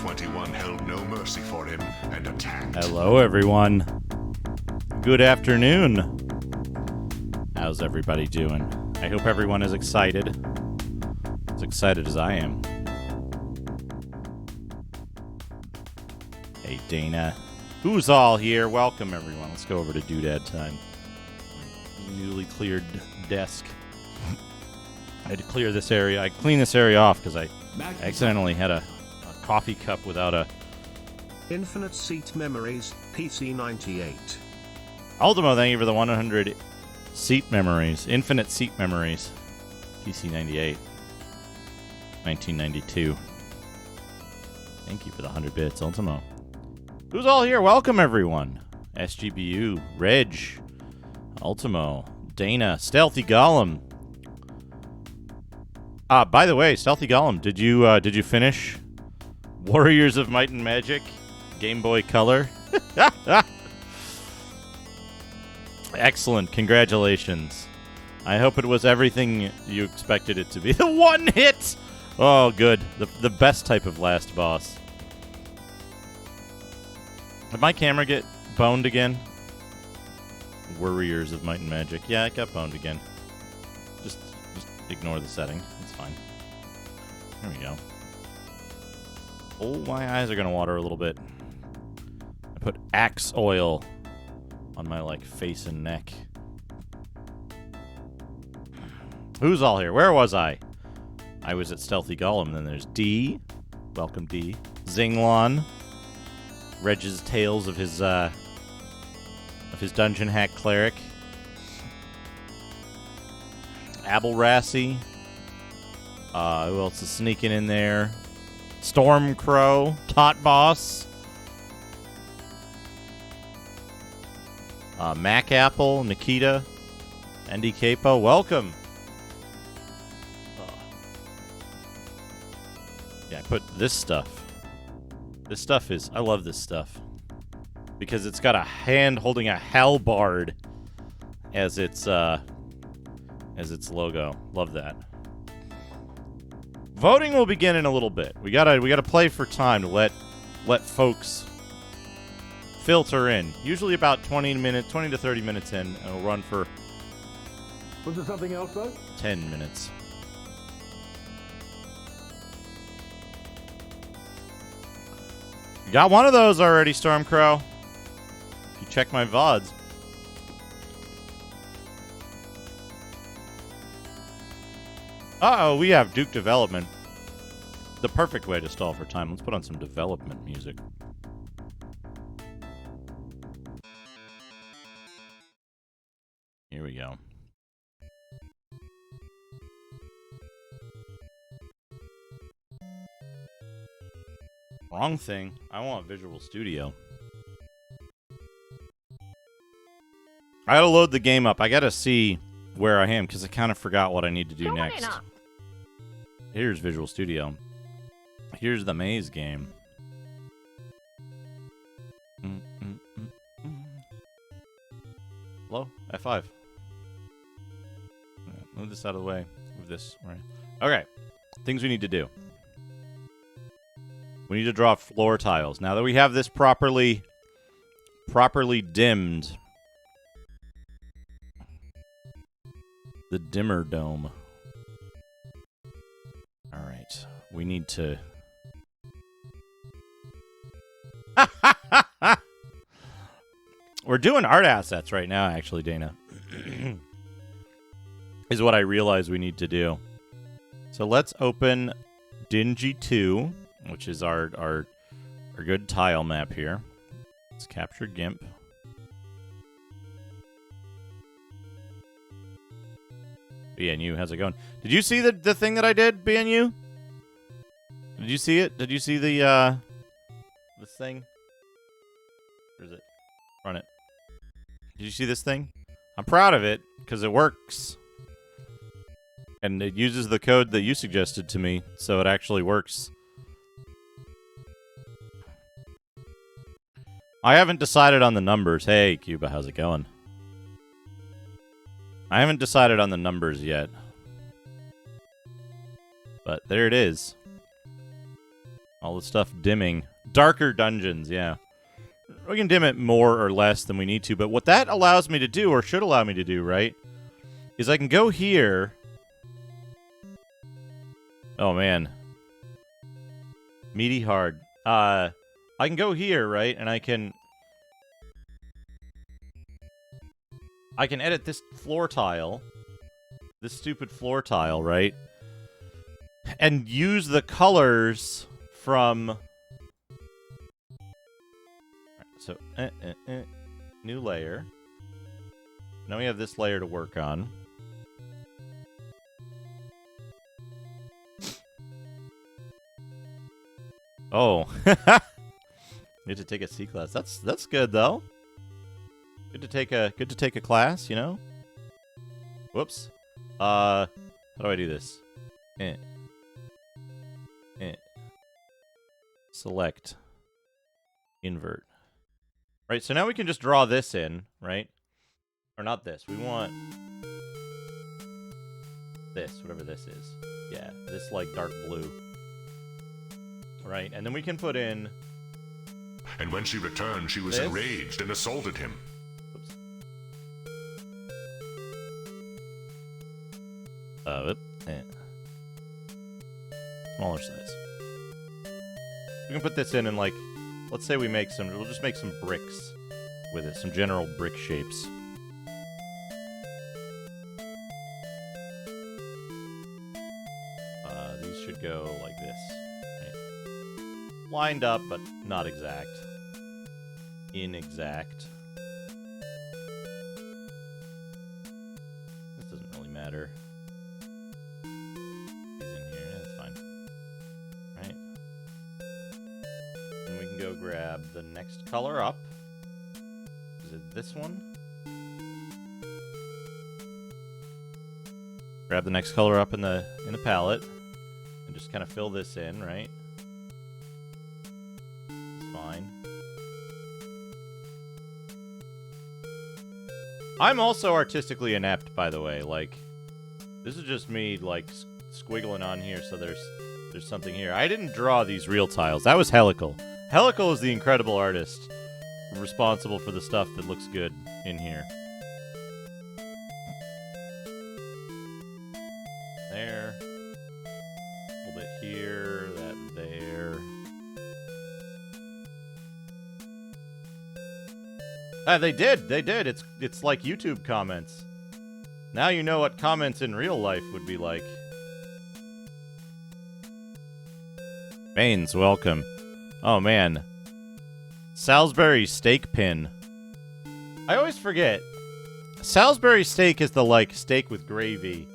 21 held no mercy for him and attacked. Hello, everyone. Good afternoon. How's everybody doing? I hope everyone is excited. As excited as I am. Hey, Dana. Who's all here? Welcome, everyone. Let's go over to Doodad time. Newly cleared desk. I had to clear this area. I cleaned this area off because I accidentally had a coffee cup without a... Infinite Seat Memories, PC 98. Ultimo, thank you for the 100 seat memories. Infinite seat memories. PC 98. 1992. Thank you for the 100 bits, Ultimo. Who's all here? Welcome, everyone. SGBU, Reg, Ultimo, Dana, Stealthy Golem. By the way, Stealthy Golem, did you finish Warriors of Might and Magic? Game Boy Color? Excellent. Congratulations. I hope it was everything you expected it to be. The one hit! Oh, good. The best type of last boss. Did my camera get boned again? Warriors of Might and Magic. Yeah, it got boned again. Just ignore the setting. It's fine. There we go. Oh, my eyes are going to water a little bit. I put Axe oil on my, face and neck. Who's all here? Where was I? I was at Stealthy Golem. Then there's D. Welcome, D. Zinglon. Reg's tales of his dungeon hack cleric. Abelrassi. Who else is sneaking in there? Stormcrow. Tot Boss. Mac Apple. Nikita. Andy Capo. Welcome. Yeah, I put this stuff. This stuff is... I love this stuff. Because it's got a hand holding a halberd as its logo. Love that. Voting will begin in a little bit. We gotta play for time to let folks filter in. Usually about 20 to 30 minutes in, and it'll run for... Was there something else, though? 10 minutes. You got one of those already, Stormcrow. If you check my VODs. Uh-oh, we have Duke Development. The perfect way to stall for time. Let's put on some development music. Here we go. Wrong thing. I want Visual Studio. I gotta load the game up. I gotta see where I am because I kind of forgot what I need to do next. Here's Visual Studio. Here's the maze game. Hello? F5. Move this out of the way. Move this. Right. Okay. Things we need to do. We need to draw floor tiles. Now that we have this properly dimmed. The dimmer dome. Alright. We need to... We're doing art assets right now, actually, Dana. Is what I realize we need to do. So let's open Dingy 2, which is our good tile map here. Let's capture GIMP. BNU, how's it going? Did you see the thing that I did, BNU? Did you see it? Did you see the this thing? Where is it? Run it. Did you see this thing? I'm proud of it because it works. And it uses the code that you suggested to me, so it actually works. I haven't decided on the numbers. Hey, Cuba, how's it going? I haven't decided on the numbers yet. But there it is. All the stuff dimming. Darker dungeons, yeah. We can dim it more or less than we need to, but what that allows me to do, or should allow me to do, right, is I can go here. Oh, man. Meaty hard. I can go here, right, and I can edit this floor tile, this stupid floor tile, right, and use the colors from... So, new layer. Now we have this layer to work on. Oh, you have to take a C class. That's good though. Good to take a class, you know. Whoops. How do I do this? Select. Invert. Right, so now we can just draw this in, right? Or not this. We want this, whatever this is. Yeah, this like dark blue. Right, and then we can put in... And when she returned, she was this. Enraged and assaulted him. Oops. Smaller size. We can put this in and like... Let's say we'll just make some bricks with it, some general brick shapes. These should go like this. Right. Lined up, but not exact. Inexact. This doesn't really matter. These in here, yeah, that's fine. Right. And we can go grab the next color up. Is it this one? Grab the next color up in the palette and just kind of fill this in, right? It's fine. I'm also artistically inept, by the way. Like, this is just me like squiggling on here, so there's something here. I didn't draw these real tiles. That was Helical. Helical is the incredible artist responsible for the stuff that looks good in here. There. A little bit here, that there. Ah, they did. It's like YouTube comments. Now you know what comments in real life would be like. Baines, welcome. Oh, man. Salisbury steak pin. I always forget. Salisbury steak is the, like, steak with gravy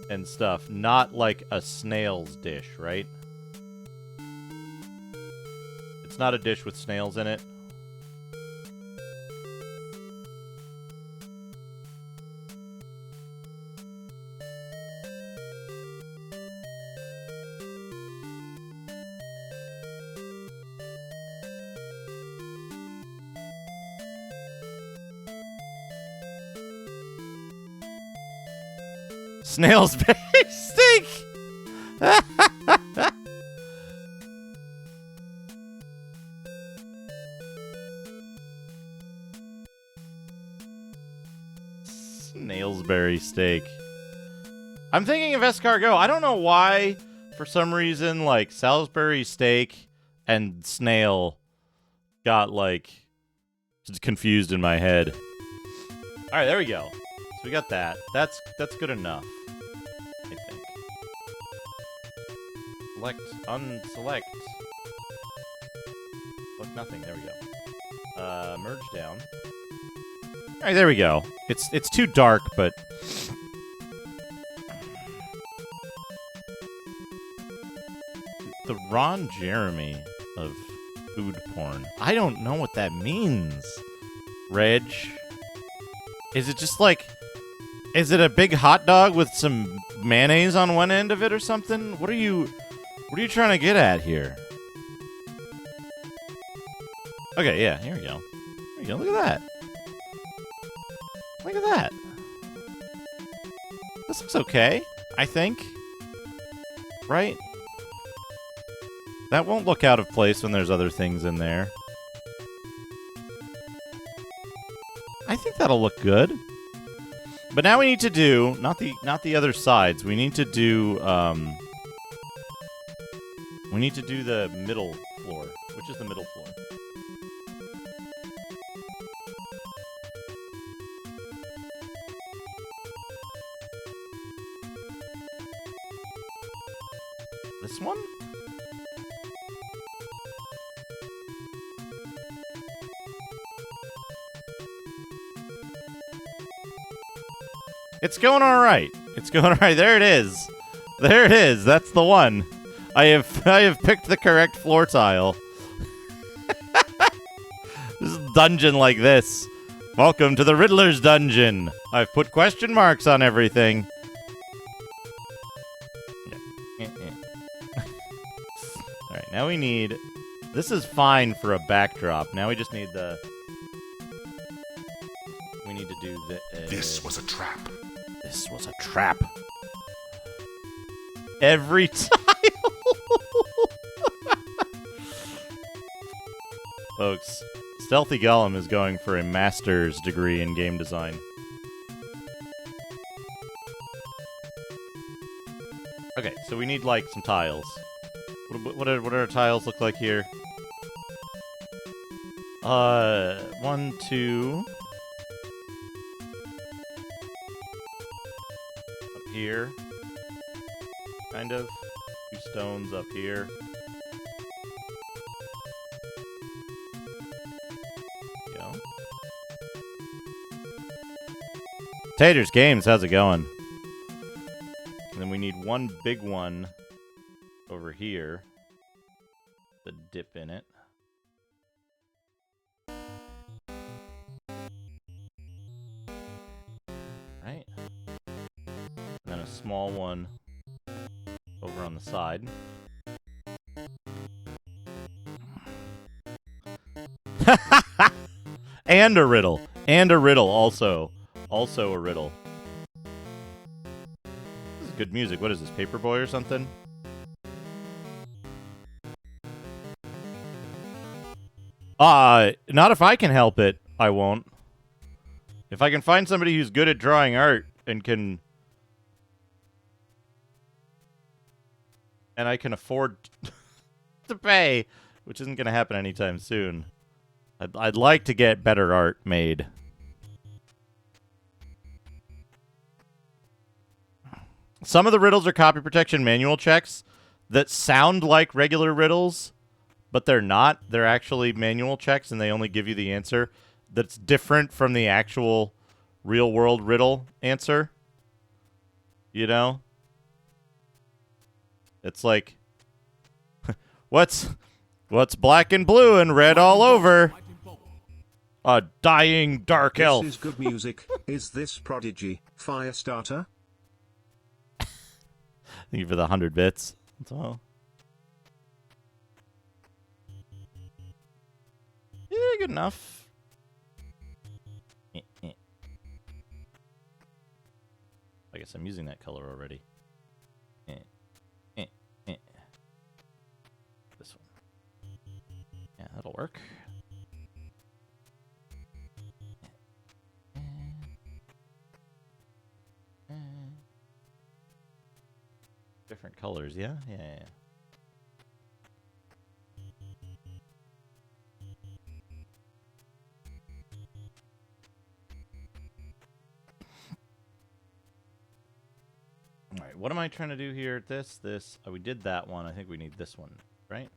and stuff, not like a snail's dish, right? It's not a dish with snails in it. Snail's steak! Snailsberry steak. I'm thinking of escargot. I don't know why, for some reason, like, Salisbury steak and snail got, like, confused in my head. Alright, there we go. So we got that. That's good enough, I think. Select, unselect. Select nothing. There we go. Merge down. All right, there we go. It's too dark, but the Ron Jeremy of food porn. I don't know what that means. Reg, is it just like? Is it a big hot dog with some mayonnaise on one end of it or something? What are you trying to get at here? Okay, yeah, here we go. Here we go. Look at that. Look at that. This looks okay, I think. Right? That won't look out of place when there's other things in there. I think that'll look good. But now we need to do not the other sides. We need to do the middle floor. Which is the middle floor? This one? It's going all right. It's going all right. There it is. There it is. That's the one. I have picked the correct floor tile. This is dungeon like this. Welcome to the Riddler's dungeon. I've put question marks on everything. Yeah. All right. Now we need. This is fine for a backdrop. Now we just need the. We need to do the. This was a trap. This was a trap. Every tile. Folks, Stealthy Golem is going for a master's degree in game design. Okay, so we need, like, some tiles. What do our tiles look like here? 1, 2... Up here. Kind of. 2 stones up here. Go. Taters Games, how's it going? And then we need one big one over here. The dip in it. Right. And then a small one over on the side. And a riddle. And a riddle also. Also a riddle. This is good music. What is this, Paperboy or something? Not if I can help it, I won't. If I can find somebody who's good at drawing art and can... And I can afford to pay, which isn't going to happen anytime soon. I'd like to get better art made. Some of the riddles are copy protection manual checks that sound like regular riddles, but they're not. They're actually manual checks, and they only give you the answer that's different from the actual real-world riddle answer. You know? It's like, what's black and blue and red all over? A dying dark elf. This is good music. Is this Prodigy Firestarter? Thank you for the 100 bits. That's all. Yeah, good enough. I guess I'm using that color already. This one. Yeah, that'll work. Different colors, yeah? Yeah. Alright, what am I trying to do here? This. Oh, we did that one. I think we need this one, right?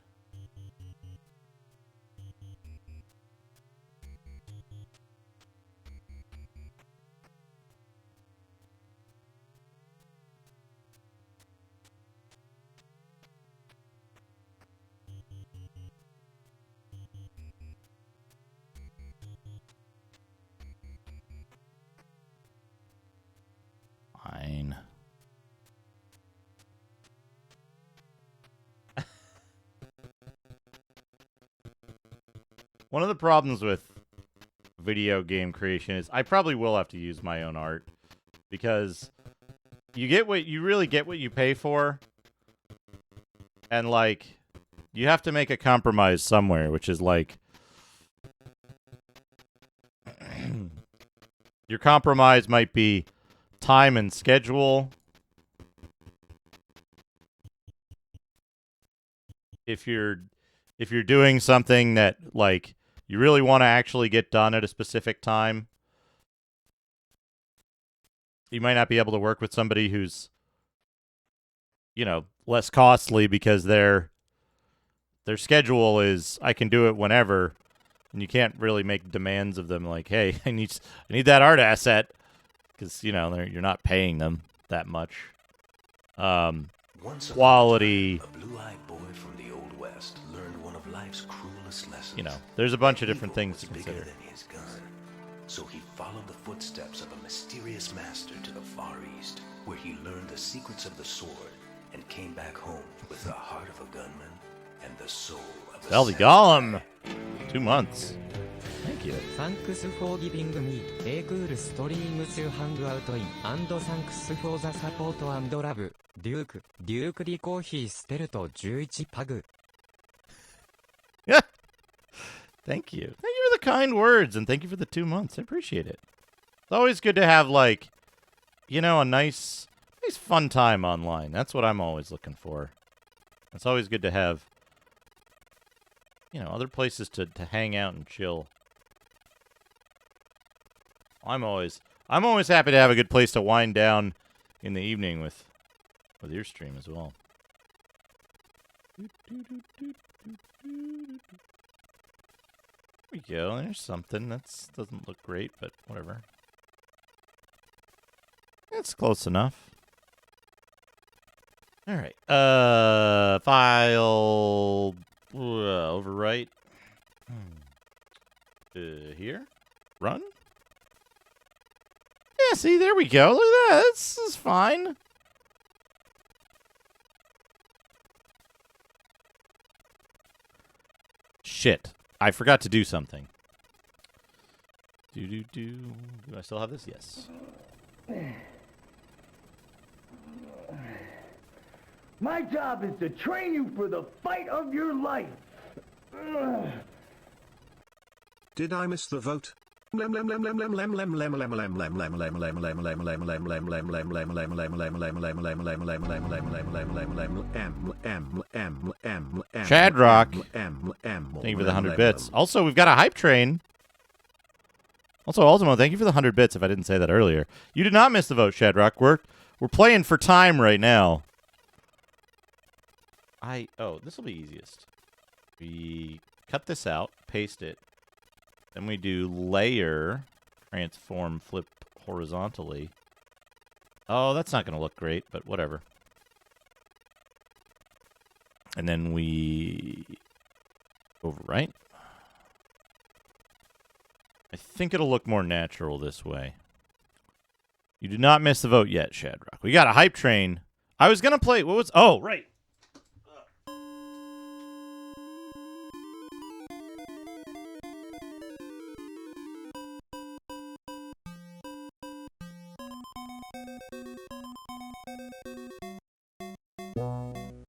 Fine. One of the problems with video game creation is I probably will have to use my own art because you really get what you pay for, and like you have to make a compromise somewhere, which is like your compromise might be time and schedule. If you're doing something that like you really want to actually get done at a specific time, you might not be able to work with somebody who's, you know, less costly because their schedule is I can do it whenever, and you can't really make demands of them like, hey, I need that art asset because you know you're not paying them that much. Quality. A blue-eyed boy from the Old West learned one of life's cruelest lessons. You know, there's a bunch of different Evil things to was consider. bigger than his gun. So he followed the footsteps of a mysterious master to the Far East, where he learned the secrets of the sword and came back home with the heart of a gunman and the soul of a Zelda samurai. Golem. 2 months. Thank you. Thanks for giving me a cool stream to hang out in, and thanks for the support and love. Duke リコーヒー捨てると11パグ。Yeah. Thank you. Thank you for the kind words, and thank you for the 2 months. I appreciate it. It's always good to have, like, you know, a nice fun time online. That's what I'm always looking for. It's always good to have, you know, other places to hang out and chill. I'm always happy to have a good place to wind down in the evening with your stream as well. There we go. There's something. Doesn't look great, but whatever. It's close enough. All right. File overwrite. Here. Run. Yeah, see, there we go. Look at that. This is fine. Shit. I forgot to do something. Do I still have this? Yes. My job is to train you for the fight of your life. Did I miss the vote? Shadrock. Thank you for the 100 bits. Also, we've got a hype train. Also, Ultimo, thank you for the 100 bits, if I didn't say that earlier. You did not miss the vote, Shadrock. We're playing for time right now. This will be easiest. We cut this out, paste it. Then we do layer, transform, flip horizontally. Oh, that's not going to look great, but whatever. And then we overwrite. I think it'll look more natural this way. You did not miss the vote yet, Shadrock. We got a hype train. I was going to play... What was... Oh, right.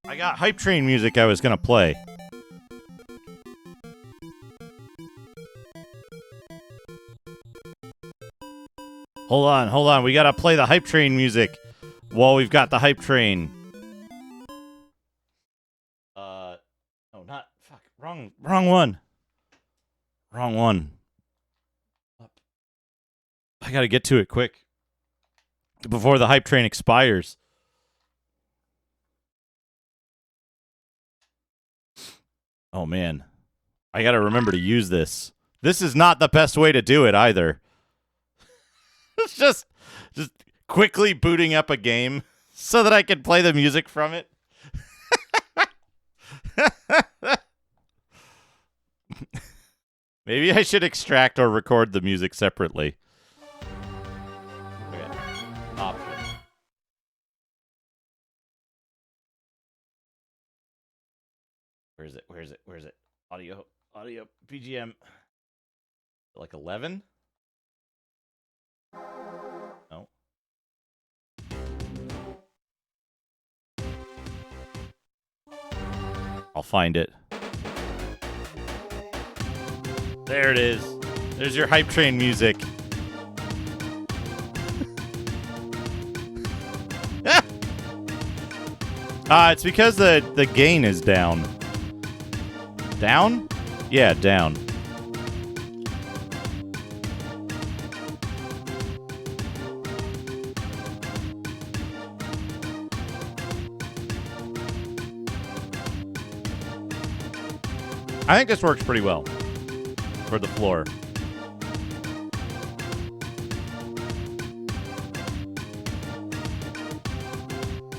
I got hype train music I was going to play. Hold on. We got to play the hype train music while we've got the hype train. Wrong one. I got to get to it quick before the hype train expires. Oh, man. I got to remember to use this. This is not the best way to do it, either. It's just quickly booting up a game so that I can play the music from it. Maybe I should extract or record the music separately. Okay. Option. Where is it? Audio, BGM. Like 11? No. I'll find it. There it is. There's your hype train music. It's because the gain is down. Down? Yeah, down. I think this works pretty well for the floor.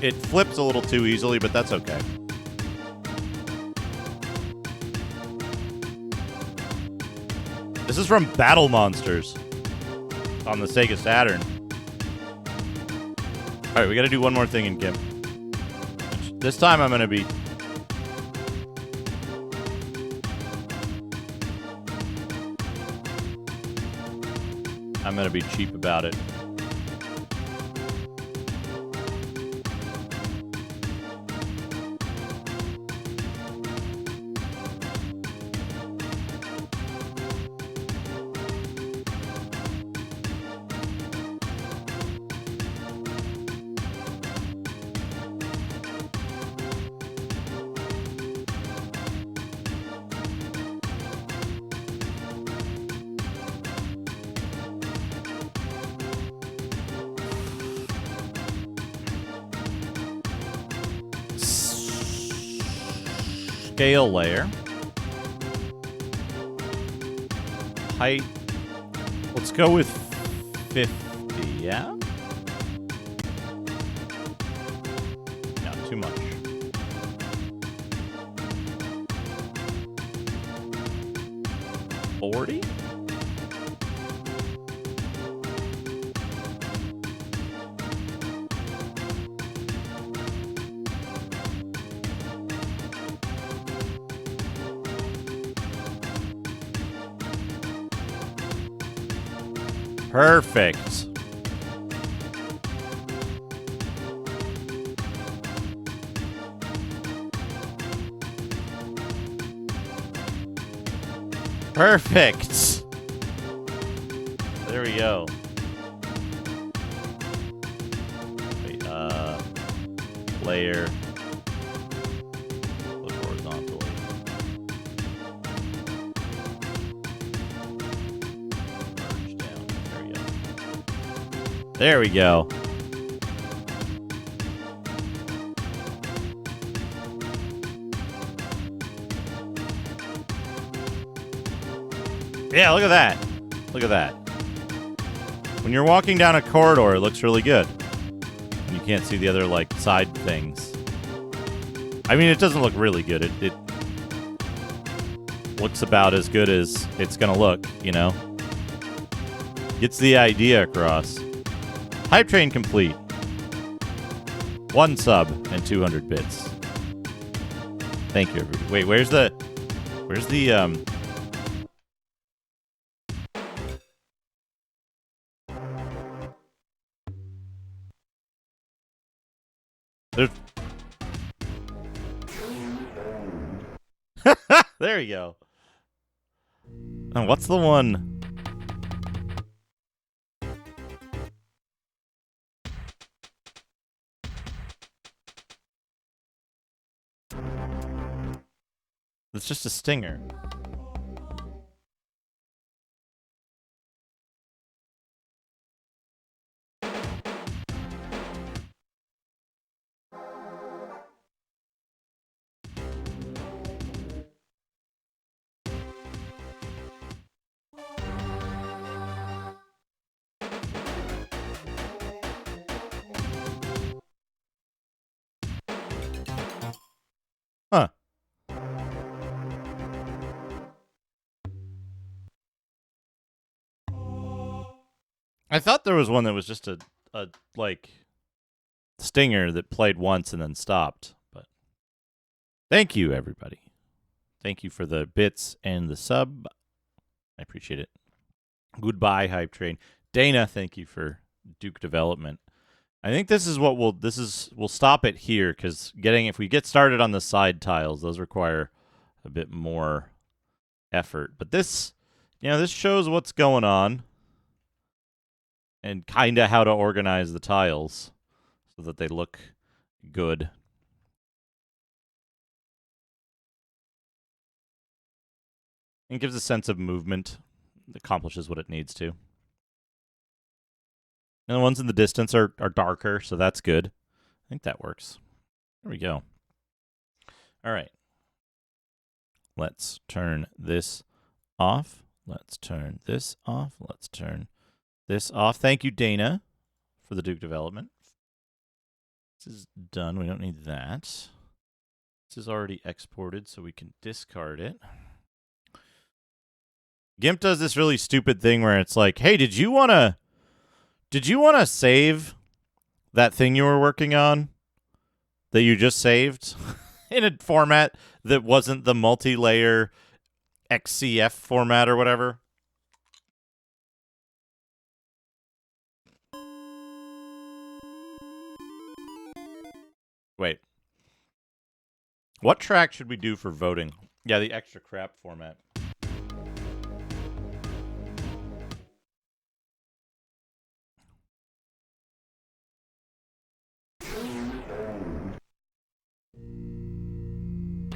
It flips a little too easily, but that's okay. This is from Battle Monsters on the Sega Saturn. All right, we got to do one more thing in GIMP. This time I'm going to be... cheap about it. Scale layer. Height. Let's go with 50, yeah? Not too much. $40? Perfect. Perfect. There we go. Wait, layer. Look horizontally. Merge down. There we go. Yeah, look at that. Look at that. When you're walking down a corridor, it looks really good. And you can't see the other, like, side things. I mean, it doesn't look really good. It looks about as good as it's gonna look, you know? Gets the idea across. Hype train complete. 1 sub and 200 bits. Thank you, everybody. Wait, where's the There's... There you go. Oh, what's the one? It's just a stinger. Huh. I thought there was one that was just a like stinger that played once and then stopped, but thank you, everybody. Thank you for the bits and the sub. I appreciate it. Goodbye, Hype Train. Dana, thank you for Duke Development. I think this is what we'll stop it here, because if we get started on the side tiles, those require a bit more effort. But this shows what's going on and kind of how to organize the tiles so that they look good. It gives a sense of movement. It accomplishes what it needs to. And the ones in the distance are darker, so that's good. I think that works. There we go. All right. Let's turn this off. Let's turn this off. Let's turn this off. Thank you, Dana, for the Duke development. This is done. We don't need that. This is already exported, so we can discard it. GIMP does this really stupid thing where it's like, hey, did you want to save that thing you were working on that you just saved in a format that wasn't the multi-layer XCF format or whatever? Wait. What track should we do for voting? Yeah, the extra crap format.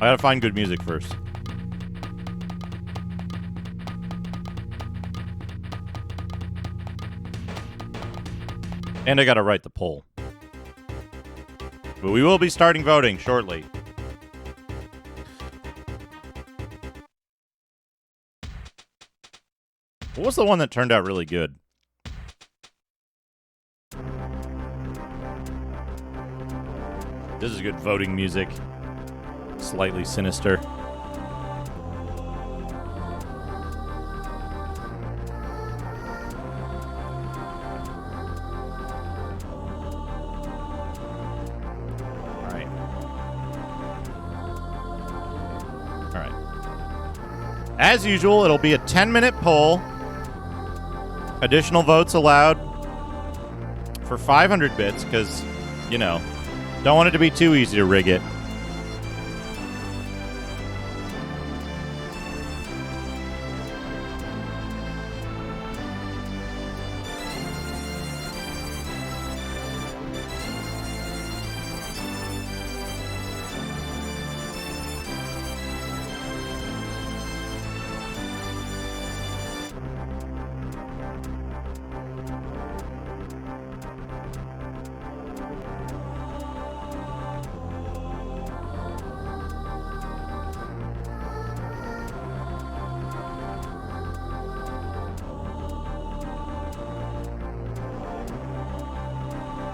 I gotta find good music first. And I gotta write the poll. But we will be starting voting shortly. What was the one that turned out really good? This is good voting music. Slightly sinister. As usual, it'll be a 10-minute poll. Additional votes allowed for 500 bits, because, don't want it to be too easy to rig it.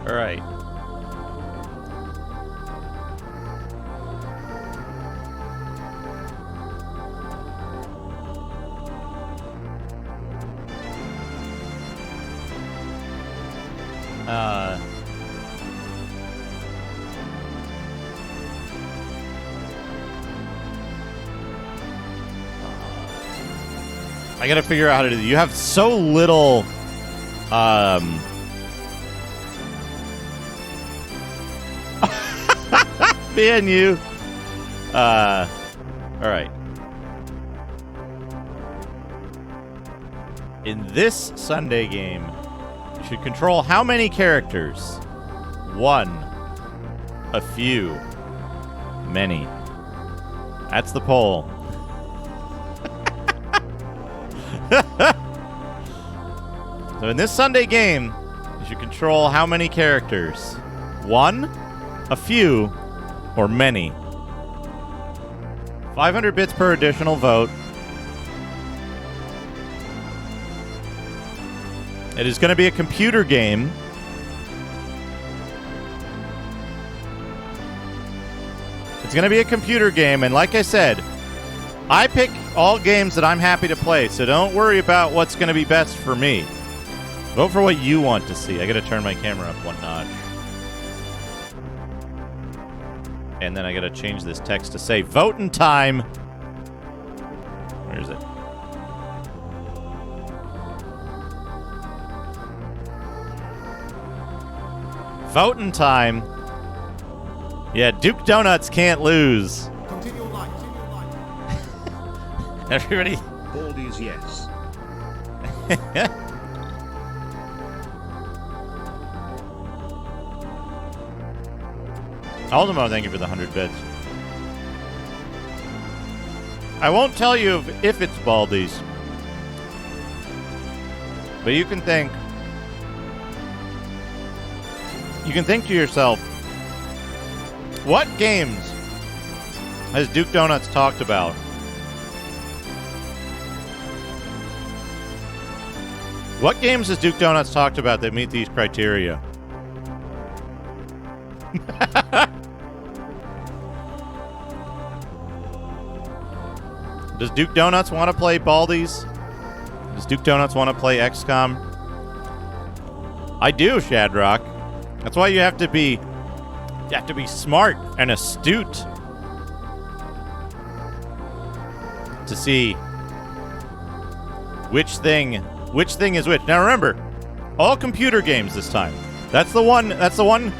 All right. I gotta figure out how to do this. You have so little, being you. All right. In this Sunday game, you should control how many characters? 1. A few. Many. That's the poll. So in this Sunday game, you should control how many characters? 1, a few, or many. 500 bits per additional vote. It is going to be a computer game. It's going to be a computer game, and like I said, I pick all games that I'm happy to play, so don't worry about what's going to be best for me. Vote for what you want to see. I got to turn my camera up 1 notch. And then I got to change this text to say, voting time. Where is it? Voting time. Yeah, Duke Donuts can't lose. Continue light. Everybody. Baldies, yes. Ultimo, thank you for the 100 bits. I won't tell you if it's Baldies, but you can think. You can think to yourself, what games has Duke Donuts talked about What games has Duke Donuts talked about that meet these criteria? Does Duke Donuts want to play Baldies? Does Duke Donuts want to play XCOM? I do, Shadrock. That's why you have to be smart and astute to see which thing is which. Now remember, all computer games this time. That's the one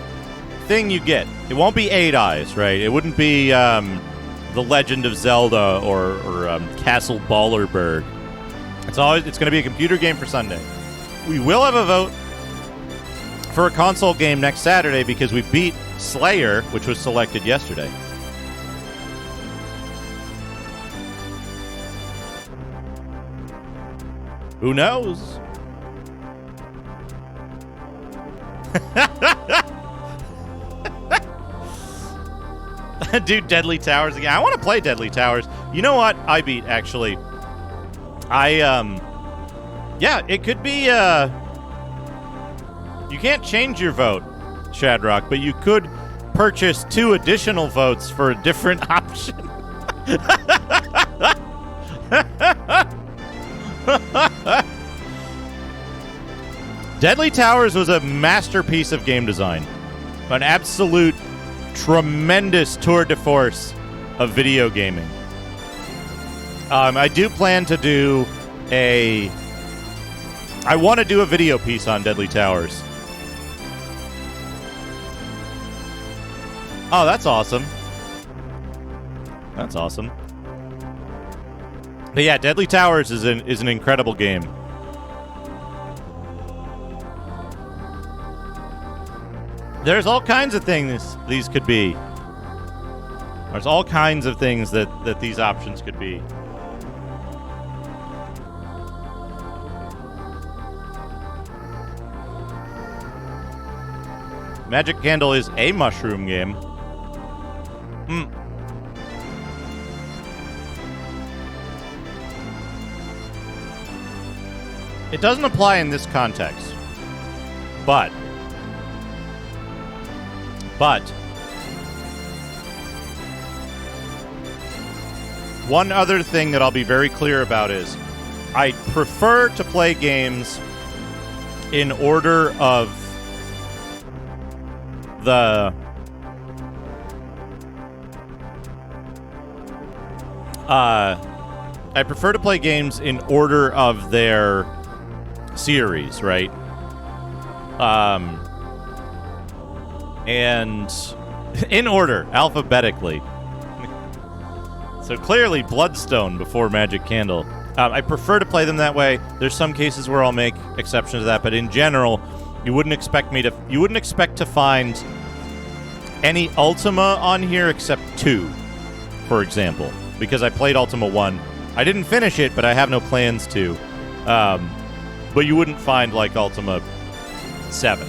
thing you get. It won't be 8 Eyes, right? It wouldn't be The Legend of Zelda or Castle Ballerberg. It's going to be a computer game for Sunday. We will have a vote for a console game next Saturday because we beat Slayer, which was selected yesterday. Who knows? Dude, Deadly Towers again. I want to play Deadly Towers. You know what? I beat, actually. Yeah, it could be, you can't change your vote, Shadrock, but you could purchase 2 additional votes for a different option. Deadly Towers was a masterpiece of game design. An absolute tremendous tour de force of video gaming. I do plan to do I want to do a video piece on Deadly Towers. Oh, that's awesome. That's awesome. But yeah, Deadly Towers is an incredible game. There's all kinds of things these could be. There's all kinds of things that these options could be. Magic Candle is a mushroom game. It doesn't apply in this context. But one other thing that I'll be very clear about is I prefer to play games in order of I prefer to play games in order of their series, right? And in order, alphabetically. So clearly Bloodstone before Magic Candle. I prefer to play them that way. There's some cases where I'll make exceptions to that, but in general, you wouldn't expect to find any Ultima on here except 2, for example, because I played Ultima 1. I didn't finish it, but I have no plans to. But you wouldn't find like Ultima 7.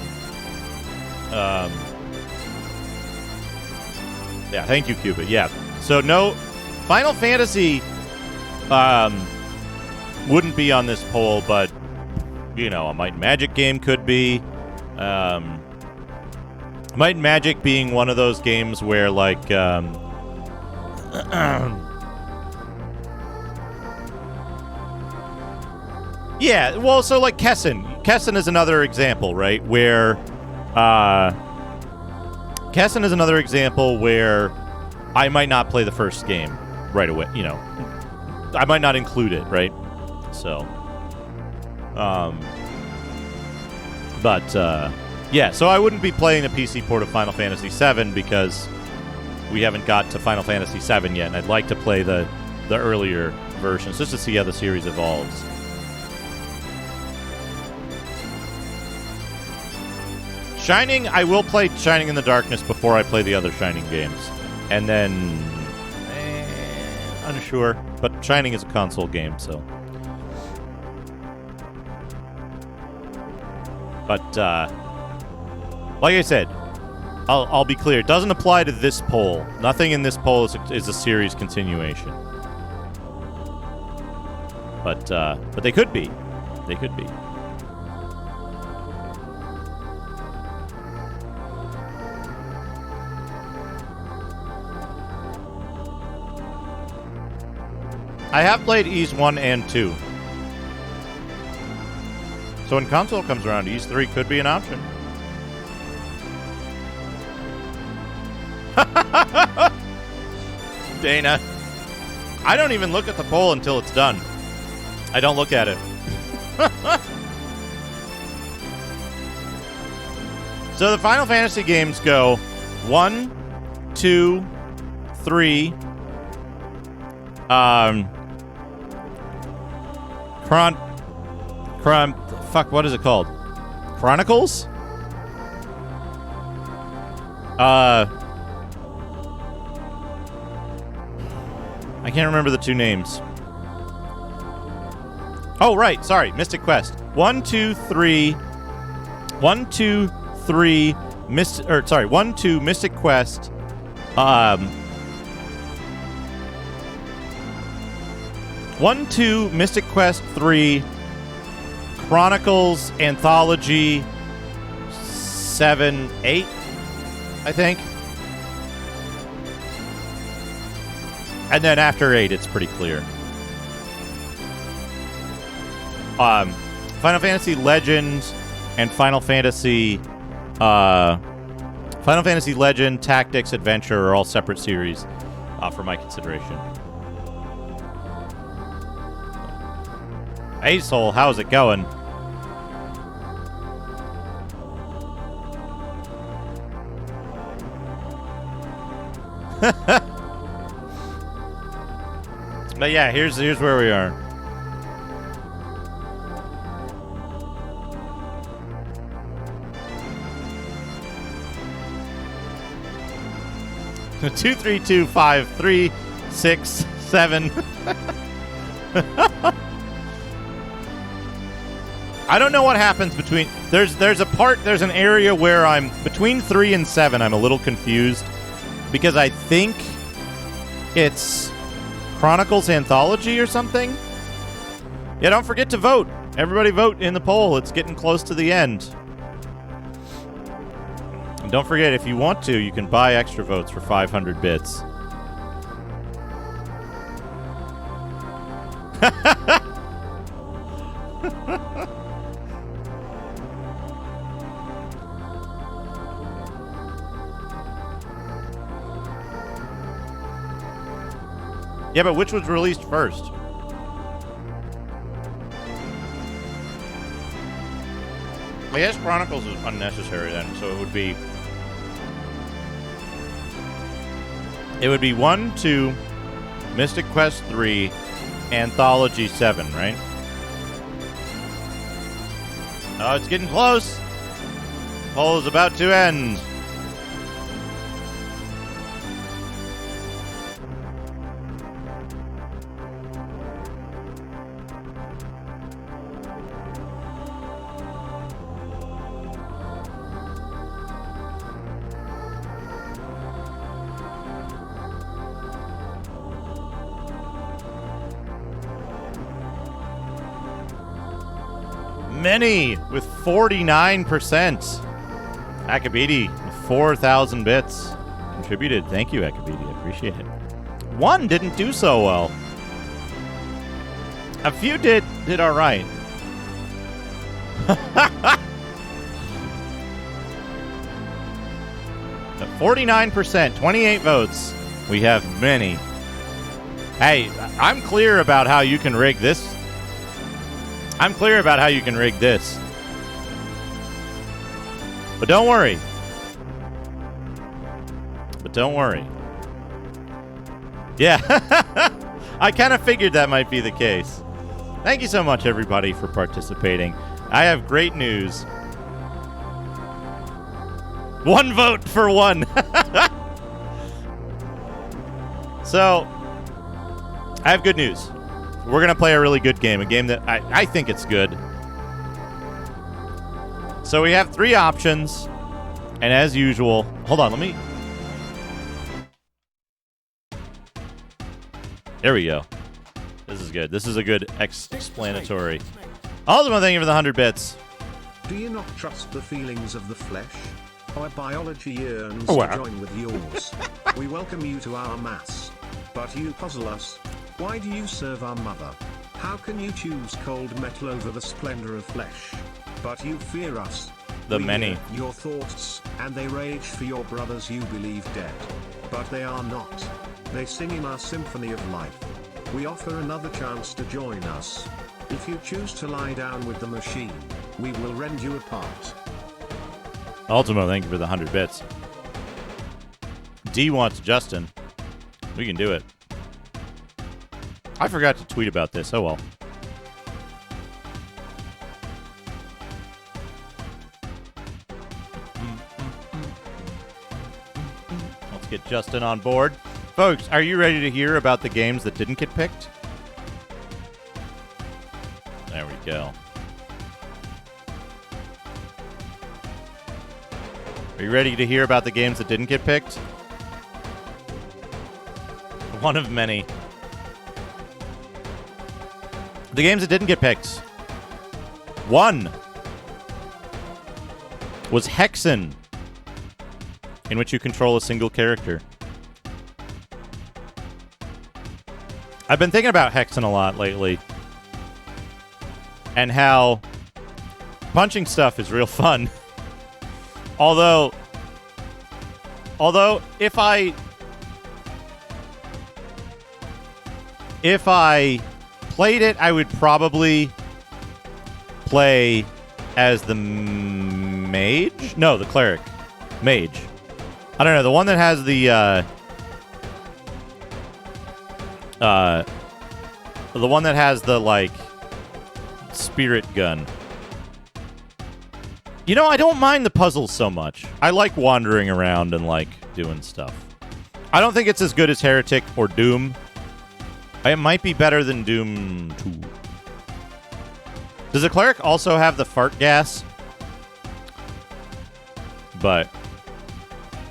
Yeah, thank you, Cupid. Yeah. So no, Final Fantasy wouldn't be on this poll, but you know, a Might and Magic game could be. Might and Magic being one of those games where like yeah, well, so like Kessen is another example, right? Where Kessen is another example where I might not play the first game right away, you know. I might not include it, right? So Yeah, so I wouldn't be playing the PC port of Final Fantasy VII because we haven't got to Final Fantasy VII yet, and I'd like to play the earlier versions just to see how the series evolves. Shining, I will play Shining in the Darkness before I play the other Shining games. And then... unsure. But Shining is a console game, so... But, like I said, I'll be clear. It doesn't apply to this poll. Nothing in this poll is a series continuation. But they could be. They could be. I have played Ys 1 and 2. So when console comes around, Ys 3 could be an option. Dana. I don't even look at the poll until it's done. I don't look at it. So the Final Fantasy games go 1, 2, 3. Fuck, what is it called? Chronicles? I can't remember the two names. Oh, right. Sorry. Mystic Quest. 1, 2, 3. 1, 2, 3. 1, 2, Mystic Quest. 1, 2, Mystic Quest 3. Chronicles Anthology 7, 8, I think. And then after 8, it's pretty clear. Final Fantasy Legend and Final Fantasy Legend, Tactics, Adventure are all separate series for my consideration. Hey, Soul, how's it going? But yeah, here's where we are. Two, 3, 2, 5, 3, 6, 7. I don't know what happens between... There's an area where I'm... Between 3 and 7, I'm a little confused. Because I think it's Chronicles Anthology or something? Yeah, don't forget to vote. Everybody vote in the poll. It's getting close to the end. And don't forget, if you want to, you can buy extra votes for 500 bits. Yeah, but which was released first? I guess Chronicles is unnecessary then, so it would be... It would be 1, 2, Mystic Quest 3, Anthology 7, right? Oh, it's getting close. Poll is about to end. Many with 49%. Akabidi with 4,000 bits contributed. Thank you, Akabidi. I appreciate it. One didn't do so well. A few did all right. 49%, 28 votes. We have many. Hey, I'm clear about how you can rig this. But don't worry. Yeah. I kind of figured that might be the case. Thank you so much, everybody, for participating. I have great news. One vote for one. So, I have good news. We're going to play a really good game, a game that I think it's good. So we have 3 options, and as usual, hold on, let me... There we go. This is good. This is a good explanatory. Ultimo, thank you for the 100 bits. Do you not trust the feelings of the flesh? Our biology yearns Oh, to join with yours. We welcome you to our mass. But you puzzle us. Why do you serve our mother? How can you choose cold metal over the splendor of flesh? But you fear us. The We many. hear your thoughts, and they rage for your brothers you believe dead. But they are not. They sing in our symphony of life. We offer another chance to join us. If you choose to lie down with the machine, we will rend you apart. Ultimo, thank you for the 100 bits. D wants Justin. We can do it. I forgot to tweet about this. Oh well. Let's get Justin on board. Folks, are you ready to hear about the games that didn't get picked? There we go. Are you ready to hear about the games that didn't get picked? One of many. The games that didn't get picked. One was Hexen, in which you control a single character. I've been thinking about Hexen a lot lately, and how punching stuff is real fun. Although if I played it, I would probably play as the mage? No, the cleric. Mage. I don't know, the one that has the one that has the, like, spirit gun. You know, I don't mind the puzzles so much. I like wandering around and, like, doing stuff. I don't think it's as good as Heretic or Doom. It might be better than Doom 2. Does the cleric also have the fart gas? But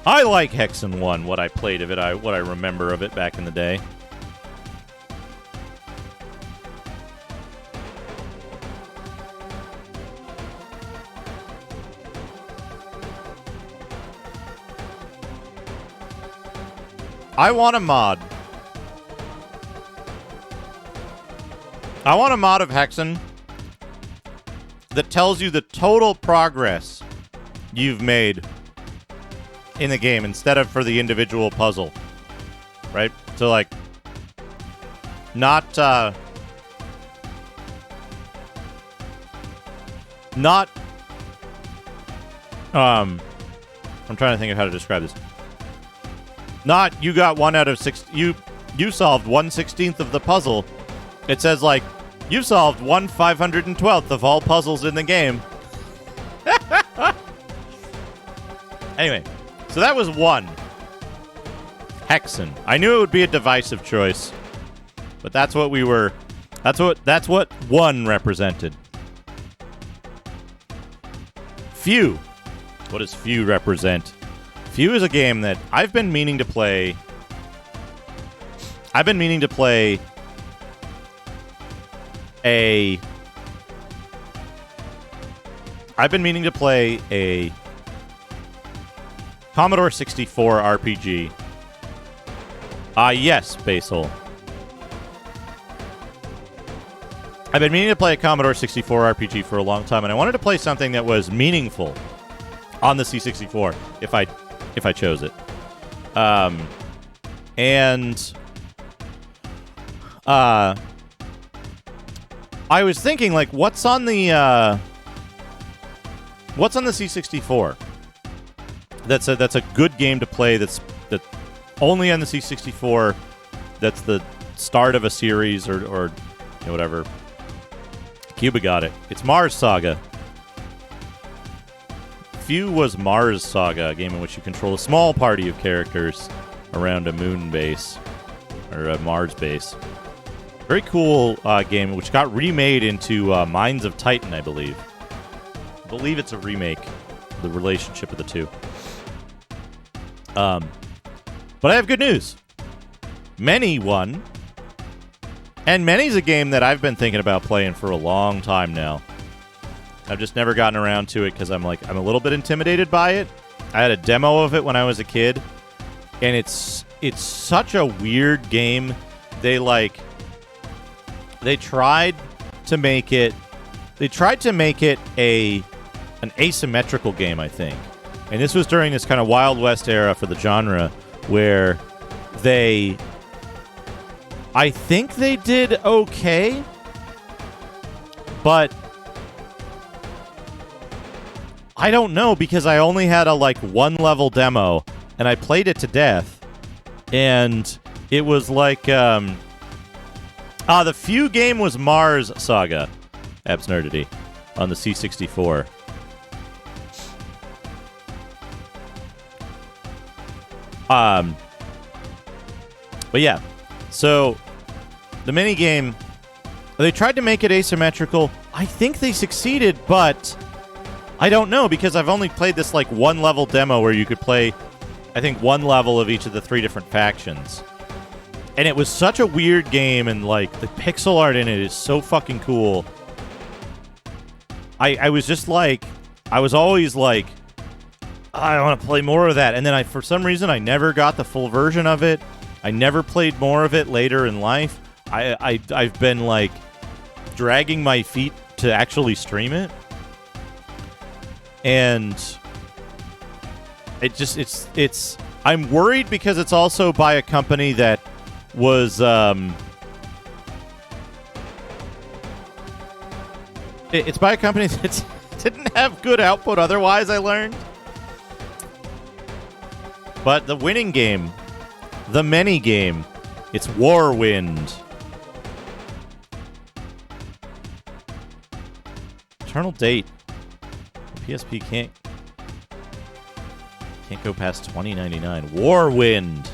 I like Hexen 1, what I played of it, what I remember of it back in the day. I want a mod. I want a mod of Hexen that tells you the total progress you've made in the game instead of for the individual puzzle. Right? So, like, not I'm trying to think of how to describe this. Not you got 1 out of 6. You solved 1/16 of the puzzle. It says, like, you solved 1/512th of all puzzles in the game. Anyway, so that was 1. Hexen. I knew it would be a divisive choice, but that's what we were. That's what 1 represented. Few. What does Few represent? Few is a game that I've been meaning to play. I've been meaning to play a Commodore 64 RPG. Yes, Basil. I've been meaning to play a Commodore 64 RPG for a long time, and I wanted to play something that was meaningful on the C64 if I chose it. I was thinking, like, what's on the C64? that's a good game to play. That's only on the C64. That's the start of a series or you know, whatever. Cuba got it. It's Mars Saga. Few was Mars Saga, a game in which you control a small party of characters around a moon base or a Mars base. Very cool game, which got remade into Mines of Titan, I believe. I believe it's a remake. The relationship of the two. But I have good news. Many won. And Many's a game that I've been thinking about playing for a long time now. I've just never gotten around to it because I'm a little bit intimidated by it. I had a demo of it when I was a kid, and it's such a weird game. They tried to make it an asymmetrical game, I think. And this was during this kind of Wild West era for the genre where I think they did okay, but I don't know because I only had a one level demo and I played it to death, and it was the few game was Mars Saga, Absnerdity, on the C64. But yeah, so the minigame, they tried to make it asymmetrical. I think they succeeded, but I don't know because I've only played this one level demo where you could play, I think, one level of each of the 3 different factions. And it was such a weird game, and the pixel art in it is so fucking cool. I was just I was always I want to play more of that. And then for some reason, I never got the full version of it. I never played more of it later in life. I've been dragging my feet to actually stream it. And it's I'm worried because it's also by a company that was it's by a company that didn't have good output otherwise, I learned. But the winning game, the many game, it's Warwind. Eternal date. PSP can't go past 2099. Warwind.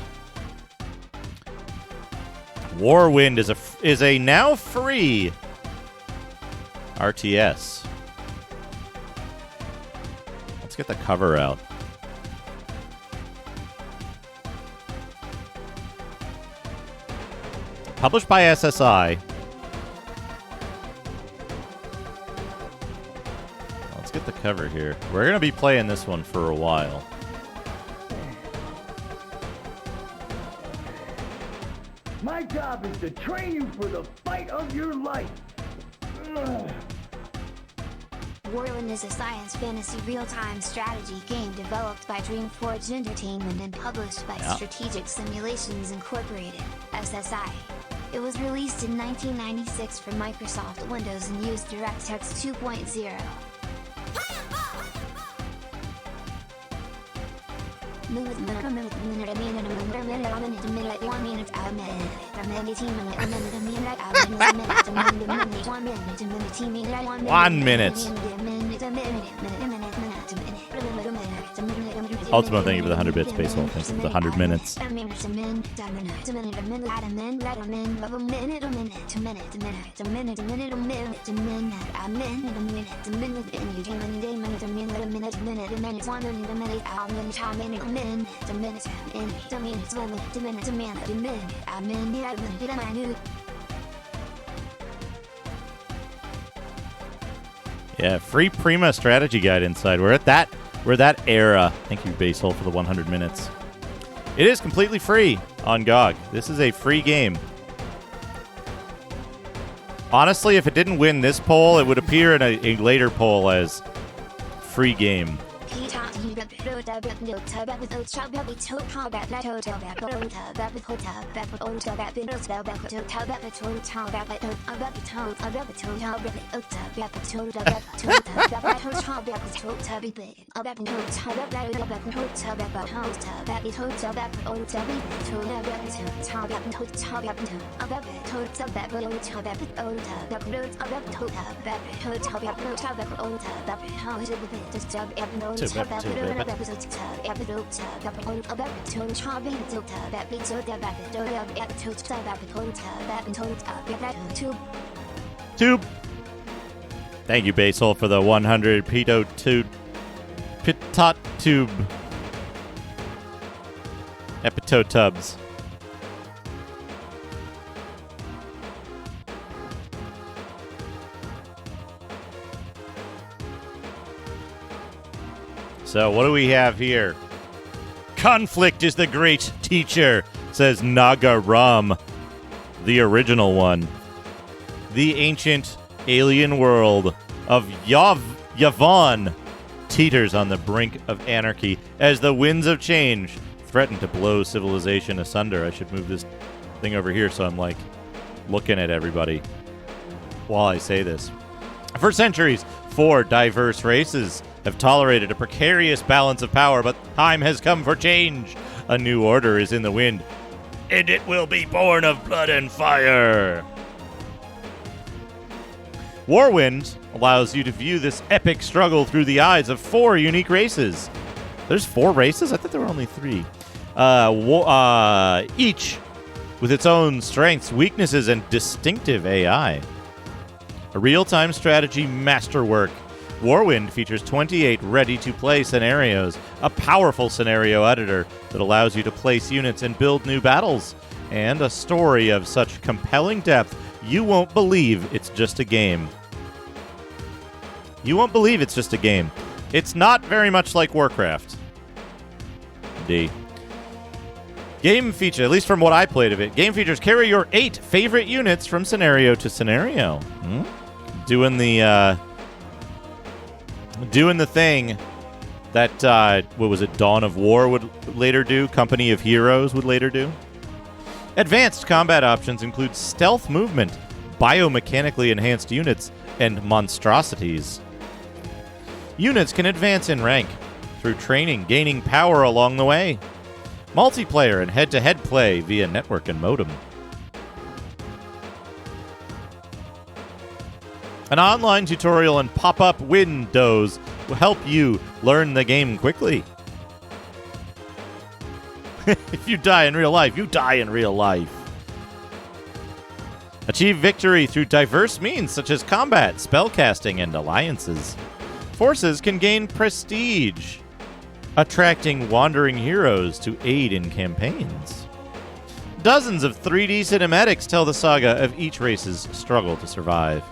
Warwind is a now free RTS. Let's get the cover out. Published by SSI. Let's get the cover here. We're going to be playing this one for a while. My job is to train you for the fight of your life. Warwind is a science fantasy real-time strategy game developed by Dreamforge Entertainment and published by Strategic Simulations Incorporated, SSI. It was released in 1996 for Microsoft Windows and used DirectX 2.0. One minute. Ultimo, thank you for the 100 bits. Space Hole, thanks for the 100 minutes. Yeah, free Prima strategy guide inside. We're at that era. Thank you, Basehole, for the 100 minutes. It is completely free on GOG. This is a free game. Honestly, if it didn't win this poll, it would appear in a later poll as free game. Tube. Thank you, Basil, for the 100 Pito Tube. Pitot Tube. Epitotubs. So, what do we have here? Conflict is the great teacher, says Naga Ram, the original one. The ancient alien world of Yavon teeters on the brink of anarchy as the winds of change threaten to blow civilization asunder. I should move this thing over here so I'm, like, looking at everybody while I say this. For centuries, 4 diverse races have tolerated a precarious balance of power, but time has come for change. A new order is in the wind, and it will be born of blood and fire. Warwind allows you to view this epic struggle through the eyes of 4 unique races. There's 4 races? I thought there were only 3. Each with its own strengths, weaknesses, and distinctive AI. A real-time strategy masterwork. Warwind features 28 ready-to-play scenarios, a powerful scenario editor that allows you to place units and build new battles, and a story of such compelling depth you won't believe it's just a game. You won't believe it's just a game. It's not very much like Warcraft. D. Game feature, at least from what I played of it, game features carry your 8 favorite units from scenario to scenario. Doing the thing that, what was it, Dawn of War would later do, Company of Heroes would later do. Advanced combat options include stealth movement, biomechanically enhanced units, and monstrosities. Units can advance in rank through training, gaining power along the way. Multiplayer and head-to-head play via network and modem. An online tutorial and pop-up windows will help you learn the game quickly. If you die in real life, you die in real life. Achieve victory through diverse means such as combat, spellcasting, and alliances. Forces can gain prestige, attracting wandering heroes to aid in campaigns. Dozens of 3D cinematics tell the saga of each race's struggle to survive.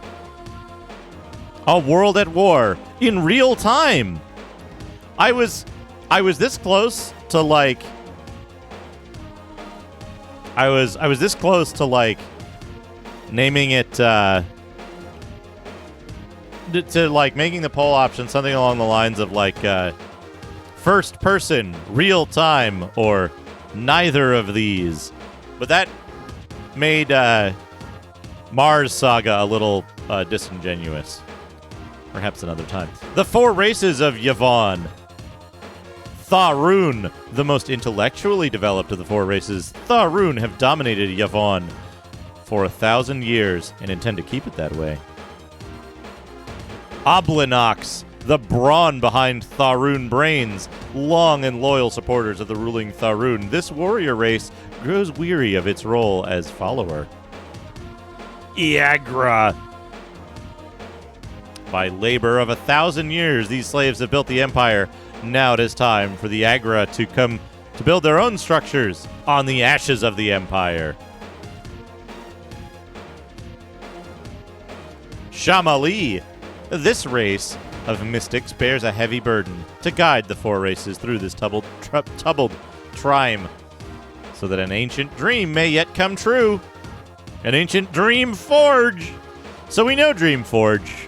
A world at war in real time. I was this close to like I was this close to like naming it to like making the poll option something along the lines of like first person, real time, or neither of these. But that made Mars Saga a little disingenuous. Perhaps another time. The 4 races of Yavon. Tharun, the most intellectually developed of the 4 races. Tharun have dominated Yavon for 1,000 years and intend to keep it that way. Oblinox, the brawn behind Tharun brains, long and loyal supporters of the ruling Tharun. This warrior race grows weary of its role as follower. Iagra. By labor of 1,000 years, these slaves have built the empire. Now it is time for the Agra to come to build their own structures on the ashes of the empire. Shamali. This race of mystics bears a heavy burden to guide the 4 races through this troubled time, so that an ancient dream may yet come true. An ancient dream forge. So we know Dream Forge.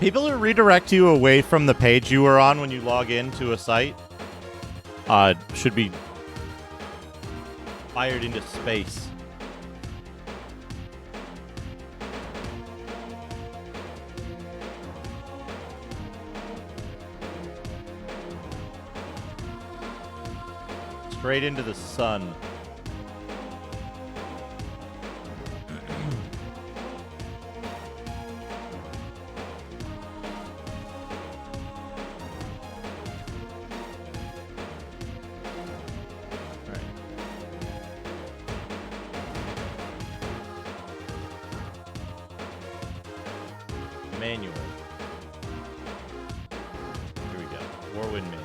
People who redirect you away from the page you were on when you log into a site should be fired into space. Straight into the sun. Manual. Here we go. Warwind manual.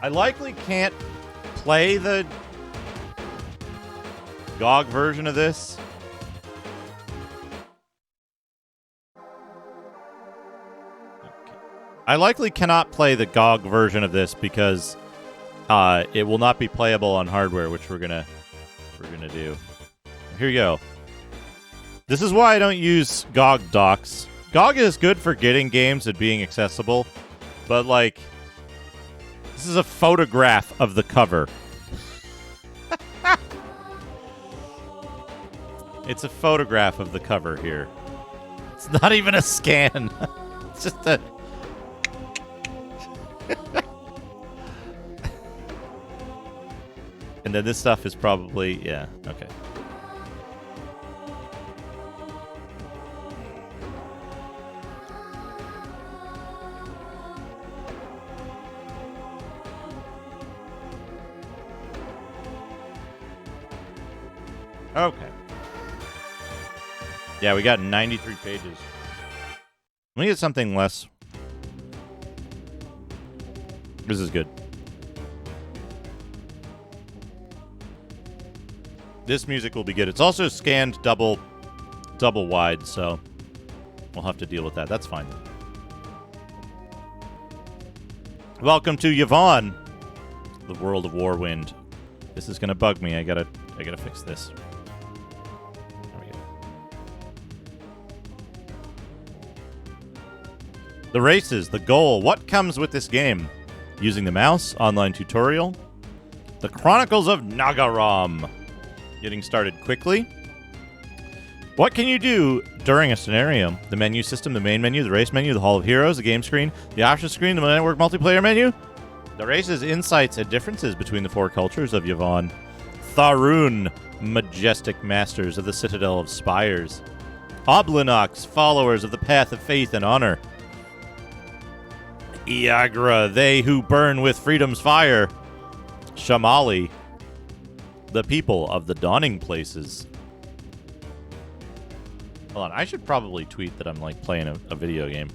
I likely can't play the GOG version of this. I likely cannot play the GOG version of this because it will not be playable on hardware, which we're gonna do. Here we go. This is why I don't use GOG docs. GOG is good for getting games and being accessible, but like, this is a photograph of the cover. It's a photograph of the cover here. It's not even a scan. It's just a... And then this stuff is probably... Yeah, okay. Okay. Yeah, we got 93 pages. Let me get something less. This is good. This music will be good. It's also scanned double wide, so we'll have to deal with that. That's fine. Welcome to Yvonne, the world of Warwind. This is gonna bug me. I gotta fix this. There we go. The races, the goal. What comes with this game? Using the mouse, online tutorial. The Chronicles of Nagaram. Getting started quickly. What can you do during a scenario? The menu system, the main menu, the race menu, the Hall of Heroes, the game screen, the options screen, the network multiplayer menu. The races, insights, and differences between the four cultures of Yvonne. Tharun, majestic masters of the Citadel of Spires. Oblinox, followers of the path of faith and honor. Iagra, they who burn with freedom's fire. Shamali, the people of the dawning places. Hold on, I should probably tweet that I'm like playing a video game.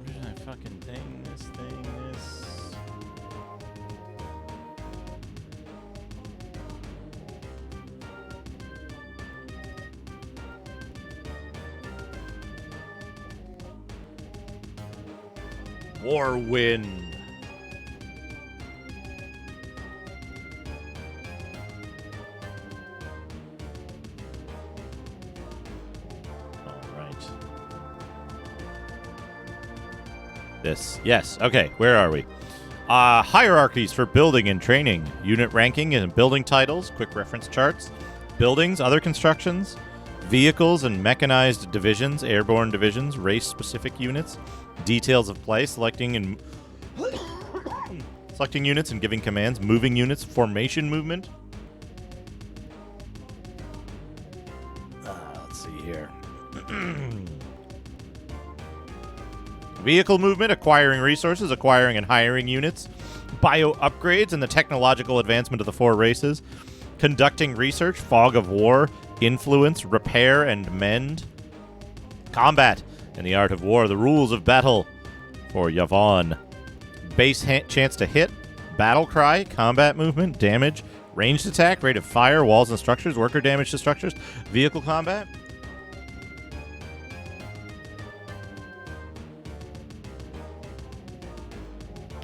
Where did I fucking thing this? Warwind. All right. This. Yes. Okay. Where are we? Hierarchies for building and training. Unit ranking and building titles. Quick reference charts. Buildings, other constructions. Vehicles and mechanized divisions. Airborne divisions. Race-specific units. Details of play, selecting units and giving commands, moving units, formation movement. Let's see here. Vehicle movement, acquiring resources, acquiring and hiring units, bio upgrades, and the technological advancement of the four races, conducting research, fog of war, influence, repair, and mend. Combat. In the art of war, the rules of battle for Yvonne. Base chance to hit, battle cry, combat movement, damage, ranged attack, rate of fire, walls and structures, worker damage to structures, vehicle combat.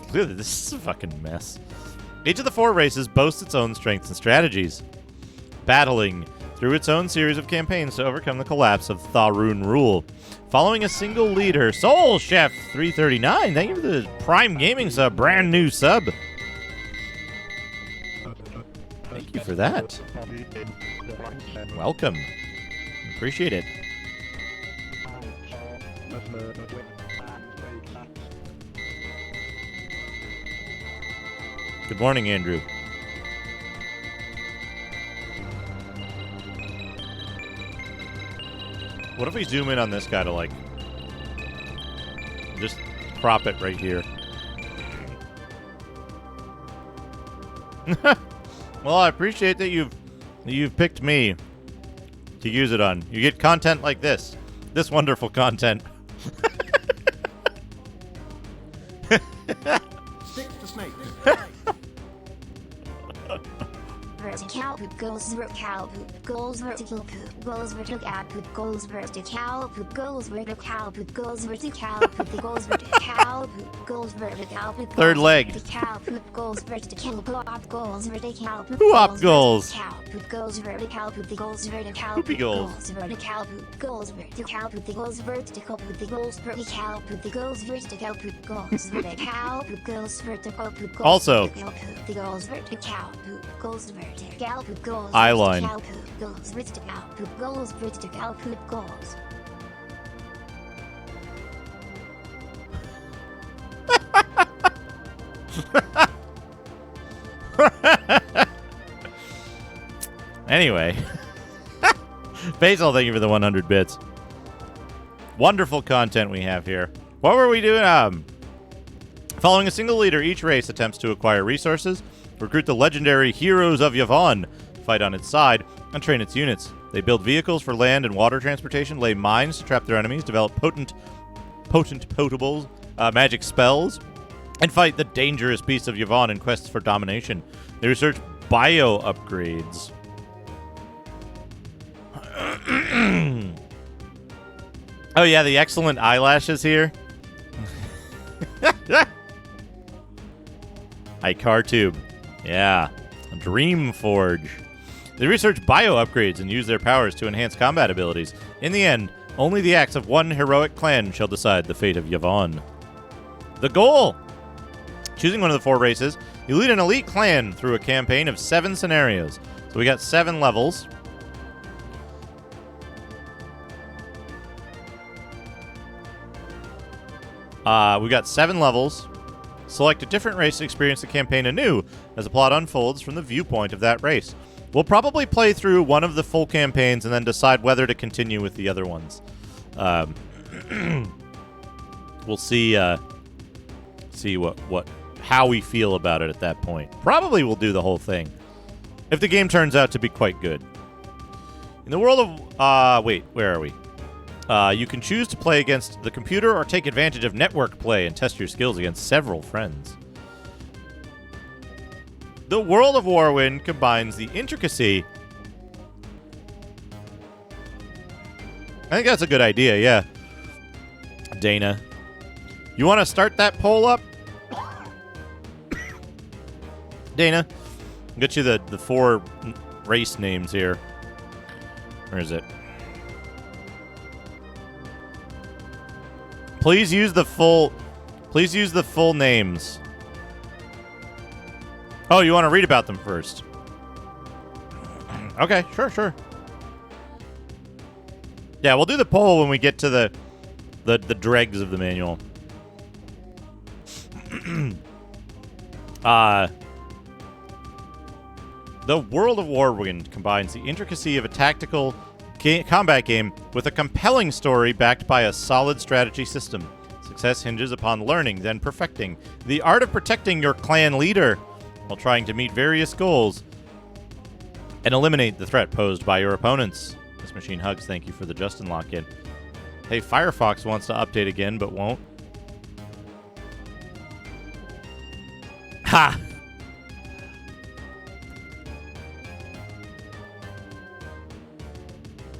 Clearly, this is a fucking mess. Each of the 4 races boasts its own strengths and strategies, battling through its own series of campaigns to overcome the collapse of Tharun rule. Following a single leader, Soul Chef 339, thank you for the Prime Gaming sub, brand new sub. Thank you for that. Welcome. Appreciate it. Good morning, Andrew. What if we zoom in on this guy to, like, just crop it right here? Well, I appreciate that you've picked me to use it on. You get content like this. This wonderful content. Stick to snake. Vertical poop goes vertical poop goes vertical poop goes vertical poop goes vertical poop goes vertical poop goes vertical poop goes vertical poop goes vertical poop. Third leg. Vertical poop goes vertical poop goes vertical poop. Who-op goals? Poop goes vertical poop goes vertical Poopy goals. vertical poop goes vertical poop goes vertical poop goes vertical poop goes vertical poop goes vertical poop goes vertical poop goes Also, vertical poop goes vertical poop goes vertical poop goes Eyeline. vertical poop goes vertical poop goes vertical poop goes. Anyway. Basil, thank you for the 100 bits. Wonderful content we have here. What were we doing? Following a single leader, each race attempts to acquire resources, recruit the legendary Heroes of Yvonne, fight on its side, and train its units. They build vehicles for land and water transportation, lay mines to trap their enemies, develop potables, magic spells, and fight the dangerous beasts of Yvonne in quests for domination. They research bio upgrades. Oh yeah, the excellent eyelashes here. Icar Tube. Yeah. Dream Forge. They research bio upgrades and use their powers to enhance combat abilities. In the end, only the acts of one heroic clan shall decide the fate of Yvonne. The goal! Choosing one of the 4 races, you lead an elite clan through a campaign of 7 scenarios. So we got 7 levels. We got 7 levels. Select a different race to experience the campaign anew as the plot unfolds from the viewpoint of that race. We'll probably play through one of the full campaigns and then decide whether to continue with the other ones. We'll see how we feel about it at that point. Probably we'll do the whole thing if the game turns out to be quite good. In the world of wait, where are we? You can choose to play against the computer or take advantage of network play and test your skills against several friends. The world of Warwind combines the intricacy... I think that's a good idea, yeah. Dana. You want to start that poll up? Dana, I'll get you the 4 race names here. Where is it? Please use the full names. Oh, you want to read about them first? Okay, sure. Yeah, we'll do the poll when we get to the dregs of the manual. The world of Warwind combines the intricacy of a tactical combat game with a compelling story backed by a solid strategy system. Success hinges upon learning, then perfecting the art of protecting your clan leader while trying to meet various goals and eliminate the threat posed by your opponents. This Machine Hugs, thank you for the Justin lock-in. Hey, Firefox wants to update again, but won't. Ha!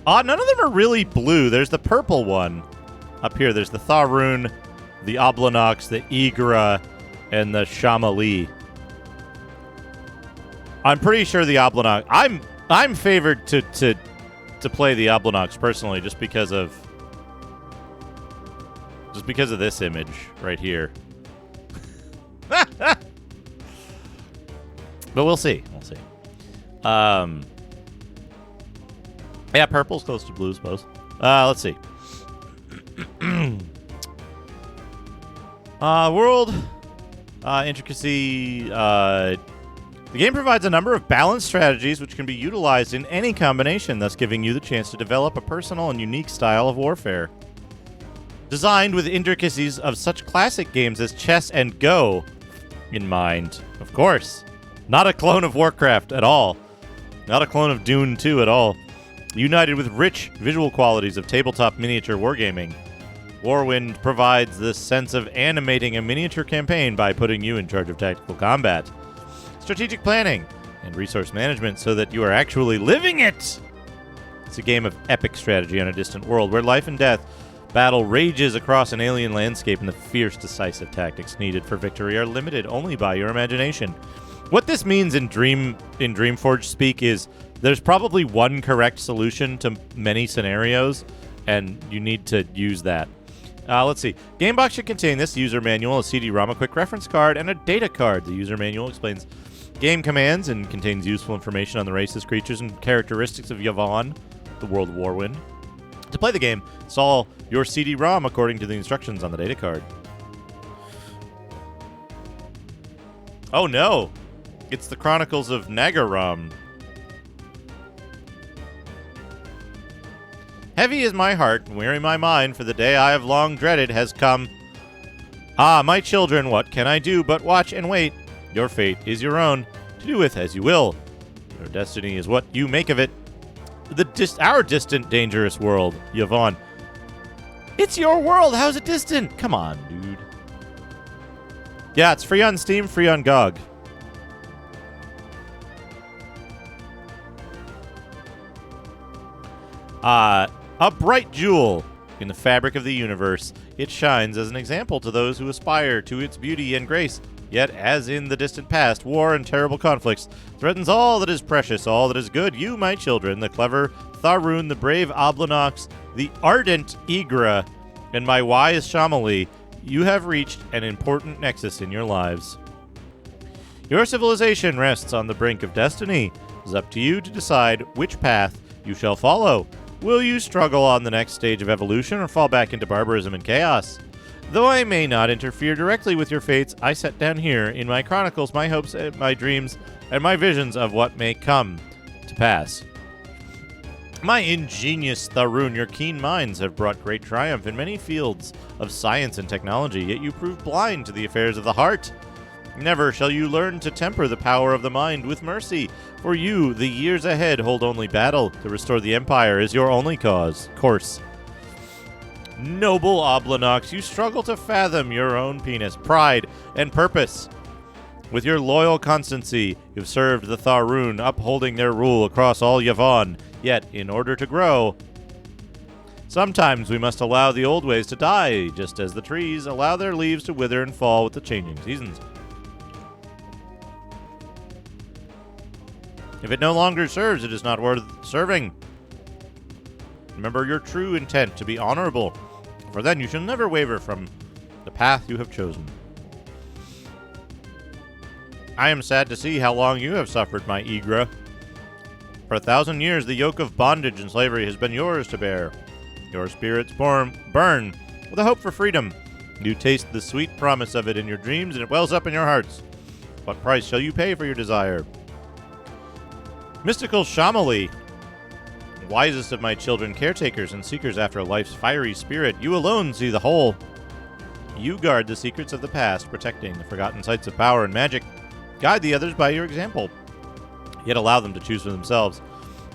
None of them are really blue. There's the purple one up here. There's the Tharun, the Oblinox, the Igra, and the Shamali. I'm pretty sure the Oblinox. I'm favored to play the Oblinox personally, just because of this image right here. But we'll see. We'll see. Yeah, purple's close to blue, suppose. Let's see. World intricacy. The game provides a number of balanced strategies which can be utilized in any combination, thus giving you the chance to develop a personal and unique style of warfare. Designed with intricacies of such classic games as chess and Go in mind, of course. Not a clone of Warcraft at all. Not a clone of Dune 2 at all. United with rich visual qualities of tabletop miniature wargaming, Warwind provides this sense of animating a miniature campaign by putting you in charge of tactical combat, strategic planning, and resource management so that you are actually living it. It's a game of epic strategy on a distant world where life and death battle rages across an alien landscape, and the fierce, decisive tactics needed for victory are limited only by your imagination. What this means in Dreamforge speak is there's probably one correct solution to many scenarios, and you need to use that. Let's see. Gamebox should contain this user manual, a CD-ROM, a quick reference card, and a data card. The user manual explains game commands and contains useful information on the races, creatures, and characteristics of Yvonne, the world of Warwind. To play the game, install your CD-ROM according to the instructions on the data card. Oh no! It's the Chronicles of Nagaram. Heavy is my heart, and weary my mind, for the day I have long dreaded has come. Ah, my children, what can I do but watch and wait? Your fate is your own, to do with as you will. Your destiny is what you make of it. Our distant, dangerous world, Yvonne. It's your world, how's it distant? Come on, dude. Yeah, it's free on Steam, free on GOG. A bright jewel in the fabric of the universe, it shines as an example to those who aspire to its beauty and grace. Yet, as in the distant past, war and terrible conflicts threatens all that is precious, all that is good. You, my children, the clever Tharun, the brave Oblinox, the ardent Igra, and my wise Shamali, you have reached an important nexus in your lives. Your civilization rests on the brink of destiny. It is up to you to decide which path you shall follow. Will you struggle on the next stage of evolution or fall back into barbarism and chaos? Though I may not interfere directly with your fates, I set down here in my chronicles my hopes and my dreams and my visions of what may come to pass. My ingenious Tharun, your keen minds have brought great triumph in many fields of science and technology, yet you prove blind to the affairs of the heart. Never shall you learn to temper the power of the mind with mercy. For you, the years ahead hold only battle. To restore the Empire is your only course. Noble Oblinox, you struggle to fathom your own penis, pride, and purpose. With your loyal constancy, you've served the Tharun, upholding their rule across all Yvonne. Yet, in order to grow, sometimes we must allow the old ways to die, just as the trees allow their leaves to wither and fall with the changing seasons. If it no longer serves, it is not worth serving. Remember your true intent to be honorable, for then you shall never waver from the path you have chosen. I am sad to see how long you have suffered, my Igra. For 1,000 years, the yoke of bondage and slavery has been yours to bear. Your spirits burn with a hope for freedom. You taste the sweet promise of it in your dreams, and it wells up in your hearts. What price shall you pay for your desire? Mystical Shamali, wisest of my children, caretakers and seekers after life's fiery spirit, you alone see the whole. You guard the secrets of the past, protecting the forgotten sites of power and magic. Guide the others by your example, yet allow them to choose for themselves.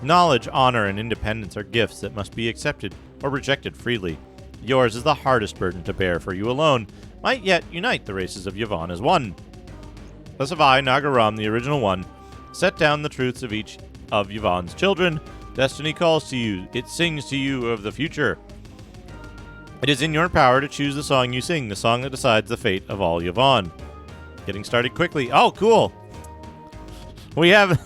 Knowledge, honor, and independence are gifts that must be accepted or rejected freely. Yours is the hardest burden to bear, for you alone might yet unite the races of Yvonne as one. Thus have I, Nagaram, the original one, set down the truths of each of Yvonne's children. Destiny calls to you. It sings to you of the future. It is in your power to choose the song you sing, the song that decides the fate of all Yvonne. Getting started quickly. Oh, cool. We have...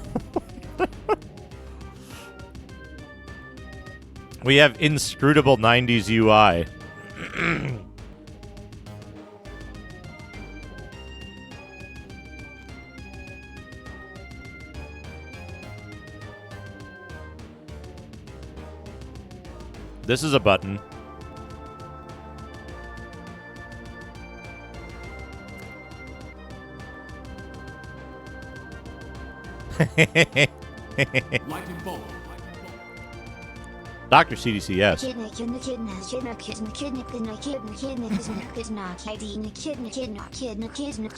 we have inscrutable 90s UI. This is a button. Dr. CDCS.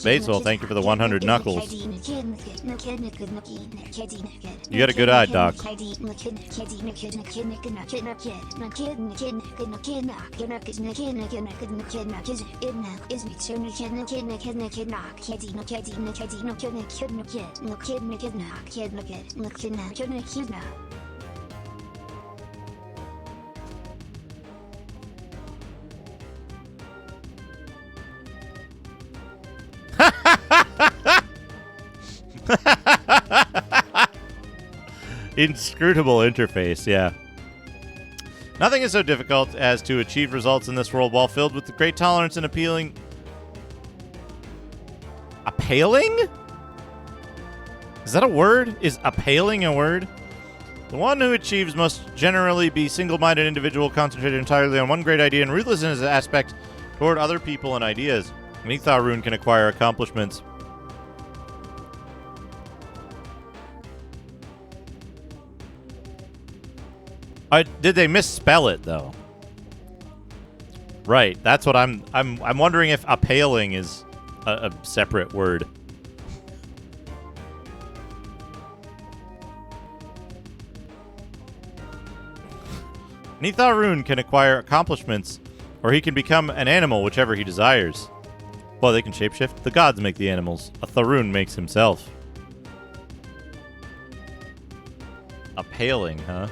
Basil, thank you for the 100 knuckles. You got a good eye, Doc. Inscrutable interface, yeah. Nothing is so difficult as to achieve results in this world while filled with great tolerance and appealing. Appealing? Is that a word? Is appealing a word? The one who achieves must generally be single-minded individual, concentrated entirely on one great idea and ruthless in his aspect toward other people and ideas. Nithar Rune can acquire accomplishments. Did they misspell it though? Right, that's what I'm wondering if appealing is a separate word. Nithar Rune can acquire accomplishments, or he can become an animal, whichever he desires. Well, they can shapeshift. The gods make the animals. A Tharun makes himself. Appealing, huh?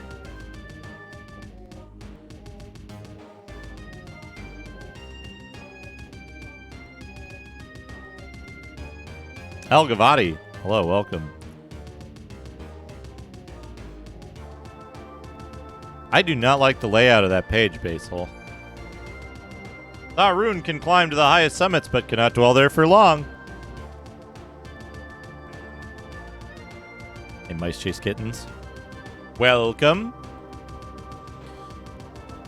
Elgavati, hello, welcome. I do not like the layout of that page, Basil. Tharun can climb to the highest summits, but cannot dwell there for long. Hey, mice chase kittens. Welcome.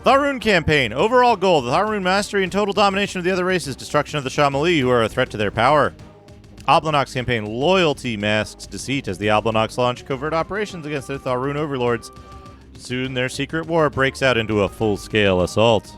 Tharun campaign. Overall goal, the Tharun mastery and total domination of the other races. Destruction of the Shamali, who are a threat to their power. Oblinox campaign. Loyalty masks deceit as the Oblinox launch covert operations against their Tharun overlords. Soon their secret war breaks out into a full-scale assault.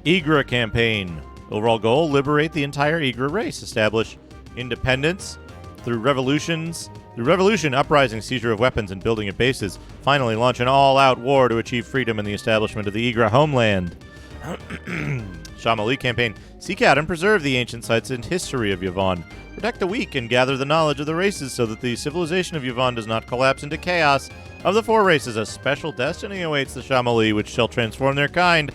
Igra campaign. Overall goal, liberate the entire Igra race. Establish independence through revolution, uprising, seizure of weapons, and building of bases. Finally, launch an all-out war to achieve freedom and the establishment of the Igra homeland. Shamali campaign. Seek out and preserve the ancient sites and history of Yvonne. Protect the weak and gather the knowledge of the races so that the civilization of Yvonne does not collapse into chaos. Of the four races, a special destiny awaits the Shamali, which shall transform their kind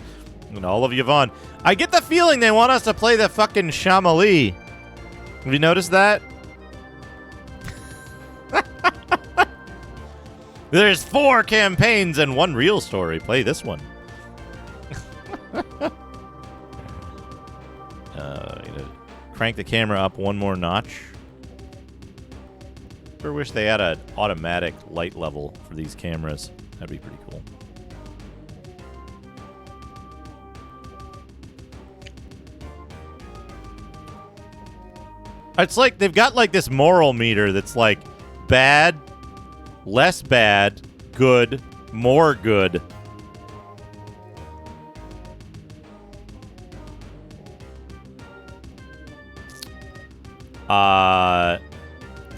and all of Yvonne. I get the feeling they want us to play the fucking Shamali. Have you noticed that? There's 4 campaigns and 1 real story. Play this one. Crank the camera up 1 more notch. I wish they had an automatic light level for these cameras. That'd be pretty cool. It's like they've got like this moral meter that's like bad, less bad, good, more good.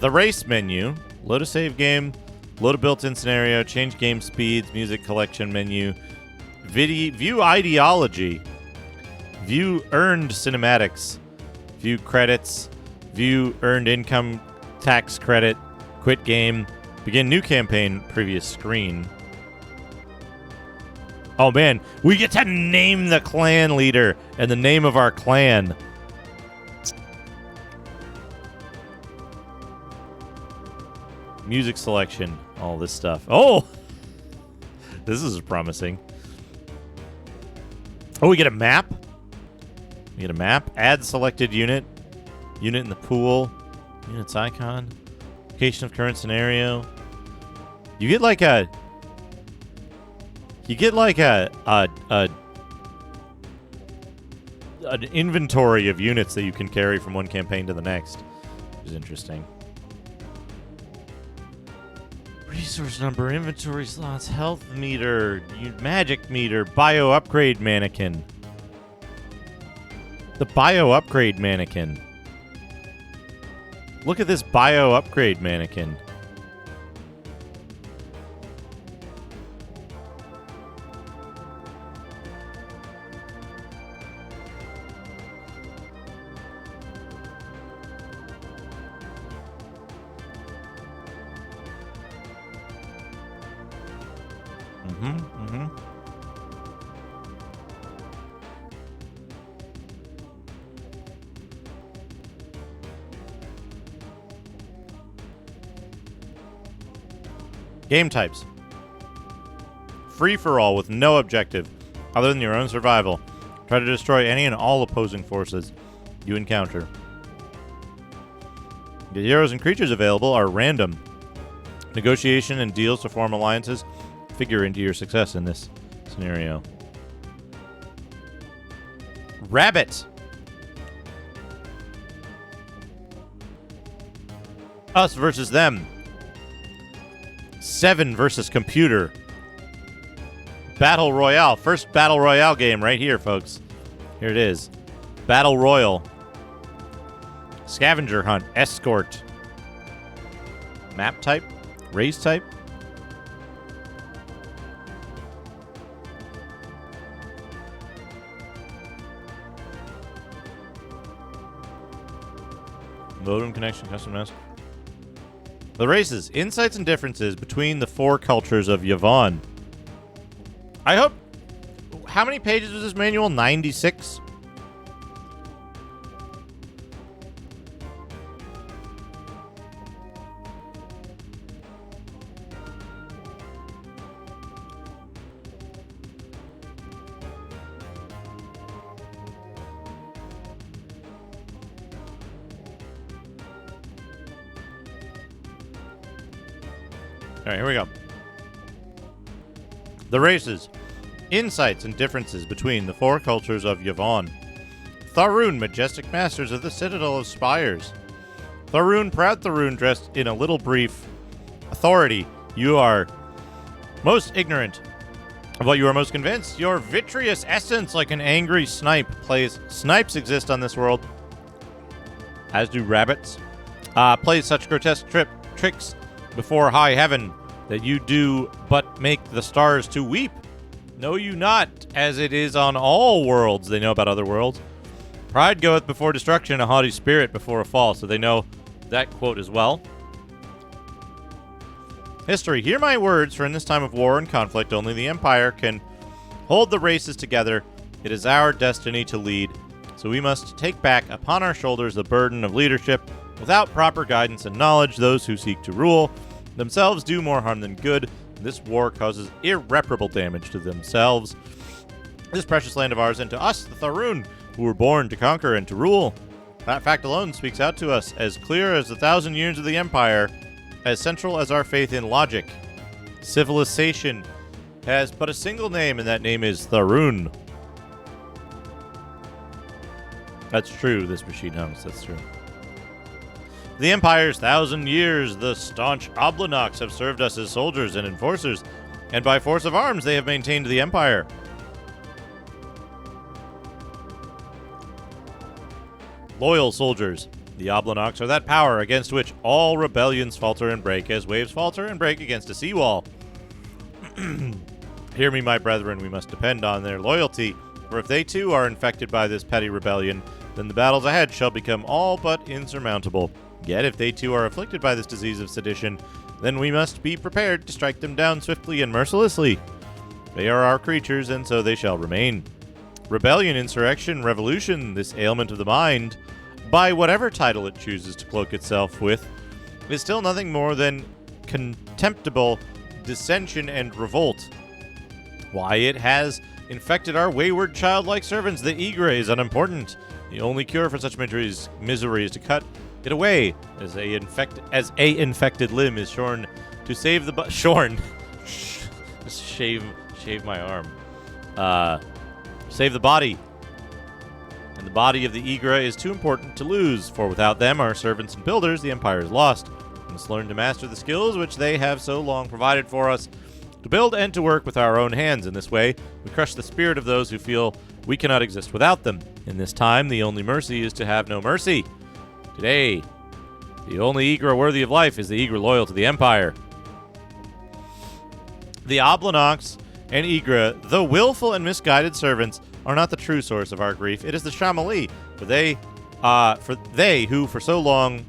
The race menu, load a save game, load a built-in scenario, change game speeds, music collection menu, view ideology, view earned cinematics, view credits, view earned income tax credit, quit game, begin new campaign, previous screen. Oh man, we get to name the clan leader and the name of our clan. Music selection. All this stuff. Oh! This is promising. Oh, we get a map. We get a map. Add selected unit. Unit in the pool. Unit's icon. Location of current scenario. You get like a... You get like an inventory of units that you can carry from one campaign to the next, which is interesting. Resource number, inventory slots, health meter, magic meter, bio upgrade mannequin. The bio upgrade mannequin. Look at this bio upgrade mannequin. Game types. Free-for-all with no objective other than your own survival. Try to destroy any and all opposing forces you encounter. The heroes and creatures available are random. Negotiation and deals to form alliances figure into your success in this scenario. Rabbit. Us versus them. 7 versus computer. Battle Royale. First Battle Royale game right here, folks. Here it is. Battle Royal. Scavenger hunt. Escort. Map type. Race type. Modem connection. Custom mask. The races, insights and differences between the 4 cultures of Yvonne. I hope... How many pages was this manual? 96? All right, here we go. The races. Insights and differences between the 4 cultures of Yvonne. Tharoon, majestic masters of the Citadel of Spires. Tharoon, proud Tharoon, dressed in a little brief authority. You are most ignorant of what you are most convinced. Your vitreous essence, like an angry snipe, plays. Snipes exist on this world, as do rabbits. Plays such grotesque tricks before high heaven that you do but make the stars to weep. Know you not, as it is on all worlds. They know about other worlds. Pride goeth before destruction, a haughty spirit before a fall. So they know that quote as well. History. Hear my words, for in this time of war and conflict, only the Empire can hold the races together. It is our destiny to lead, so we must take back upon our shoulders the burden of leadership. Without proper guidance and knowledge, those who seek to rule themselves do more harm than good. This war causes irreparable damage to themselves, this precious land of ours, and to us, the Tharoon, who were born to conquer and to rule. That fact alone speaks out to us, as clear as the 1,000 years of the Empire, as central as our faith in logic. Civilization has but a single name, and that name is Tharoon. That's true, this machine hums, that's true. The Empire's 1,000 years, the staunch Oblinox have served us as soldiers and enforcers, and by force of arms they have maintained the Empire. Loyal soldiers. The Oblinox are that power against which all rebellions falter and break, as waves falter and break against a seawall. Hear me, my brethren, we must depend on their loyalty, for if they too are infected by this petty rebellion, then the battles ahead shall become all but insurmountable. Yet if they too are afflicted by this disease of sedition, then we must be prepared to strike them down swiftly and mercilessly. They are our creatures, and so they shall remain. Rebellion, insurrection, revolution, this ailment of the mind, by whatever title it chooses to cloak itself with, is still nothing more than contemptible dissension and revolt. Why it has infected our wayward childlike servants, the Egre, is unimportant. The only cure for such misery is to cut it away, as a infected limb is shorn to save the shorn. Just shave my arm. Save the body. And the body of the Egre is too important to lose, for without them, our servants and builders, the Empire is lost. We must learn to master the skills which they have so long provided for us, to build and to work with our own hands. In this way, we crush the spirit of those who feel we cannot exist without them. In this time, the only mercy is to have no mercy. Today, the only Egre worthy of life is the Egre loyal to the Empire. The Oblinox and Egre, though willful and misguided servants, are not the true source of our grief. It is the Shamali, for they who for so long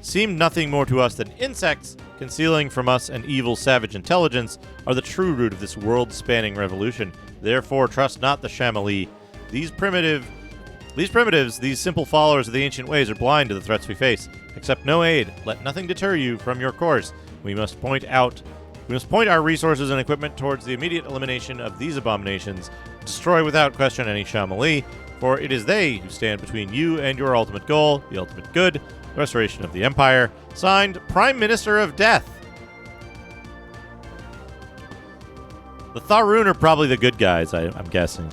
seemed nothing more to us than insects, concealing from us an evil savage intelligence, are the true root of this world-spanning revolution. Therefore, trust not the Shamali. These primitives, these simple followers of the ancient ways, are blind to the threats we face. Accept no aid. Let nothing deter you from your course. We must point our resources and equipment towards the immediate elimination of these abominations. Destroy without question any Shamali, for it is they who stand between you and your ultimate goal, the ultimate good, the restoration of the Empire. Signed, Prime Minister of Death. The Tharun are probably the good guys, I'm guessing.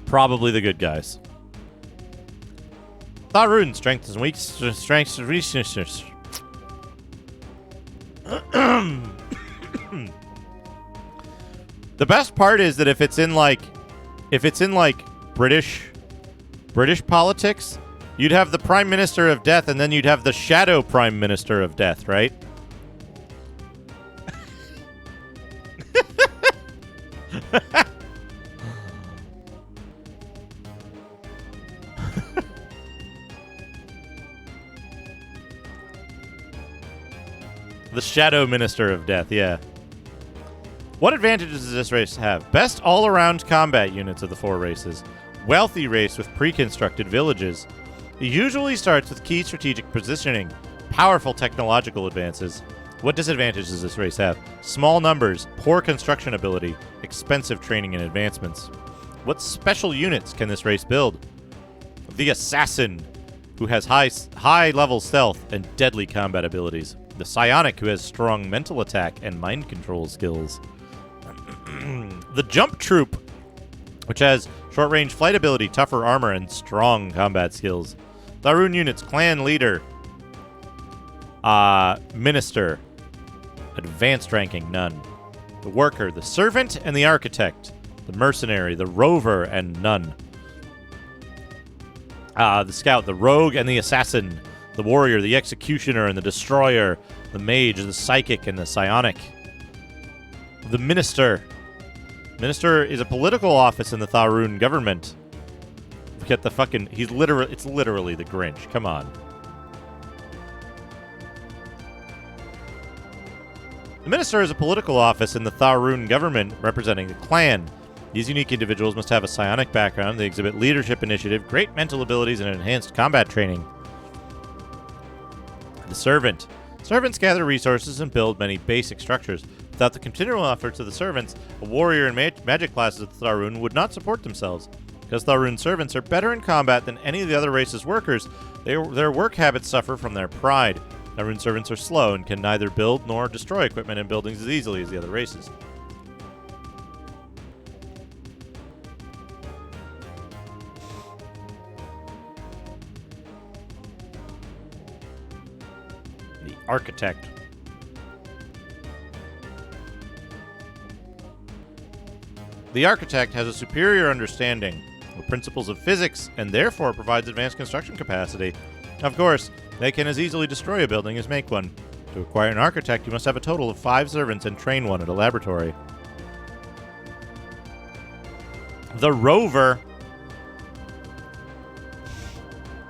Probably the good guys. Tharun, strengths and weaknesses. The best part is that if it's in like British politics, you'd have the Prime Minister of Death, and then you'd have the Shadow Prime Minister of Death, right? The Shadow Minister of Death, yeah. What advantages does this race have? Best all-around combat units of the four races. Wealthy race with pre-constructed villages. It usually starts with key strategic positioning. Powerful technological advances. What disadvantages does this race have? Small numbers, poor construction ability, expensive training and advancements. What special units can this race build? The Assassin, who has high-level stealth and deadly combat abilities. The Psionic, who has strong mental attack and mind control skills. The Jump Troop, which has short-range flight ability, tougher armor, and strong combat skills. Tharun units, Clan Leader. Minister. Advanced ranking, none. The Worker, the Servant, and the Architect. The Mercenary, the Rover, and none. The Scout, the Rogue, and the Assassin. The Warrior, the Executioner, and the Destroyer. The Mage, the Psychic, and the Psionic. The Minister. Minister is a political office in the Tharun government. Forget the fucking... it's literally the Grinch. Come on. The Minister is a political office in the Tharun government representing the clan. These unique individuals must have a psionic background. They exhibit leadership initiative, great mental abilities, and enhanced combat training. The Servant. Servants gather resources and build many basic structures. Without the continual efforts of the servants, a warrior and magic classes of the Tharun would not support themselves. Because Tharun servants are better in combat than any of the other races' workers, their work habits suffer from their pride. Tharun servants are slow and can neither build nor destroy equipment and buildings as easily as the other races. The Architect. The Architect has a superior understanding of principles of physics and therefore provides advanced construction capacity. Of course, they can as easily destroy a building as make one. To acquire an Architect, you must have a total of 5 servants and train one at a laboratory. The Rover.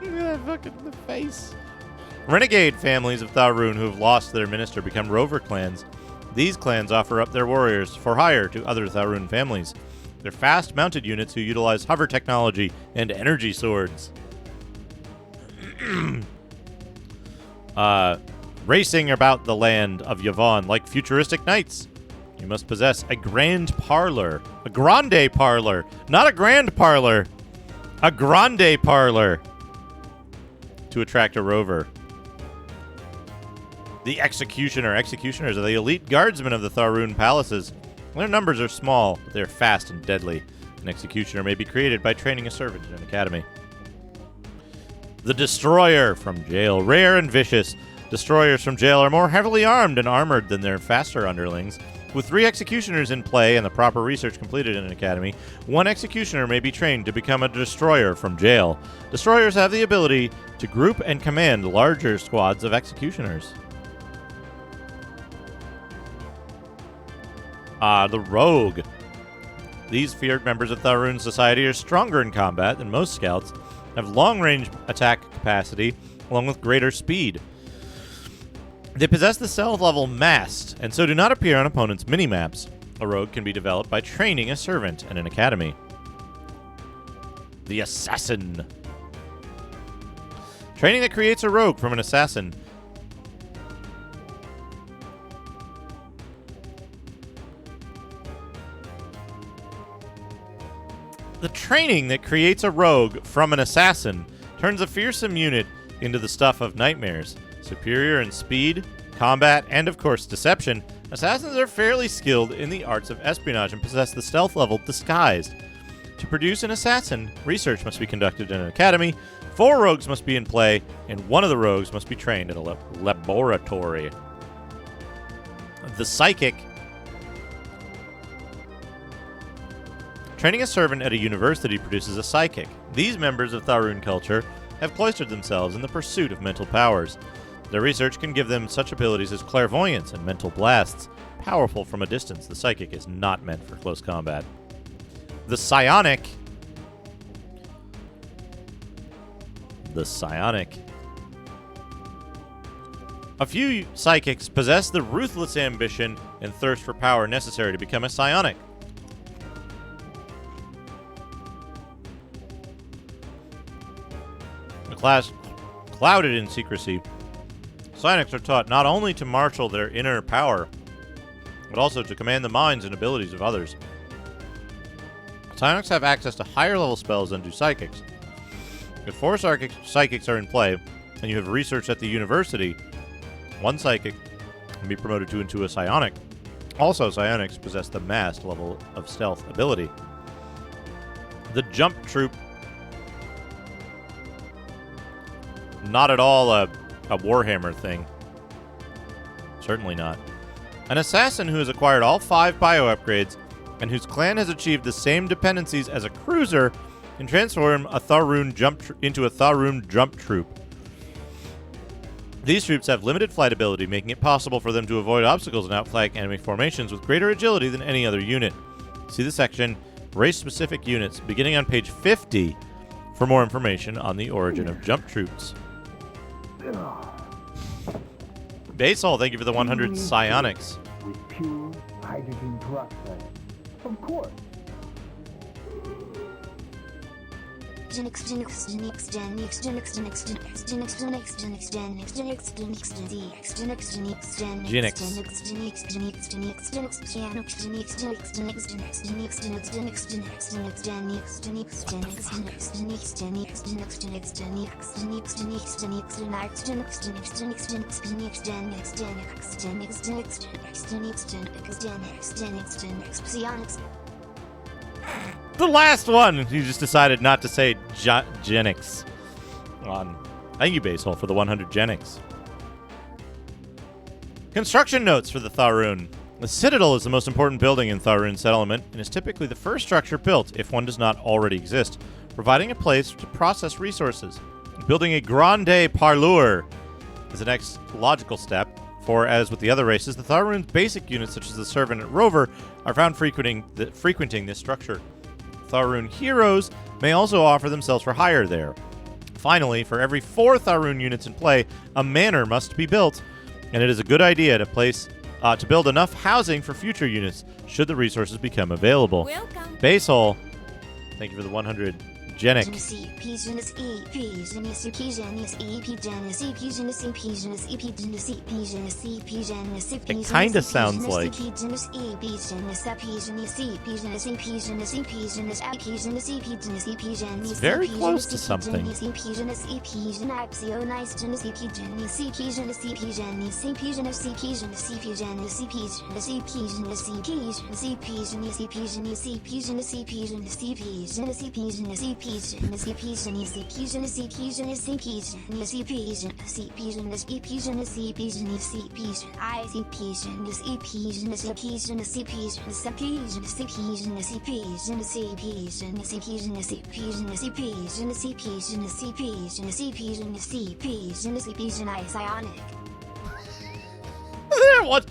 Look at that fucking face. Renegade families of Tharun who have lost their minister become Rover clans. These clans offer up their warriors for hire to other Tharun families. They're fast-mounted units who utilize hover technology and energy swords. racing about the land of Yvonne like futuristic knights. You must possess a grand parlor. A grande parlor. Not a grand parlor. A grande parlor. To attract a rover. The Executioner. Executioners are the elite guardsmen of the Tharun palaces. Their numbers are small, but they are fast and deadly. An Executioner may be created by training a servant in an academy. The Destroyer from jail. Rare and vicious. Destroyers from jail are more heavily armed and armored than their faster underlings. With 3 executioners in play and the proper research completed in an academy, 1 executioner may be trained to become a destroyer from jail. Destroyers have the ability to group and command larger squads of executioners. The Rogue. These feared members of Tharun society are stronger in combat than most scouts, have long-range attack capacity, along with greater speed. They possess the stealth level Mast, and so do not appear on opponents' minimaps. A rogue can be developed by training a servant in an academy. The Assassin. Training that creates a rogue from an assassin. The training that creates a rogue from an assassin turns a fearsome unit into the stuff of nightmares. Superior in speed, combat, and of course deception, assassins are fairly skilled in the arts of espionage and possess the stealth level Disguised. To produce an assassin, research must be conducted in an academy, 4 rogues must be in play, and 1 of the rogues must be trained at a laboratory. The Psychic. Training a servant at a university produces a psychic. These members of Tharun culture have cloistered themselves in the pursuit of mental powers. Their research can give them such abilities as clairvoyance and mental blasts. Powerful from a distance, the psychic is not meant for close combat. The Psionic. The Psionic. A few psychics possess the ruthless ambition and thirst for power necessary to become a psionic. A class clouded in secrecy, psionics are taught not only to marshal their inner power, but also to command the minds and abilities of others. Psionics have access to higher level spells than do psychics. If 4 psychics are in play, and you have research at the university, 1 psychic can be promoted into a psionic. Also, psionics possess the Mast level of stealth ability. The Jump Troop. Not at all a Warhammer thing. Certainly not. An assassin who has acquired all 5 bio upgrades and whose clan has achieved the same dependencies as a cruiser can transform a Tharun into a Tharun jump troop. These troops have limited flight ability, making it possible for them to avoid obstacles and outflank enemy formations with greater agility than any other unit. See the section Race-Specific Units, beginning on page 50, for more information on the origin of jump troops. Basal, thank you for the 100 psionics. With pure hydrogen peroxide. Of course. The last one! You just decided not to say Genix. Thank you, Basehole, for the 100 Genix. Construction notes for the Tharun. The Citadel is the most important building in Tharun settlement and is typically the first structure built if one does not already exist, providing a place to process resources. Building a grande parlor is the next logical step, for as with the other races, the Tharun's basic units such as the Servant and Rover are found frequenting this structure. Tharun heroes may also offer themselves for hire there. Finally, for every 4 Tharun units in play, a manor must be built, and it is a good idea to build enough housing for future units should the resources become available. Welcome. Basehole, thank you for the 100 Genic. It kinda sounds like... It's very close to something.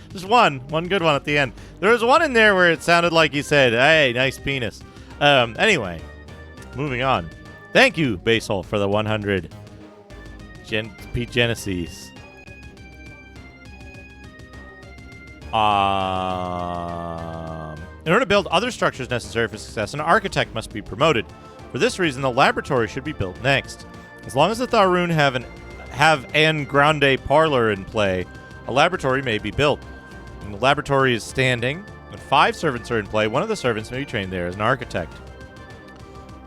There's one good one at the end. There was one in there where it sounded like you said, "Hey, nice penis." Anyway, moving on. Thank you, Basehole, for the 100 Pete Genesis. In order to build other structures necessary for success, an architect must be promoted. For this reason, the laboratory should be built next. As long as the Tharun have an grande parlor in play, a laboratory may be built. When the laboratory is standing, and 5 servants are in play, one of the servants may be trained there as an architect.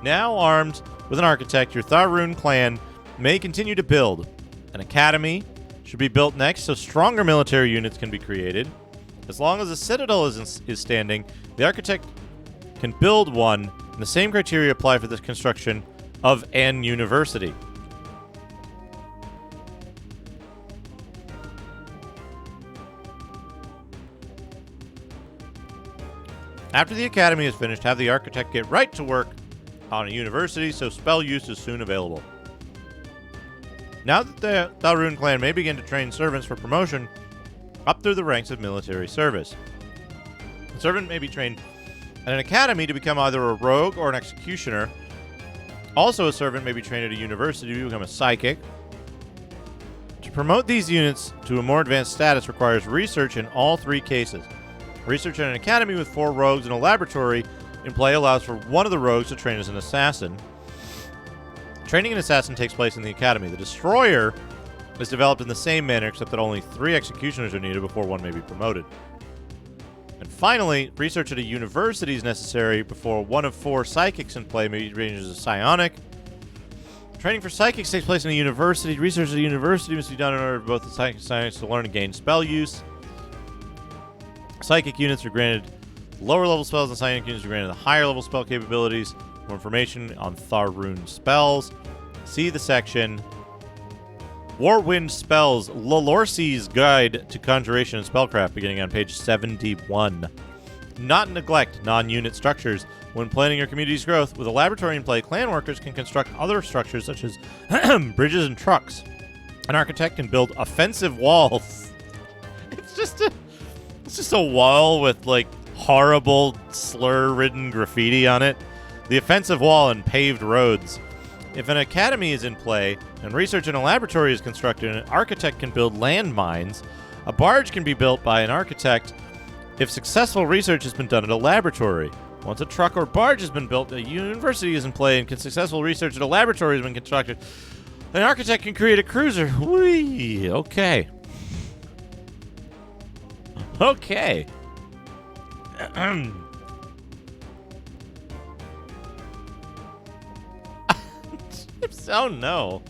Now armed with an architect, your Tharun clan may continue to build. An academy should be built next so stronger military units can be created. As long as a citadel is standing, the architect can build one, and the same criteria apply for the construction of an university. After the academy is finished, have the architect get right to work on a university so spell use is soon available. Now that the Tharun clan may begin to train servants for promotion up through the ranks of military service. A servant may be trained at an academy to become either a rogue or an executioner. Also, a servant may be trained at a university to become a psychic. To promote these units to a more advanced status requires research in all 3 cases. Research at an academy with 4 rogues and a laboratory in play allows for one of the rogues to train as an assassin. Training an assassin takes place in the academy. The destroyer is developed in the same manner, except that only 3 executioners are needed before one may be promoted. And finally, research at a university is necessary before one of 4 psychics in play may be trained as a psionic. Training for psychics takes place in a university. Research at a university must be done in order for both the psychic and psionics to learn and gain spell use. Psychic units are granted lower level spells, and psionic units are granted the higher level spell capabilities. For more information on Tharun spells, see the section Warwind Spells, Lolorsi's Guide to Conjuration and Spellcraft, beginning on page 71. Not neglect non-unit structures. When planning your community's growth, with a laboratory in play, clan workers can construct other structures such as bridges and trucks. An architect can build offensive walls. It's just a wall with, like, horrible slur-ridden graffiti on it. The offensive wall and paved roads. If an academy is in play and research in a laboratory is constructed, an architect can build landmines. A barge can be built by an architect if successful research has been done at a laboratory. Once a truck or barge has been built, a university is in play and successful research at a laboratory has been constructed. An architect can create a cruiser. Whee! Okay. Okay. Oh no.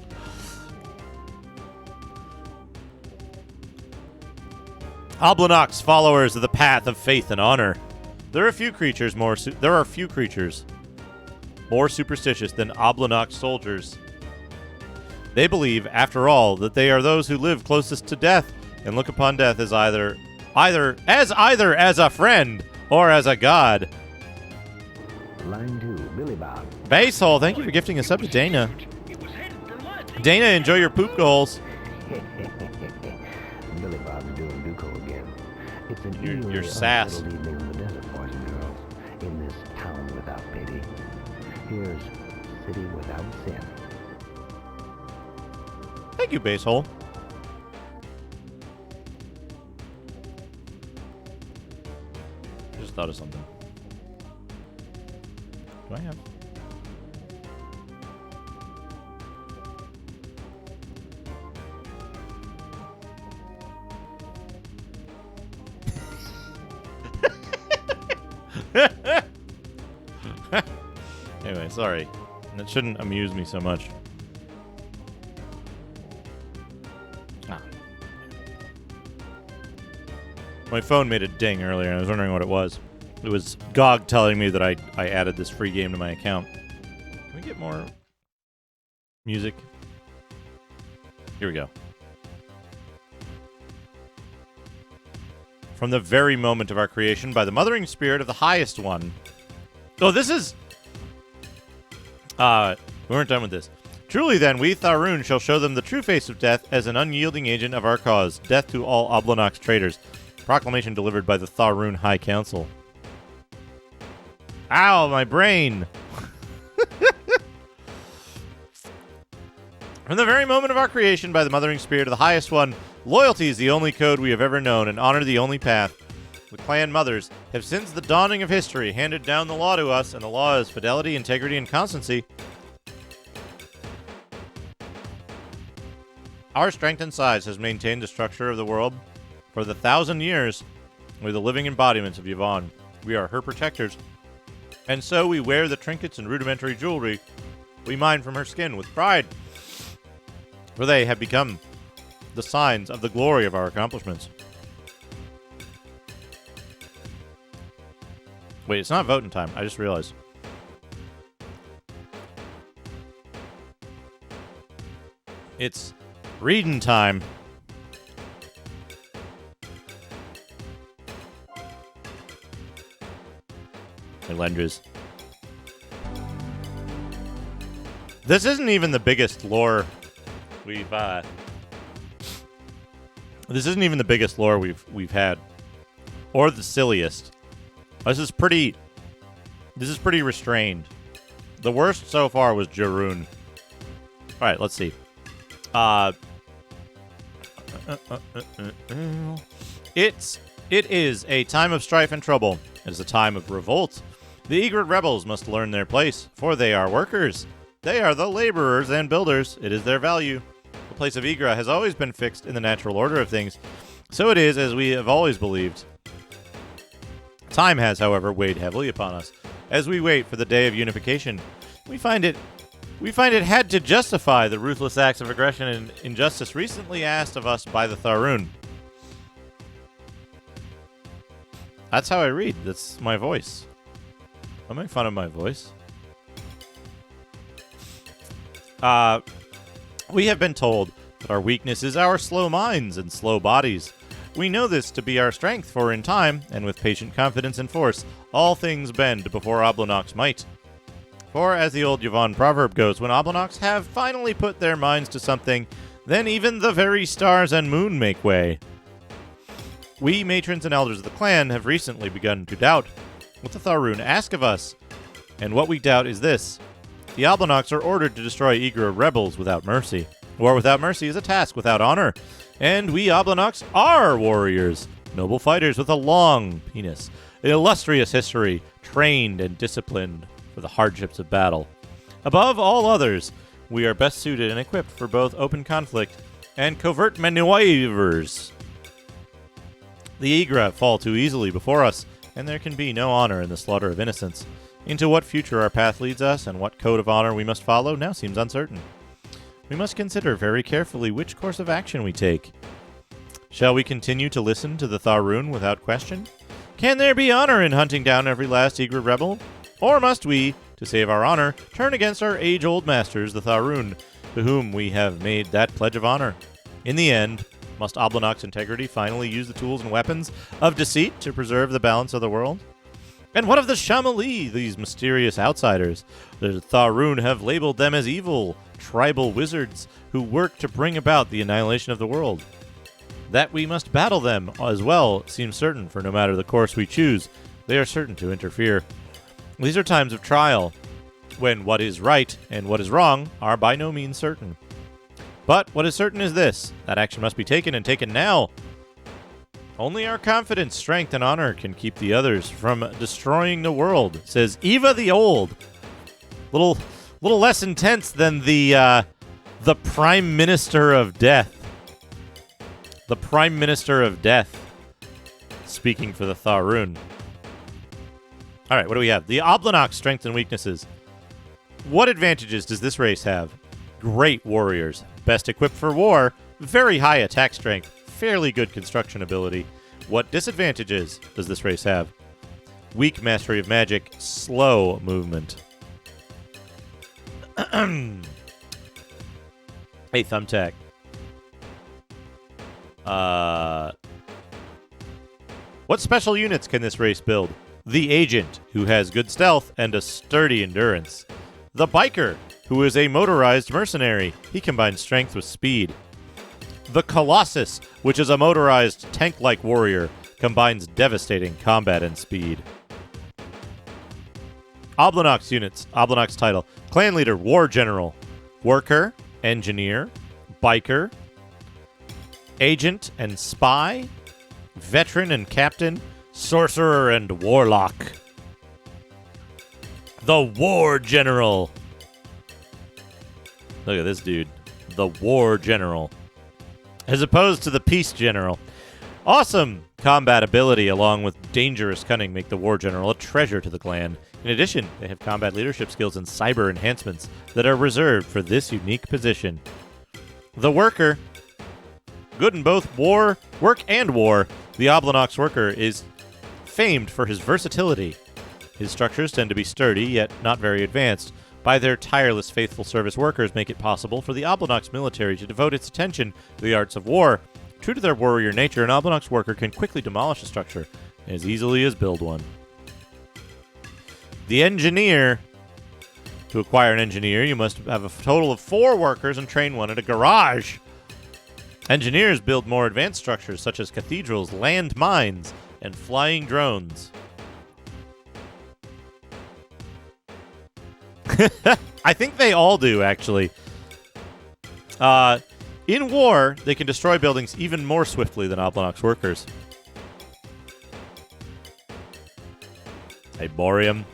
Oblinox, followers of the path of faith and honor. There are few creatures more superstitious than Oblinox soldiers. They believe, after all, that they are those who live closest to death and look upon death as either as a friend or as a god. Line 2, Billy Bob. Basehole, thank you for gifting us up to Dana. Dana, enjoy your poop goals. Billy Bob's doing Duco again. It's an Your sass. little evening in the desert, boys and girls. In this town without pity. Here's City Without Sin. Thank you, Basehole. Just thought of something. Do I have? Anyway, sorry. That shouldn't amuse me so much. Ah. My phone made a ding earlier, and I was wondering what it was. It was GOG telling me that I added this free game to my account. Can we get more music? Here we go. From the very moment of our creation, by the mothering spirit of the highest one. Oh, this is... we weren't done with this. Truly, then, we, Tharun, shall show them the true face of death as an unyielding agent of our cause. Death to all Oblonox traitors. Proclamation delivered by the Tharun High Council. Ow, my brain! From the very moment of our creation, by the mothering spirit of the highest one, loyalty is the only code we have ever known, and honor the only path. The clan mothers have since the dawning of history handed down the law to us, and the law is fidelity, integrity, and constancy. Our strength and size has maintained the structure of the world for the 1,000 years. We're the living embodiments of Yvonne. We are her protectors. And so we wear the trinkets and rudimentary jewelry we mine from her skin with pride. For they have become the signs of the glory of our accomplishments. Wait, it's not voting time. I just realized. It's reading time. Hey, Lenders. This isn't even the biggest lore we've this isn't even the biggest lore we've had, or the silliest. This is pretty restrained. The worst so far was Jarun. All right, let's see. It is a time of strife and trouble. It is a time of revolt. The Egret rebels must learn their place, for they are workers. They are the laborers and builders. It is their value. The place of Igra has always been fixed in the natural order of things. So it is as we have always believed. Time has, however, weighed heavily upon us. As we wait for the day of unification, we find it had to justify the ruthless acts of aggression and injustice recently asked of us by the Tharun. That's how I read. That's my voice. Don't make fun of my voice. We have been told that our weakness is our slow minds and slow bodies. We know this to be our strength, for in time, and with patient confidence and force, all things bend before Oblonox might. For, as the old Yvonne proverb goes, when Oblonox have finally put their minds to something, then even the very stars and moon make way. We, matrons and elders of the clan, have recently begun to doubt what the Tharun ask of us. And what we doubt is this. The Oblonox are ordered to destroy Igra rebels without mercy. War without mercy is a task without honor. And we Oblonox are warriors, noble fighters with a long penis, an illustrious history, trained and disciplined for the hardships of battle. Above all others, we are best suited and equipped for both open conflict and covert maneuvers. The Igra fall too easily before us, and there can be no honor in the slaughter of innocents. Into what future our path leads us and what code of honor we must follow now seems uncertain. We must consider very carefully which course of action we take. Shall we continue to listen to the Tharun without question? Can there be honor in hunting down every last Igra rebel? Or must we, to save our honor, turn against our age-old masters, the Tharun, to whom we have made that pledge of honor? In the end, must Oblonox integrity finally use the tools and weapons of deceit to preserve the balance of the world? And what of the Shamali, these mysterious outsiders? The Tharun have labeled them as evil, tribal wizards who work to bring about the annihilation of the world. That we must battle them as well seems certain, for no matter the course we choose, they are certain to interfere. These are times of trial, when what is right and what is wrong are by no means certain. But what is certain is this, that action must be taken and taken now. Only our confidence, strength, and honor can keep the others from destroying the world, says Eva the Old. Little less intense than the Prime Minister of Death. The Prime Minister of Death, speaking for the Tharun. All right, what do we have? The Oblonox strengths and weaknesses. What advantages does this race have? Great warriors. Best equipped for war. Very high attack strength. Fairly good construction ability. What disadvantages does this race have? Weak mastery of magic. Slow movement. Hey, Thumbtack. What special units can this race build? The Agent, who has good stealth and a sturdy endurance. The Biker, who is a motorized mercenary. He combines strength with speed. The Colossus, which is a motorized tank-like warrior, combines devastating combat and speed. Oblonox units. Oblonox title. Clan leader, War General. Worker, Engineer, Biker, Agent and Spy, Veteran and Captain, Sorcerer and Warlock. The War General. Look at this dude. The War General. As opposed to the Peace General. Awesome combat ability along with dangerous cunning make the War General a treasure to the clan. In addition, they have combat leadership skills and cyber enhancements that are reserved for this unique position. The Worker. Good in both work and war, the Oblonox Worker is famed for his versatility. His structures tend to be sturdy, yet not very advanced. By their tireless, faithful service, workers make it possible for the Oblonox military to devote its attention to the arts of war. True to their warrior nature, an Oblonox Worker can quickly demolish a structure as easily as build one. The Engineer. To acquire an Engineer, you must have a total of 4 workers and train one at a garage. Engineers build more advanced structures such as cathedrals, land mines, and flying drones. I think they all do, actually. In war, they can destroy buildings even more swiftly than Oblonox Workers. Iborium.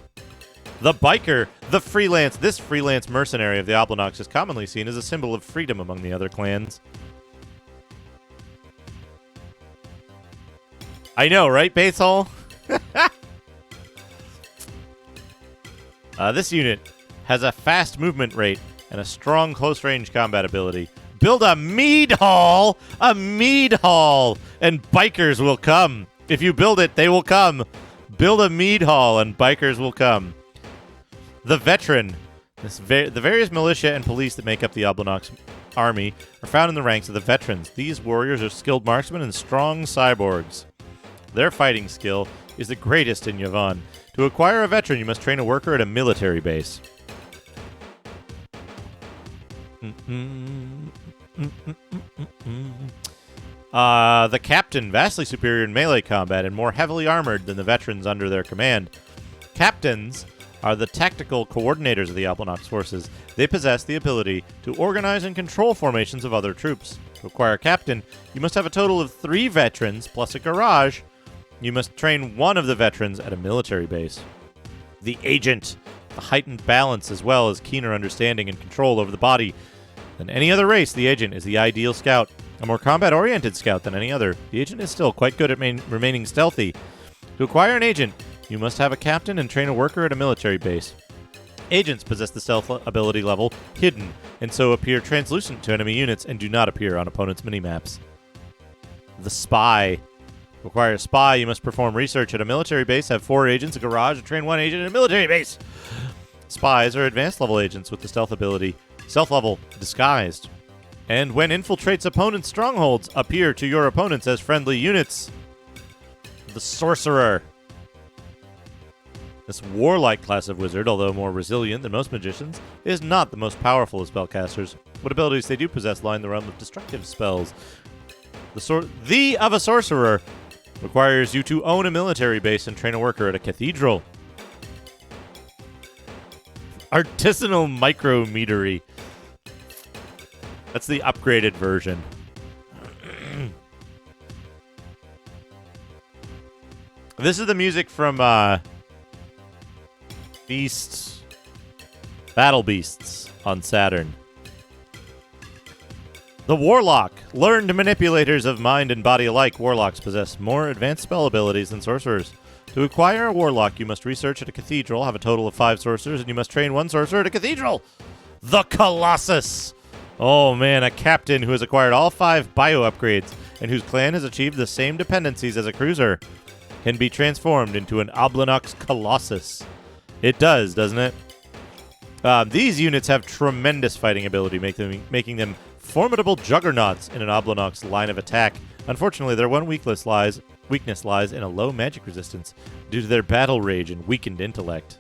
The Biker, this freelance mercenary of the Oblonox is commonly seen as a symbol of freedom among the other clans. I know, right, Basehole? This unit has a fast movement rate and a strong close-range combat ability. Build a mead hall! A mead hall! And bikers will come. If you build it, they will come. Build a mead hall and bikers will come. The Veteran. The various militia and police that make up the Oblonox army are found in the ranks of the Veterans. These warriors are skilled marksmen and strong cyborgs. Their fighting skill is the greatest in Yavon. To acquire a Veteran, you must train a worker at a military base. The Captain, vastly superior in melee combat and more heavily armored than the veterans under their command. Captains are the tactical coordinators of the Oblonox forces. They possess the ability to organize and control formations of other troops. To acquire a Captain, you must have a total of 3 veterans plus a garage. You must train one of the veterans at a military base. The Agent, the heightened balance as well as keener understanding and control over the body than any other race. The Agent is the ideal scout, a more combat-oriented scout than any other. The Agent is still quite good at remaining stealthy. To acquire an Agent, you must have a captain and train a worker at a military base. Agents possess the stealth ability level Hidden, and so appear translucent to enemy units and do not appear on opponents' minimaps. The Spy. To acquire a Spy, you must perform research at a military base, have 4 agents, a garage, and train 1 agent at a military base. Spies are advanced level agents with the stealth ability Stealth level Disguised. And when infiltrates opponents' strongholds, appear to your opponents as friendly units. The Sorcerer. This warlike class of wizard, although more resilient than most magicians, is not the most powerful of spellcasters. What abilities they do possess lie in the realm of destructive spells. The of a Sorcerer requires you to own a military base and train a worker at a cathedral. Artisanal micrometery. That's the upgraded version. This is the music from Battle Beasts on Saturn. The Warlock. Learned manipulators of mind and body alike, warlocks possess more advanced spell abilities than sorcerers. To acquire a warlock, you must research at a cathedral, have a total of 5 sorcerers, and you must train 1 sorcerer at a cathedral. The Colossus! Oh man, a captain who has acquired all 5 bio upgrades and whose clan has achieved the same dependencies as a cruiser can be transformed into an Oblonox Colossus. It does, doesn't it? These units have tremendous fighting ability, making them formidable juggernauts in an Oblonox line of attack. Unfortunately, their one weakness lies in a low magic resistance due to their battle rage and weakened intellect.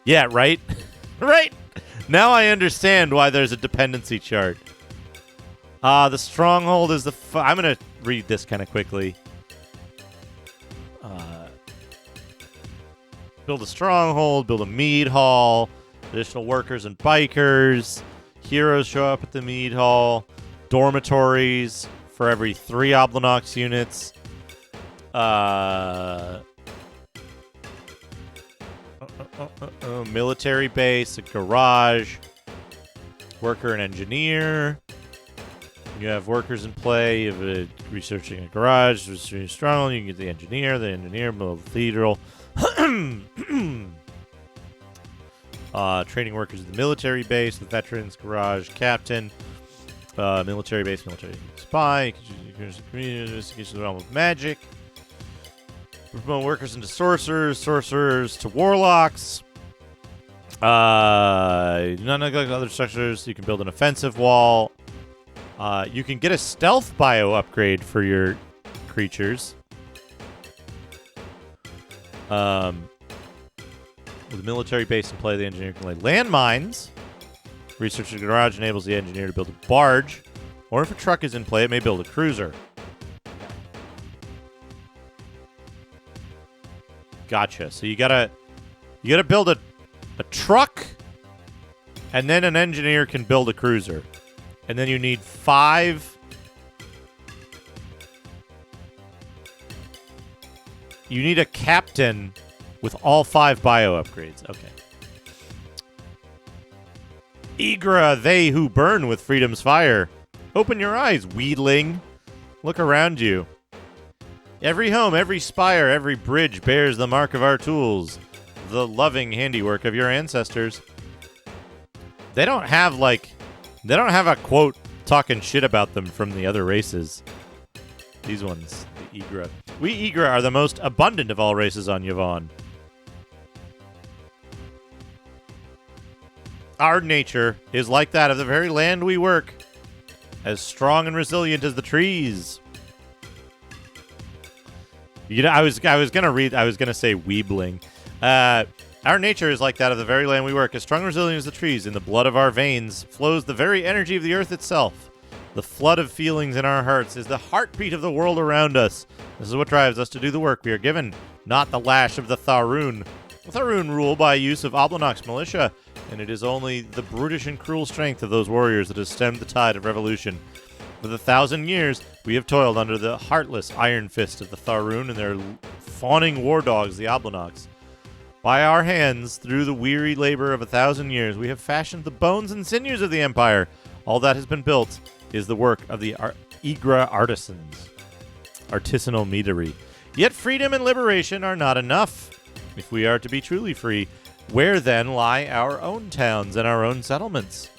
Yeah, right? Right? Now I understand why there's a dependency chart. The stronghold is the... I'm going to read this kind of quickly. Build a stronghold, build a mead hall, additional workers and bikers. Heroes show up at the mead hall. Dormitories for every 3 Oblonox units. Military base, a garage, worker and engineer. You have workers in play. You have researching a garage, researching a stronghold. You can get the engineer, build a cathedral. Training workers in the military base, the veterans, garage, captain, military base, military spy, investigation of the realm of magic. Promote workers into sorcerers, sorcerers to warlocks. None of the other structures. You can build an offensive wall. You can get a stealth bio upgrade for your creatures. With a military base in play, the engineer can lay landmines. Research the garage enables the engineer to build a barge. Or if a truck is in play, it may build a cruiser. Gotcha. So you gotta build a truck, and then an engineer can build a cruiser. And then you need 5... You need a captain with all 5 bio upgrades. Okay. Igra, they who burn with freedom's fire. Open your eyes, weedling. Look around you. Every home, every spire, every bridge bears the mark of our tools. The loving handiwork of your ancestors. They don't have a quote talking shit about them from the other races. These ones, the Igra. We Igra are the most abundant of all races on Yvonne. Our nature is like that of the very land we work, as strong and resilient as the trees. You know, I was gonna say weebling. Our nature is like that of the very land we work, as strong and resilient as the trees. In the blood of our veins flows the very energy of the earth itself. The flood of feelings in our hearts is the heartbeat of the world around us. This is what drives us to do the work we are given, not the lash of the Tharun. The Tharun rule by use of Oblonox militia, and it is only the brutish and cruel strength of those warriors that has stemmed the tide of revolution. For 1,000 years, we have toiled under the heartless iron fist of the Tharun and their fawning war dogs, the Oblonox. By our hands, through the weary labor of 1,000 years, we have fashioned the bones and sinews of the Empire. All that has been built is the work of the Igra artisans. Artisanal meadery. Yet freedom and liberation are not enough. If we are to be truly free, where then lie our own towns and our own settlements?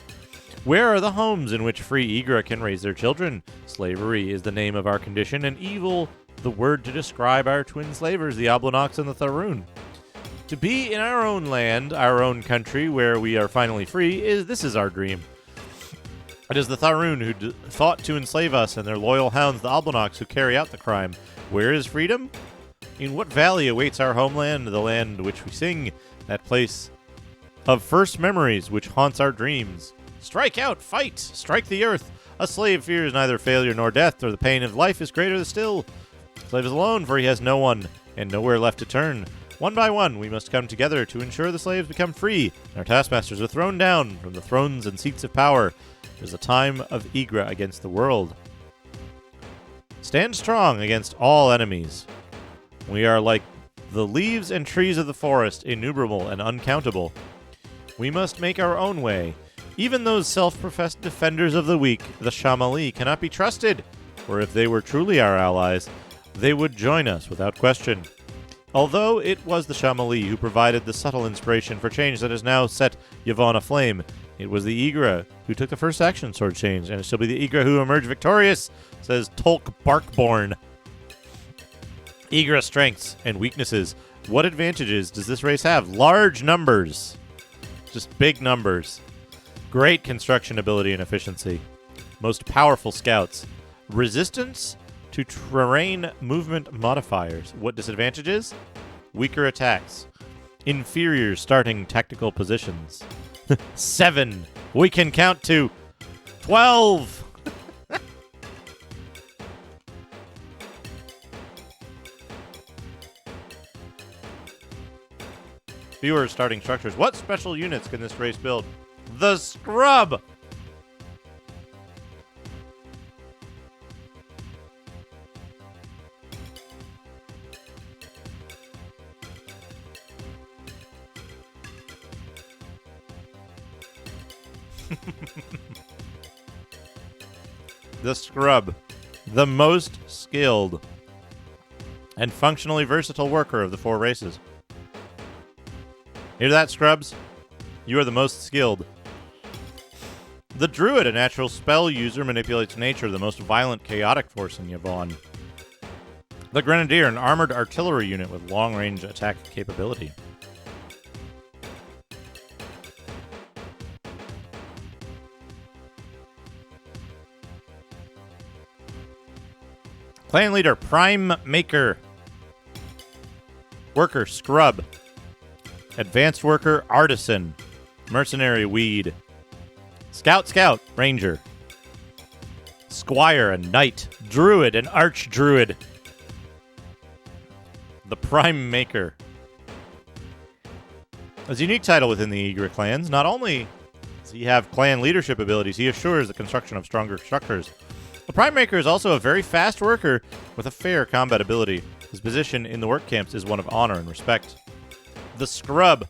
Where are the homes in which free Igra can raise their children? Slavery is the name of our condition, and evil the word to describe our twin slavers, the Oblonox and the Tharun. To be in our own land, our own country, where we are finally free, this is our dream. It is the Tharun who thought to enslave us, and their loyal hounds, the Oblonox, who carry out the crime. Where is freedom? In what valley awaits our homeland, the land which we sing, that place of first memories which haunts our dreams? Strike out, fight, strike the earth. A slave fears neither failure nor death, or the pain of life is greater still. The slave is alone, for he has no one, and nowhere left to turn. One by one, we must come together to ensure the slaves become free, and our taskmasters are thrown down from the thrones and seats of power. It is a time of Igra against the world. Stand strong against all enemies. We are like the leaves and trees of the forest, innumerable and uncountable. We must make our own way. Even those self-professed defenders of the weak, the Shamali, cannot be trusted, for if they were truly our allies, they would join us without question. Although it was the Shamali who provided the subtle inspiration for change that has now set Yvonne aflame, it was the Igra who took the first action toward change, and it shall be the Igra who emerged victorious, says Tolk Barkborn. Igra strengths and weaknesses. What advantages does this race have? Large numbers. Just big numbers. Great construction ability and efficiency. Most powerful scouts. Resistance to terrain movement modifiers. What disadvantages? Weaker attacks. Inferior starting tactical positions. 7. We can count to 12. Fewer starting structures. What special units can this race build? The Scrub! The Scrub, the most skilled and functionally versatile worker of the 4 races. Hear that, Scrubs? You are the most skilled. The Druid, a natural spell user, manipulates nature, the most violent, chaotic force in Yvonne. The Grenadier, an armored artillery unit with long-range attack capability. Clan Leader, Prime Maker. Worker, Scrub. Advanced Worker, Artisan. Mercenary, Weed. Scout, Ranger. Squire, a Knight. Druid, an Archdruid. The Prime Maker. As a unique title within the Igra clans, not only does he have clan leadership abilities, he assures the construction of stronger structures. The Prime Maker is also a very fast worker with a fair combat ability. His position in the work camps is one of honor and respect. The Scrub.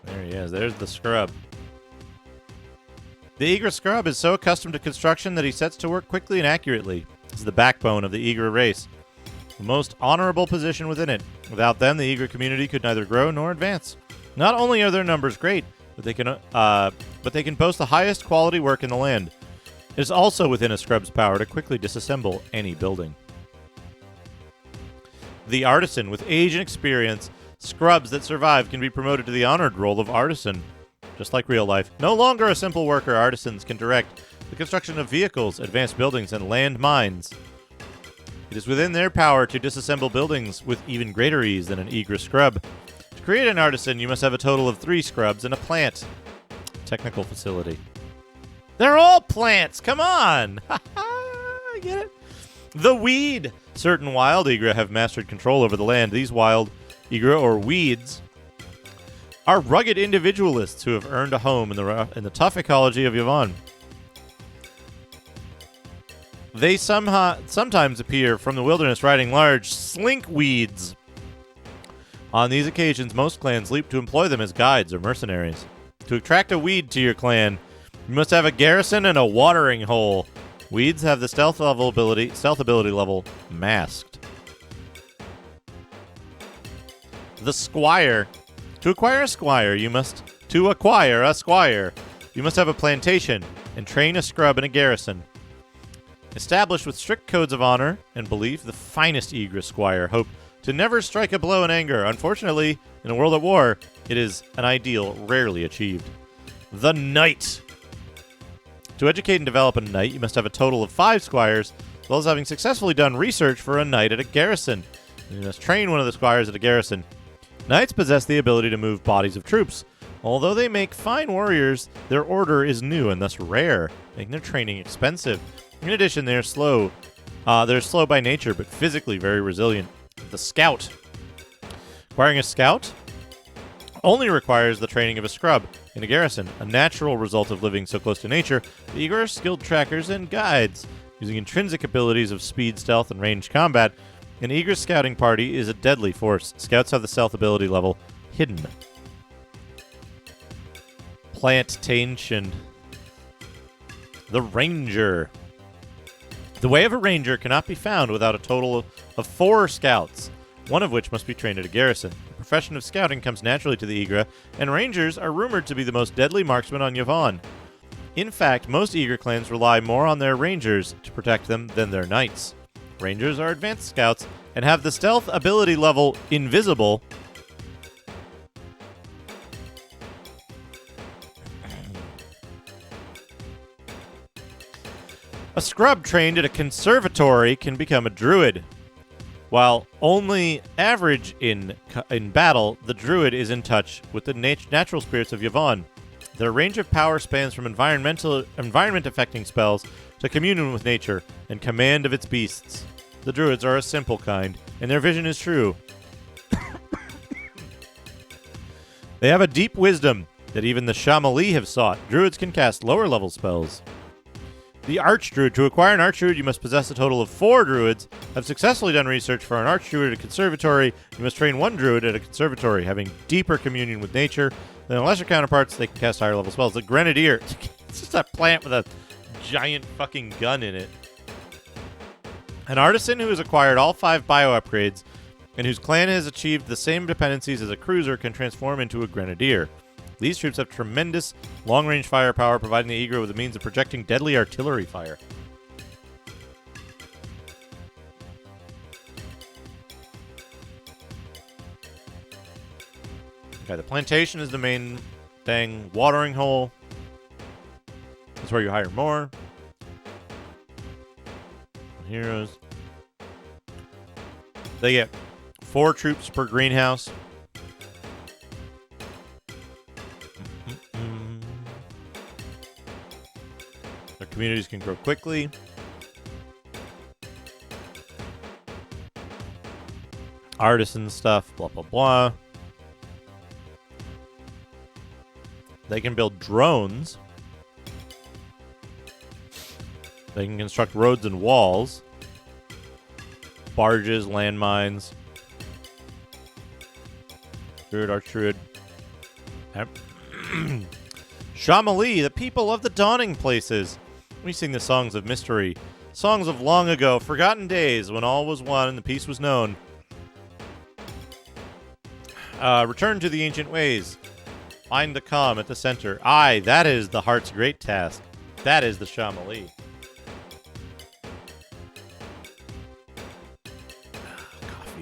There he is. There's the Scrub. The Igra Scrub is so accustomed to construction that he sets to work quickly and accurately. This is the backbone of the Igra race. The most honorable position within it. Without them, the Igra community could neither grow nor advance. Not only are their numbers great, but they can boast the highest quality work in the land. It is also within a Scrub's power to quickly disassemble any building. The Artisan. With age and experience, Scrubs that survive can be promoted to the honored role of Artisan. Just like real life. No longer a simple worker, Artisans can direct the construction of vehicles, advanced buildings, and land mines. It is within their power to disassemble buildings with even greater ease than an Igra Scrub. To create an Artisan, you must have a total of 3 Scrubs and a plant. Technical facility. They're all plants! Come on! I get it. The Weed. Certain wild Igra have mastered control over the land. These wild Igra, or Weeds, are rugged individualists who have earned a home in the tough ecology of Yvonne. They sometimes appear from the wilderness riding large slink weeds. On these occasions, most clans leap to employ them as guides or mercenaries. To attract a weed to your clan, you must have a garrison and a watering hole. Weeds have the stealth ability level masked. The Squire. To acquire a squire, you must have a plantation and train a scrub in a garrison. Established with strict codes of honor and belief, the finest Igra Squire hope to never strike a blow in anger. Unfortunately, in a world at war, it is an ideal rarely achieved. The Knight. To educate and develop a knight, you must have a total of 5 squires, as well as having successfully done research for a knight at a garrison. You must train one of the squires at a garrison. Knights possess the ability to move bodies of troops. Although they make fine warriors, their order is new and thus rare, making their training expensive. In addition, they're slow. They're slow by nature, but physically very resilient. The Scout. Acquiring a scout only requires the training of a scrub in a garrison, a natural result of living so close to nature. The Igra are skilled trackers and guides. Using intrinsic abilities of speed, stealth, and ranged combat, an Igra scouting party is a deadly force. Scouts have the stealth ability level hidden. Plantation. The Ranger. The way of a ranger cannot be found without a total of 4 scouts, one of which must be trained at a garrison. The profession of scouting comes naturally to the Ygra, and rangers are rumored to be the most deadly marksmen on Yvonne. In fact, most Ygra clans rely more on their rangers to protect them than their knights. Rangers are advanced scouts and have the stealth ability level Invisible. A scrub trained at a conservatory can become a druid. While only average in battle, the druid is in touch with the natural spirits of Yvonne. Their range of power spans from environment-affecting spells to communion with nature and command of its beasts. The druids are a simple kind, and their vision is true. They have a deep wisdom that even the Shamali have sought. Druids can cast lower-level spells. The Archdruid. To acquire an Archdruid, you must possess a total of 4 druids. Have successfully done research for an Archdruid at a conservatory. You must train 1 druid at a conservatory, having deeper communion with nature than the lesser counterparts. They can cast higher-level spells. The Grenadier. It's just a plant with a giant fucking gun in it. An artisan who has acquired all 5 bio upgrades and whose clan has achieved the same dependencies as a cruiser can transform into a Grenadier. These troops have tremendous long-range firepower, providing the Ygra with the means of projecting deadly artillery fire. Okay, the plantation is the main thing. Watering hole. That's where you hire more. Heroes. They get 4 troops per greenhouse. Their communities can grow quickly. Artisan stuff, blah, blah, blah. They can build drones. They can construct roads and walls. Barges, landmines. Druid, Archdruid. Shamali, the people of the dawning places. We sing the songs of mystery. Songs of long ago, forgotten days when all was one and the peace was known. Return to the ancient ways. Find the calm at the center. Aye, that is the heart's great task. That is the Shamali.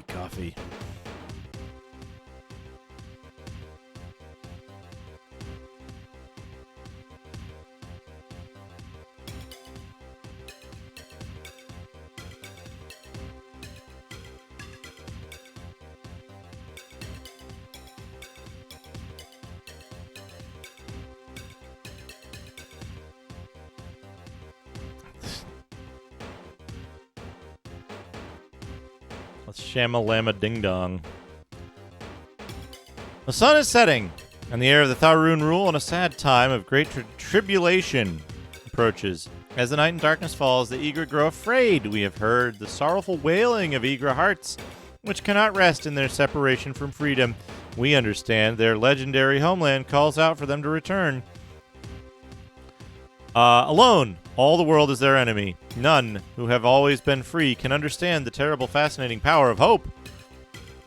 Coffee. Let's shamalama ding dong. The sun is setting, and the heir of the Tharun rule in a sad time of great tribulation approaches. As the night and darkness falls, the Ygra grow afraid. We have heard the sorrowful wailing of Ygra hearts, which cannot rest in their separation from freedom. We understand their legendary homeland calls out for them to return. Alone, all the world is their enemy. None who have always been free can understand the terrible, fascinating power of hope,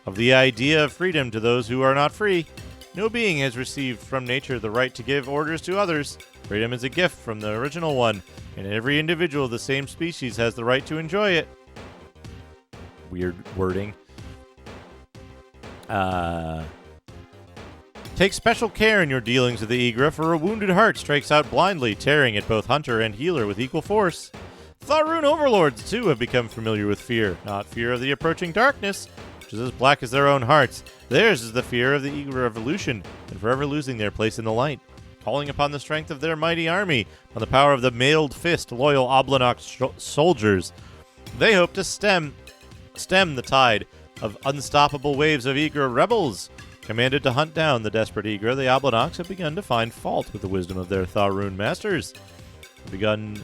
of the idea of freedom to those who are not free. No being has received from nature the right to give orders to others. Freedom is a gift from the original one, and every individual of the same species has the right to enjoy it. Weird wording. Take special care in your dealings with the Ygra, for a wounded heart strikes out blindly, tearing at both hunter and healer with equal force. Tharun overlords, too, have become familiar with fear. Not fear of the approaching darkness, which is as black as their own hearts. Theirs is the fear of the Ygra revolution, and forever losing their place in the light. Calling upon the strength of their mighty army, on the power of the mailed fist, loyal Oblanox soldiers, they hope to stem the tide of unstoppable waves of Ygra rebels. Commanded to hunt down the desperate Ygra, the Oblanox have begun to find fault with the wisdom of their Tharun masters. Have begun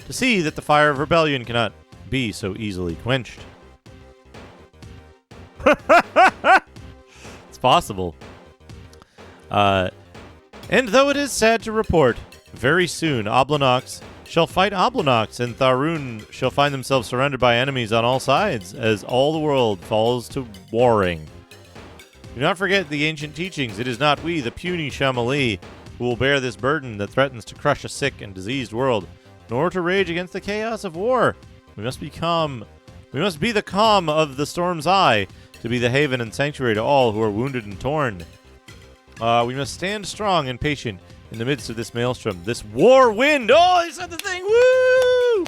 to see that the fire of rebellion cannot be so easily quenched. It's possible. And though it is sad to report, very soon Oblanox shall fight Oblonox, and Tharun shall find themselves surrounded by enemies on all sides, as all the world falls to warring. Do not forget the ancient teachings. It is not we, the puny Shamali, who will bear this burden that threatens to crush a sick and diseased world, nor to rage against the chaos of war. We must be the calm of the storm's eye, to be the haven and sanctuary to all who are wounded and torn. We must stand strong and patient in the midst of this maelstrom, this Warwind. Oh, they said the thing. Woo!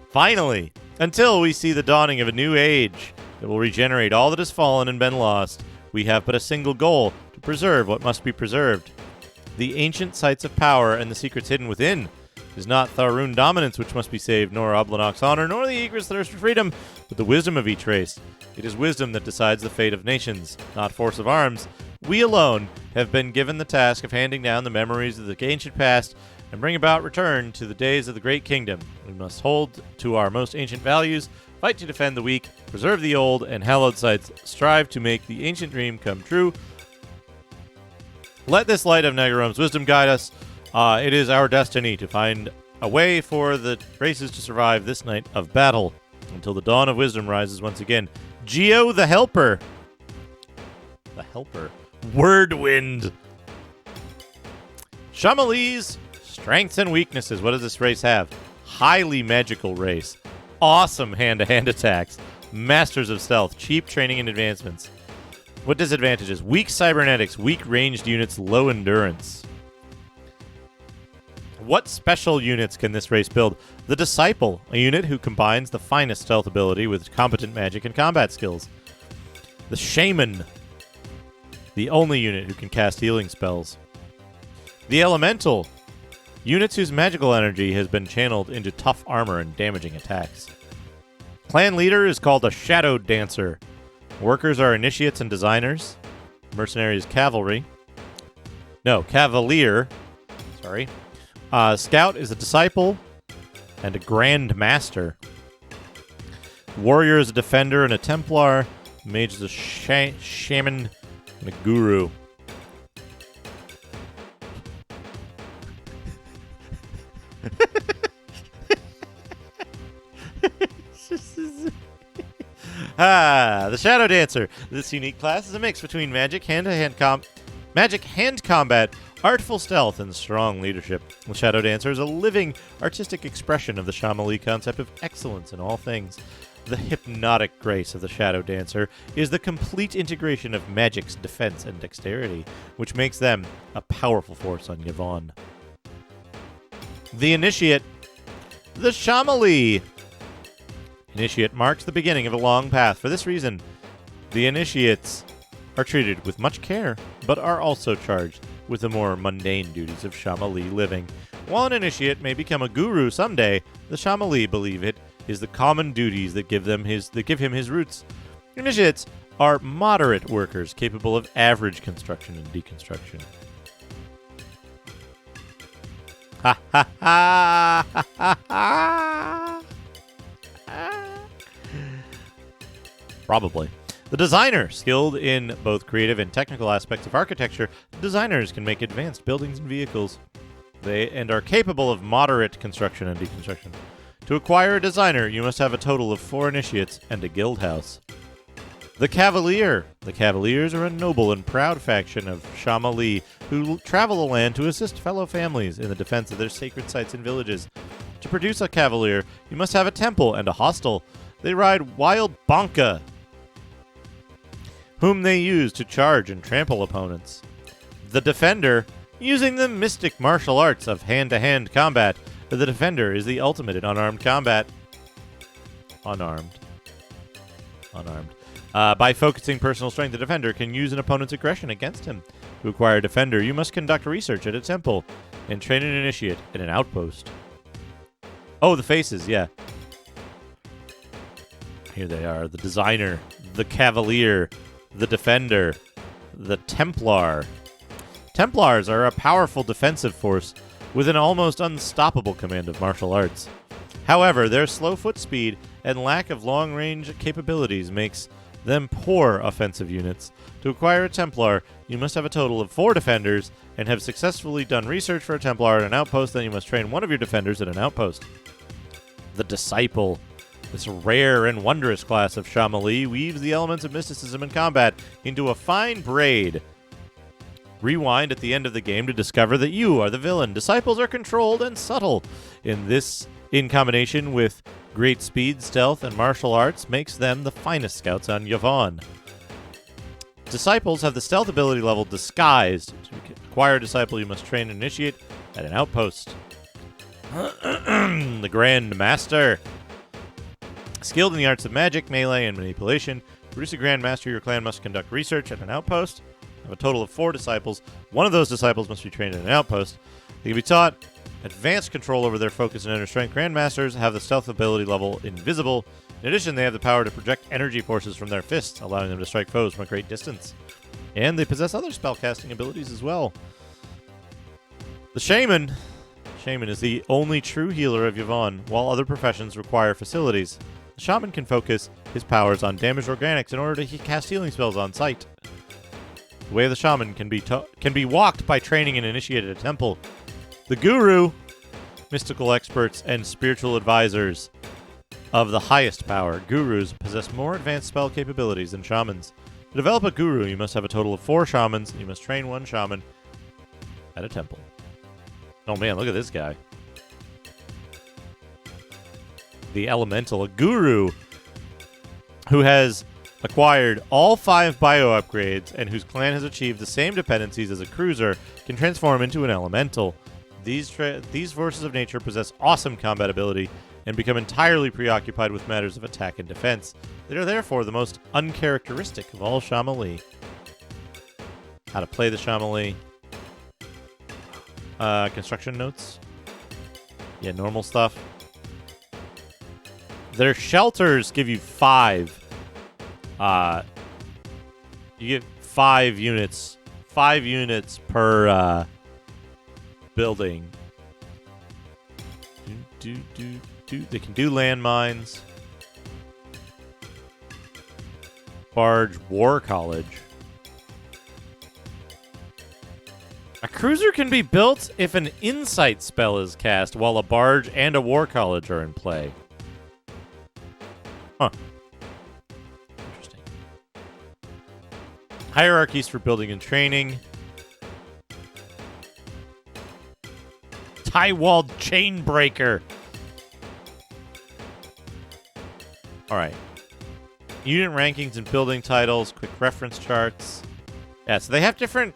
Finally, until we see the dawning of a new age that will regenerate all that has fallen and been lost, we have but a single goal: to preserve what must be preserved. The ancient sites of power and the secrets hidden within. It is not Tharun dominance which must be saved, nor Oblonox honor, nor the eager's thirst for freedom, but the wisdom of each race. It is wisdom that decides the fate of nations, not force of arms. We alone have been given the task of handing down the memories of the ancient past and bring about return to the days of the great kingdom. We must hold to our most ancient values, fight to defend the weak, preserve the old and hallowed sites, strive to make the ancient dream come true. Let this light of Nagarome's wisdom guide us. It is our destiny to find a way for the races to survive this night of battle until the dawn of wisdom rises once again. Geo the Helper. The Helper. Wordwind. Shamali's strengths and weaknesses. What does this race have? Highly magical race. Awesome hand-to-hand attacks. Masters of stealth. Cheap training and advancements. What disadvantages? Weak cybernetics. Weak ranged units. Low endurance. What special units can this race build? The Disciple, a unit who combines the finest stealth ability with competent magic and combat skills. The Shaman, the only unit who can cast healing spells. The Elemental, units whose magical energy has been channeled into tough armor and damaging attacks. Clan leader is called a Shadow Dancer. Workers are initiates and designers. Mercenaries, cavalry. No, cavalier. Sorry. Scout is a disciple and a grand master. Warrior is a defender and a Templar. Mage is a shaman and a guru. The Shadow Dancer. This unique class is a mix between magic, hand combat, artful stealth, and strong leadership. The Shadow Dancer is a living, artistic expression of the Shamali concept of excellence in all things. The hypnotic grace of the Shadow Dancer is the complete integration of magic's defense and dexterity, which makes them a powerful force on Yvonne. The Initiate. The Shamali. Initiate marks the beginning of a long path. For this reason, the Initiates are treated with much care, but are also charged with the more mundane duties of Shamali living. While an Initiate may become a guru someday, the Shamali believe it is the common duties that give him his roots. Initiates are moderate workers capable of average construction and deconstruction. Ha ha ha ha ha ha! Probably. The designer, skilled in both creative and technical aspects of architecture, designers can make advanced buildings and vehicles. They are capable of moderate construction and deconstruction. To acquire a designer, you must have a total of 4 initiates and a guild house. The Cavalier. The Cavaliers are a noble and proud faction of Shamali who travel the land to assist fellow families in the defense of their sacred sites and villages. To produce a Cavalier, you must have a temple and a hostel. They ride Wild Bonka, whom they use to charge and trample opponents. The Defender, using the mystic martial arts of hand-to-hand combat. The Defender is the ultimate in unarmed combat. Unarmed. By focusing personal strength, the Defender can use an opponent's aggression against him. To acquire a Defender, you must conduct research at a temple and train an initiate in an outpost. Oh, the faces, yeah. Here they are. The Designer, the Cavalier, the Defender, the Templar. Templars are a powerful defensive force with an almost unstoppable command of martial arts. However, their slow foot speed and lack of long-range capabilities makes then poor offensive units. To acquire a Templar, you must have a total of 4 defenders and have successfully done research for a Templar at an outpost. Then you must train one of your defenders at an outpost. The Disciple. This rare and wondrous class of Shamali weaves the elements of mysticism and combat into a fine braid. Rewind at the end of the game to discover that you are the villain. Disciples are controlled and subtle. In combination with great speed, stealth, and martial arts, makes them the finest scouts on Yvonne. Disciples have the stealth ability level Disguised. To acquire a disciple, you must train and initiate at an outpost. The Grand Master. Skilled in the arts of magic, melee, and manipulation. To produce a Grand Master, your clan must conduct research at an outpost. Have a total of 4 disciples. One of those disciples must be trained at an outpost. They can be taught advanced control over their focus and inner strength. Grandmasters have the stealth ability level Invisible. In addition, they have the power to project energy forces from their fists, allowing them to strike foes from a great distance. And they possess other spellcasting abilities as well. The Shaman. Shaman is the only true healer of Yvonne, while other professions require facilities. The Shaman can focus his powers on damaged organics in order to cast healing spells on sight. The way of the Shaman can be walked by training and initiated at a temple. The Guru, mystical experts and spiritual advisors of the highest power. Gurus possess more advanced spell capabilities than shamans. To develop a Guru, you must have a total of 4 shamans, and you must train 1 shaman at a temple. Oh man, look at this guy. The Elemental, a Guru who has acquired all 5 bio upgrades and whose clan has achieved the same dependencies as a cruiser, can transform into an Elemental. These forces of nature possess awesome combat ability and become entirely preoccupied with matters of attack and defense. They are therefore the most uncharacteristic of all Shamali. How to play the Shamali. Construction notes. Yeah, normal stuff. Their shelters give you 5. You get 5 units. 5 units per building. They can do landmines. Barge War College. A cruiser can be built if an insight spell is cast while a barge and a war college are in play. Huh. Interesting. Hierarchies for building and training. Tie-walled chainbreaker. Alright. Unit rankings and building titles, quick reference charts. Yeah, so they have different...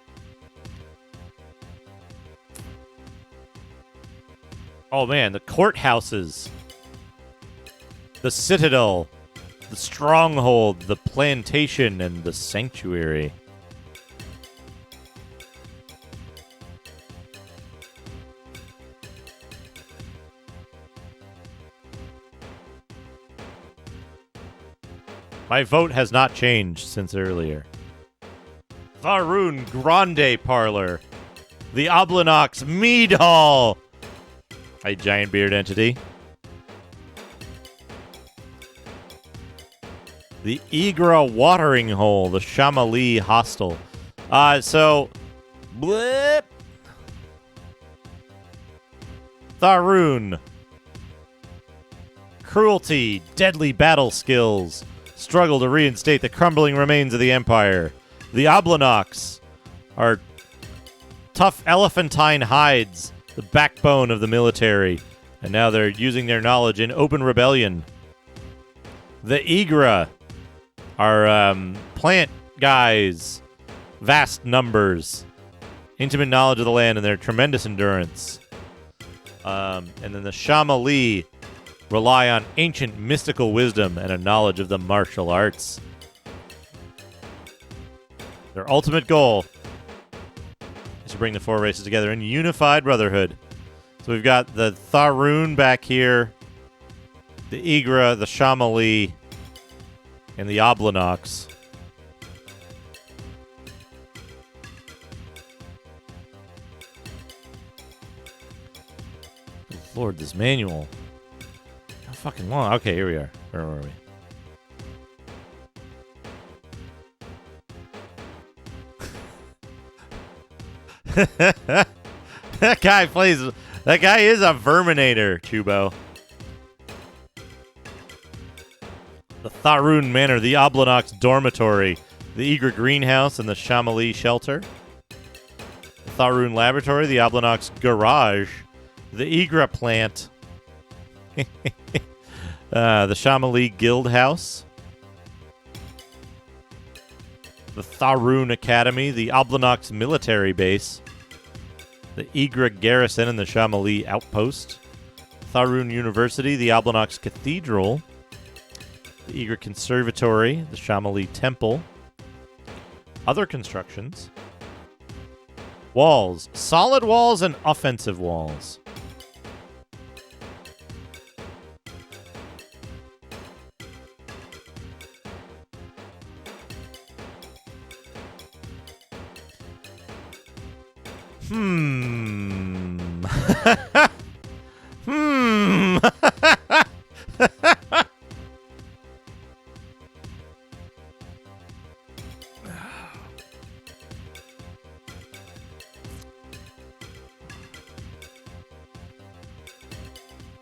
Oh man, the courthouses. The citadel. The stronghold. The plantation. And the sanctuary. My vote has not changed since earlier. Varun Grande Parlor. The Oblinox Mead Hall. A giant beard entity. The Igra Watering Hole. The Shamali Hostel. Blip. Tharun. Cruelty. Deadly battle skills. Struggle to reinstate the crumbling remains of the Empire. The Oblinox are tough elephantine hides, the backbone of the military, and now they're using their knowledge in open rebellion. The Igra are plant guys, vast numbers, intimate knowledge of the land, and their tremendous endurance. And then the Shamali rely on ancient mystical wisdom and a knowledge of the martial arts. Their ultimate goal is to bring the 4 races together in unified brotherhood. So we've got the Tharun back here, the Igra, the Shamali, and the Oblinox. Good Lord, this manual. How fucking long. Okay, here we are. Where were we? That guy plays. That guy is a Verminator, Chubo. The Tharun Manor, the Oblinox Dormitory, the Egra Greenhouse, and the Shamali Shelter. The Tharun Laboratory, the Oblinox Garage, the Egra Plant, the Shamali Guild House, the Tharun Academy, the Oblinox Military Base, the Egra Garrison and the Shamali Outpost, Tharun University, the Oblinox Cathedral, the Egra Conservatory, the Shamali Temple, other constructions, walls, solid walls and offensive walls.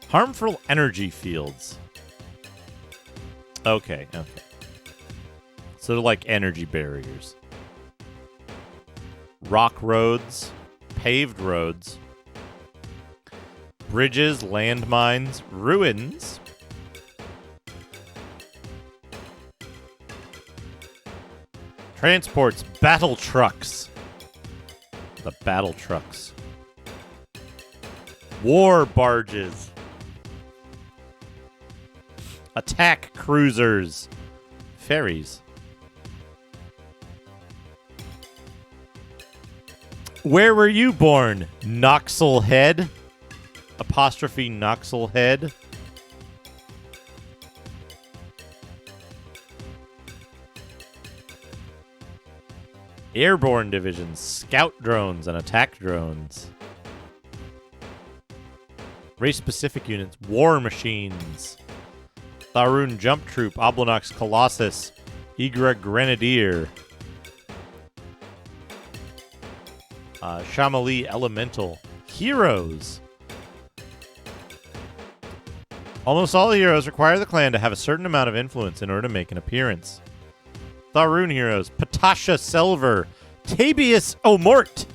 Harmful energy fields. Okay. So they're like energy barriers. Rock roads, paved roads, bridges, landmines, ruins, transports, battle trucks. The battle trucks. War barges. Attack cruisers. Ferries. Where were you born? Noxel Head? Apostrophe Noxel Head? Airborne divisions, scout drones, and attack drones. Race-specific units, war machines. Tharun Jump Troop, Oblinox Colossus, Egra Grenadier. Shamali Elemental. Heroes. Almost all the heroes require the clan to have a certain amount of influence in order to make an appearance. Tharun heroes. Patasha Selver. Tabius O'Mort.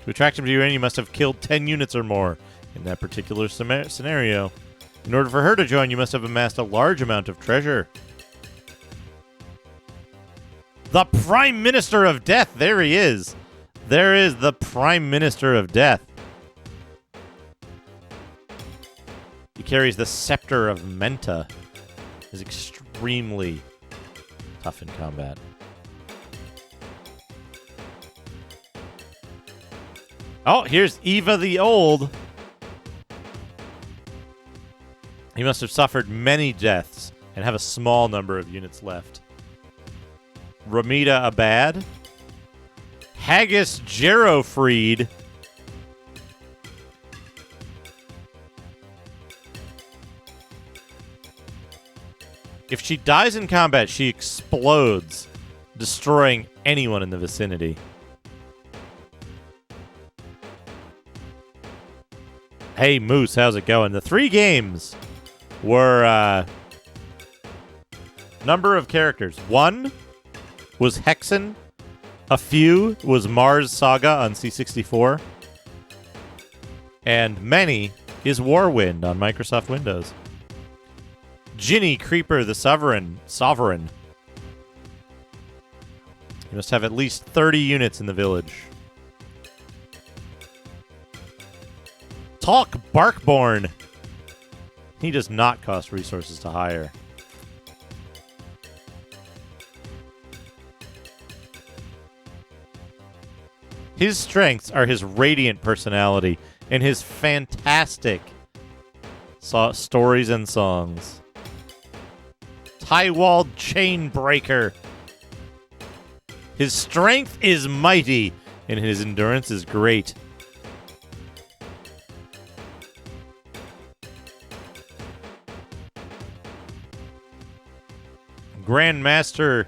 To attract him to your end, you must have killed 10 units or more in that particular scenario. In order for her to join, you must have amassed a large amount of treasure. The Prime Minister of Death. There he is. There is the Prime Minister of Death. He carries the Scepter of Menta. Is extremely tough in combat. Oh, here's Eva the Old. He must have suffered many deaths and have a small number of units left. Ramita Abad. Haggis Gerofried. If she dies in combat, she explodes, destroying anyone in the vicinity. Hey, Moose, how's it going? The 3 games were number of characters. 1 was Hexen. A few was Mars Saga on C64. And many is Warwind on Microsoft Windows. Ginny Creeper the Sovereign. You must have at least 30 units in the village. Talk Barkborn. He does not cost resources to hire. His strengths are his radiant personality and his fantastic stories and songs. Tywald Chainbreaker. His strength is mighty, and his endurance is great. Grandmaster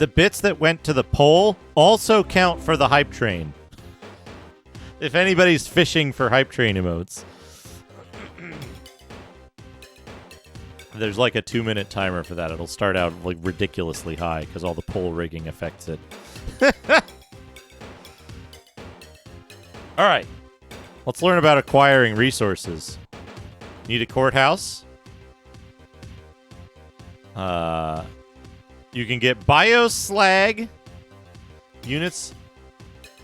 the bits that went to the pole also count for the hype train. If anybody's fishing for hype train emotes. There's like a 2-minute timer for that. It'll start out like ridiculously high because all the pole rigging affects it. All right. Let's learn about acquiring resources. Need a courthouse. You can get bioslag units.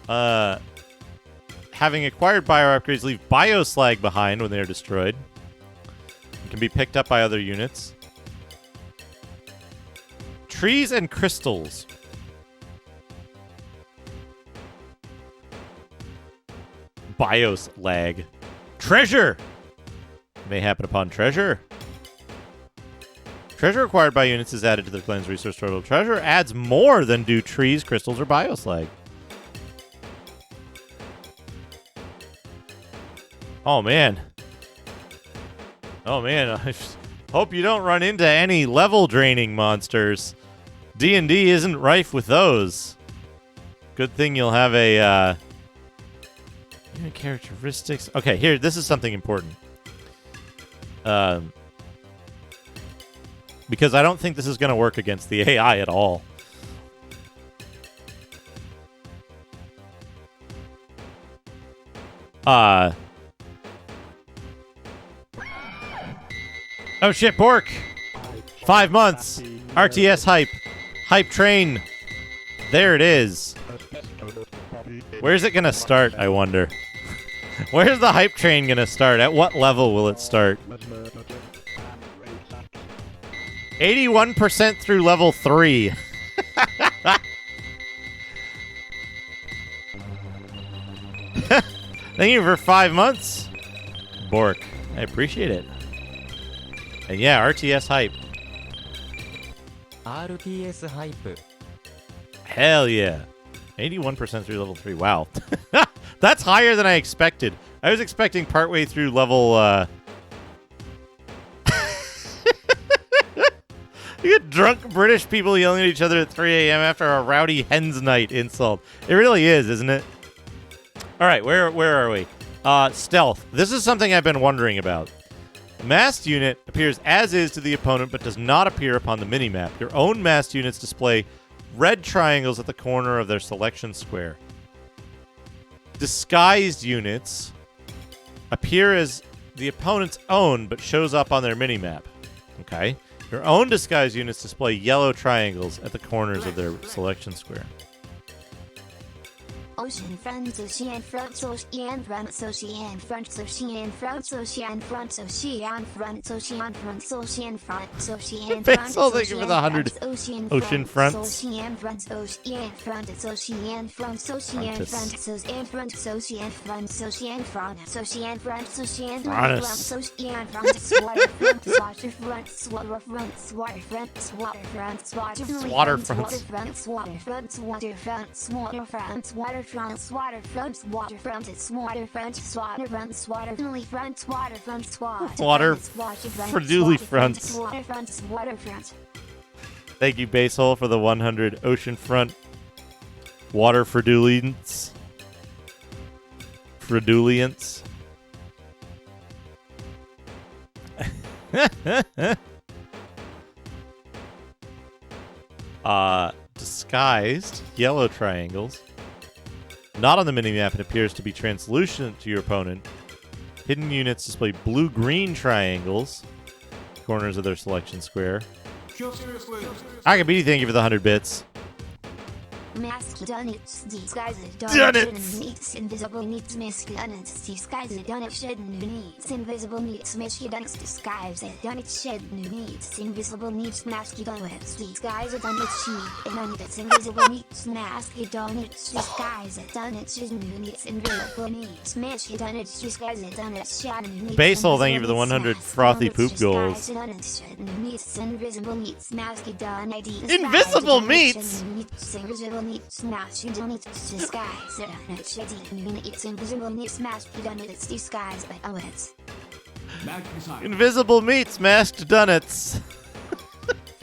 Having acquired bio upgrades, leave bioslag behind when they are destroyed. It can be picked up by other units. Trees and crystals. Bioslag. Treasure! May happen upon treasure. Treasure acquired by units is added to their clan's resource total. Treasure adds more than do trees, crystals, or bioslag. Oh, man. Oh, man. I hope you don't run into any level-draining monsters. D&D isn't rife with those. Good thing you'll have a, unit characteristics. Okay, here. This is something important. Because I don't think this is going to work against the AI at all. Oh shit, Bork! 5 months! RTS hype! Hype train! There it is. Where's it gonna start, I wonder? Where's the hype train gonna start? At what level will it start? 81% through level 3. Thank you for 5 months, Bork. I appreciate it. And yeah, RTS hype. RTS ハイプ Hell yeah. 81% through level 3. Wow. That's higher than I expected. I was expecting partway through level... You get drunk British people yelling at each other at 3 a.m. after a rowdy hen's night insult. It really is, isn't it? All right, where are we? Stealth. This is something I've been wondering about. Massed unit appears as is to the opponent but does not appear upon the minimap. Your own massed units display red triangles at the corner of their selection square. Disguised units appear as the opponent's own but shows up on their minimap. Okay. Your own disguised units display yellow triangles at the corners of their selection square. Ocean front, ocean front, ocean front, ocean front, ocean front, ocean front, ocean front, ocean front, ocean front, ocean front. Thank you for the 100 ocean fronts. Ocean front, ocean front, ocean front, ocean front, ocean front, ocean front, ocean front, ocean front, ocean front, ocean front, waterfront, waterfront, waterfront, waterfront, waterfront, waterfront, waterfront, waterfront, waterfront, waterfront, it's waterfront, waterfront, waterfront, waterfront, Waterfront. waterfront. Thank you, Basehole, for the 100 oceanfront water fraudulence. Fraudulence. Disguised yellow triangles. Not on the minimap, it appears to be translucent to your opponent. Hidden units display blue-green triangles, corners of their selection square. Akabidi, thank you for the 100 bits. Mask done it's disguised Done it. Needs invisible needs mask done it's disguised done it shed new needs invisible needs mask done it's disguised done it shed new needs invisible needs mask done it's disguised done it's sheep and on it's invisible needs mask done it's disguised done it's shed new needs invisible needs mask done it's disguised done it's shed new needs. Basehole, thank you for the 100 frothy poop goals. Invisible needs mask done Invisible meats. Invisible needs mask done it's disguised it's it's invisible needs mask done it's disguised but oh it's Invisible meats, masked donuts.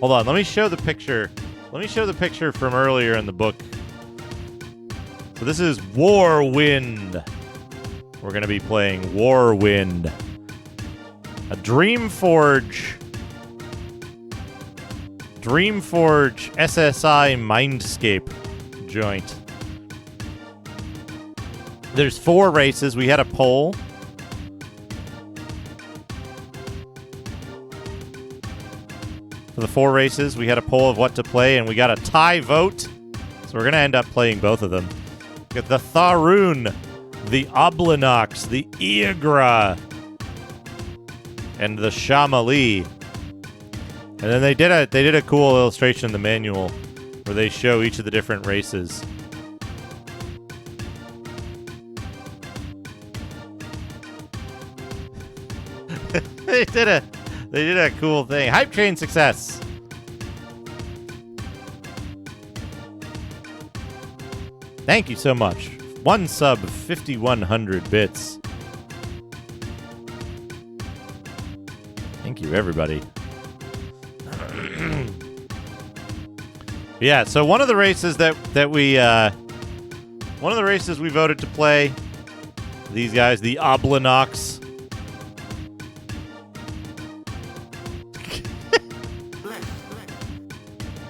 Hold on, let me show the picture. Let me show the picture from earlier in the book. So this is Warwind. We're going to be playing Warwind. A Dreamforge SSI Mindscape joint. There's 4 races. We had a poll. For the 4 races, we had a poll of what to play, and we got a tie vote. So we're going to end up playing both of them. We got the Tharoon, the Oblinox, the Iagra, and the Shamali. And then they did a cool illustration in the manual where they show each of the different races. They did a cool thing. Hype train success. Thank you so much. 1 sub, 5,100 bits. Thank you, everybody. Yeah, so one of the races that we voted to play, these guys, the Oblinox.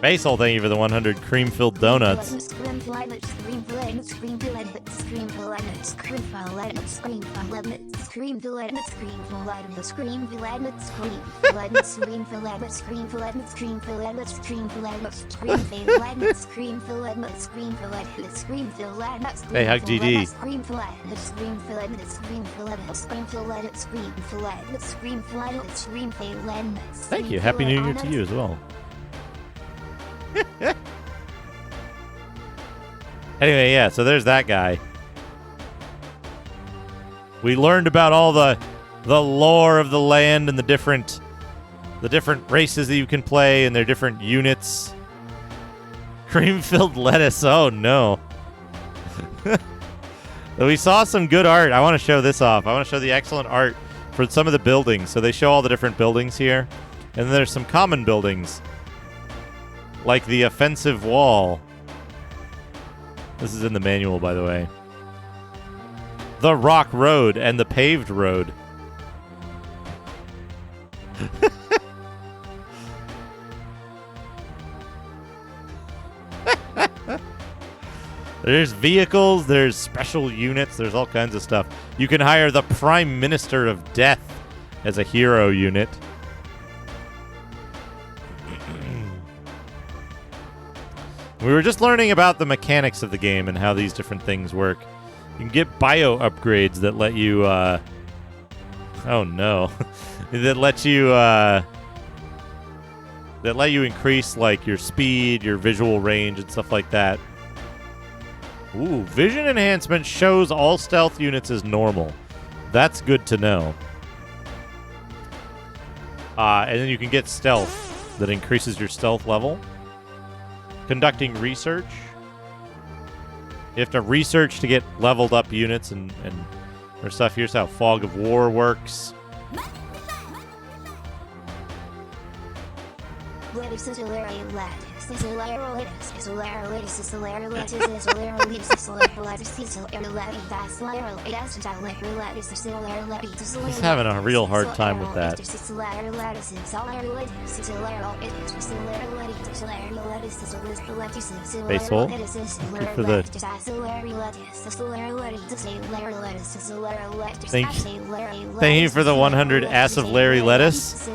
Basil, thank you for the 100 cream-filled donuts. Hey, Hug GD. Thank you. Happy New Year to you as well. Anyway, yeah, so there's that guy. We learned about all the lore of the land and the different races that you can play and their different units. Cream-filled lettuce. Oh no. We saw some good art. I want to show this off. I want to show the excellent art for some of the buildings. So they show all the different buildings here. And then there's some common buildings, like the offensive wall. This is in the manual, by the way. The rock road and the paved road. There's vehicles, there's special units, there's all kinds of stuff. You can hire the Prime Minister of Death as a hero unit. We were just learning about the mechanics of the game and how these different things work. You can get bio upgrades that let you, oh no. that let you increase, like, your speed, your visual range, and stuff like that. Ooh, vision enhancement shows all stealth units as normal. That's good to know. And then you can get stealth that increases your stealth level. Conducting research. You have to research to get leveled up units and there's stuff. Here's how Fog of War works. He's having a real hard time with that. Baseball. For the thank you for the 100 ass of Larry lettuce.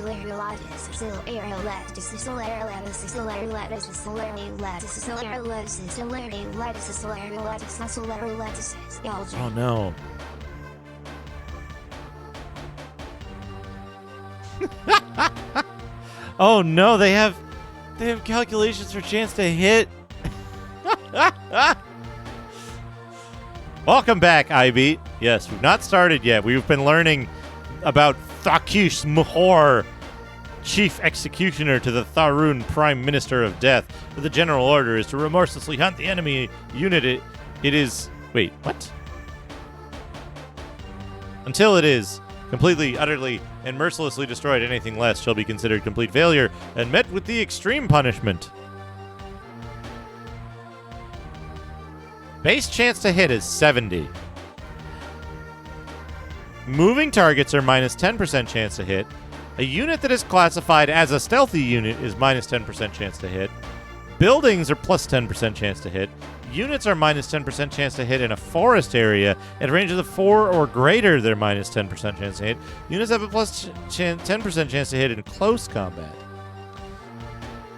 Oh no. Oh no, they have calculations for chance to hit. Welcome back, iBeat. Yes, we've not started yet. We've been learning about Thakish Muhor, Chief Executioner to the Tharoon Prime Minister of Death. The general order is to remorselessly hunt the enemy unit. It is... Wait, what? Until it is Completely, utterly, and mercilessly destroyed. Anything less shall be considered complete failure and met with the extreme punishment. Base chance to hit is 70. Moving targets are minus 10% chance to hit. A unit that is classified as a stealthy unit is minus 10% chance to hit. Buildings are plus 10% chance to hit. Units are minus 10% chance to hit in a forest area. At ranges of 4 or greater, they're minus 10% chance to hit. Units have a plus 10% chance to hit in close combat.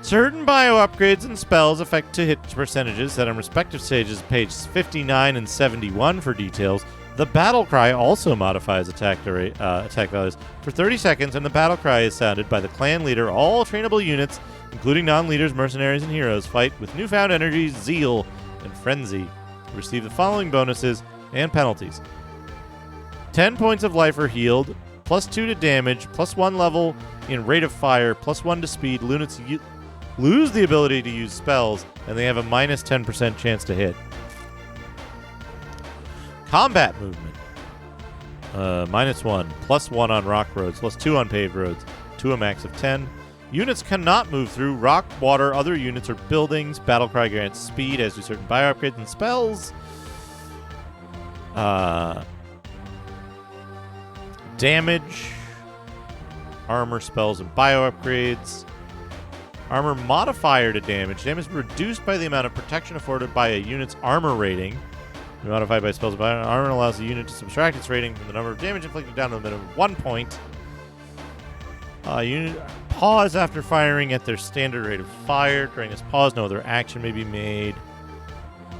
Certain bio upgrades and spells affect to hit percentages set on respective stages, page 59 and 71 for details. The battle cry also modifies attack values. For 30 seconds, and the battle cry is sounded by the clan leader, all trainable units, including non-leaders, mercenaries, and heroes, fight with newfound energy, zeal, and frenzy. Receive the following bonuses and penalties. 10 points of life are healed, plus 2 to damage, plus 1 level in rate of fire, plus 1 to speed. Units lose the ability to use spells, and they have a minus 10% chance to hit. Combat movement. Minus 1. Plus 1 on rock roads. Plus 2 on paved roads. To a max of 10. Units cannot move through rock, water, other units, or buildings. Battlecry grants speed as do certain bio upgrades and spells. Damage. Armor, spells, and bio upgrades. Armor modifier to damage. Damage reduced by the amount of protection afforded by a unit's armor rating. Modified by spells. Armor allows the unit to subtract its rating from the number of damage inflicted down to a minimum of 1 point. Unit pause after firing at their standard rate of fire. During this pause, no other action may be made.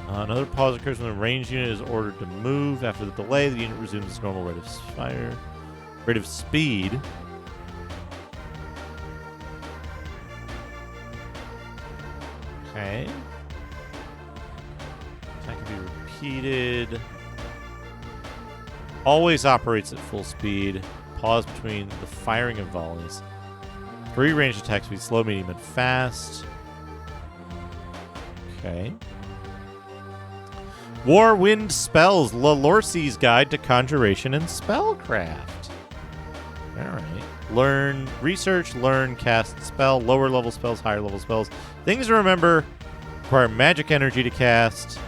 Another pause occurs when the ranged unit is ordered to move. After the delay, the unit resumes its normal rate of fire. Rate of speed. Okay. Attack can be repeated. Always operates at full speed. Pause between the firing of volleys. 3 ranged attack speed, slow, medium, and fast. Okay. Warwind spells. Lalorsi's Guide to Conjuration and Spellcraft. Alright. Research, learn, cast, spell. Lower level spells, higher level spells. Things to remember. Require magic energy to cast.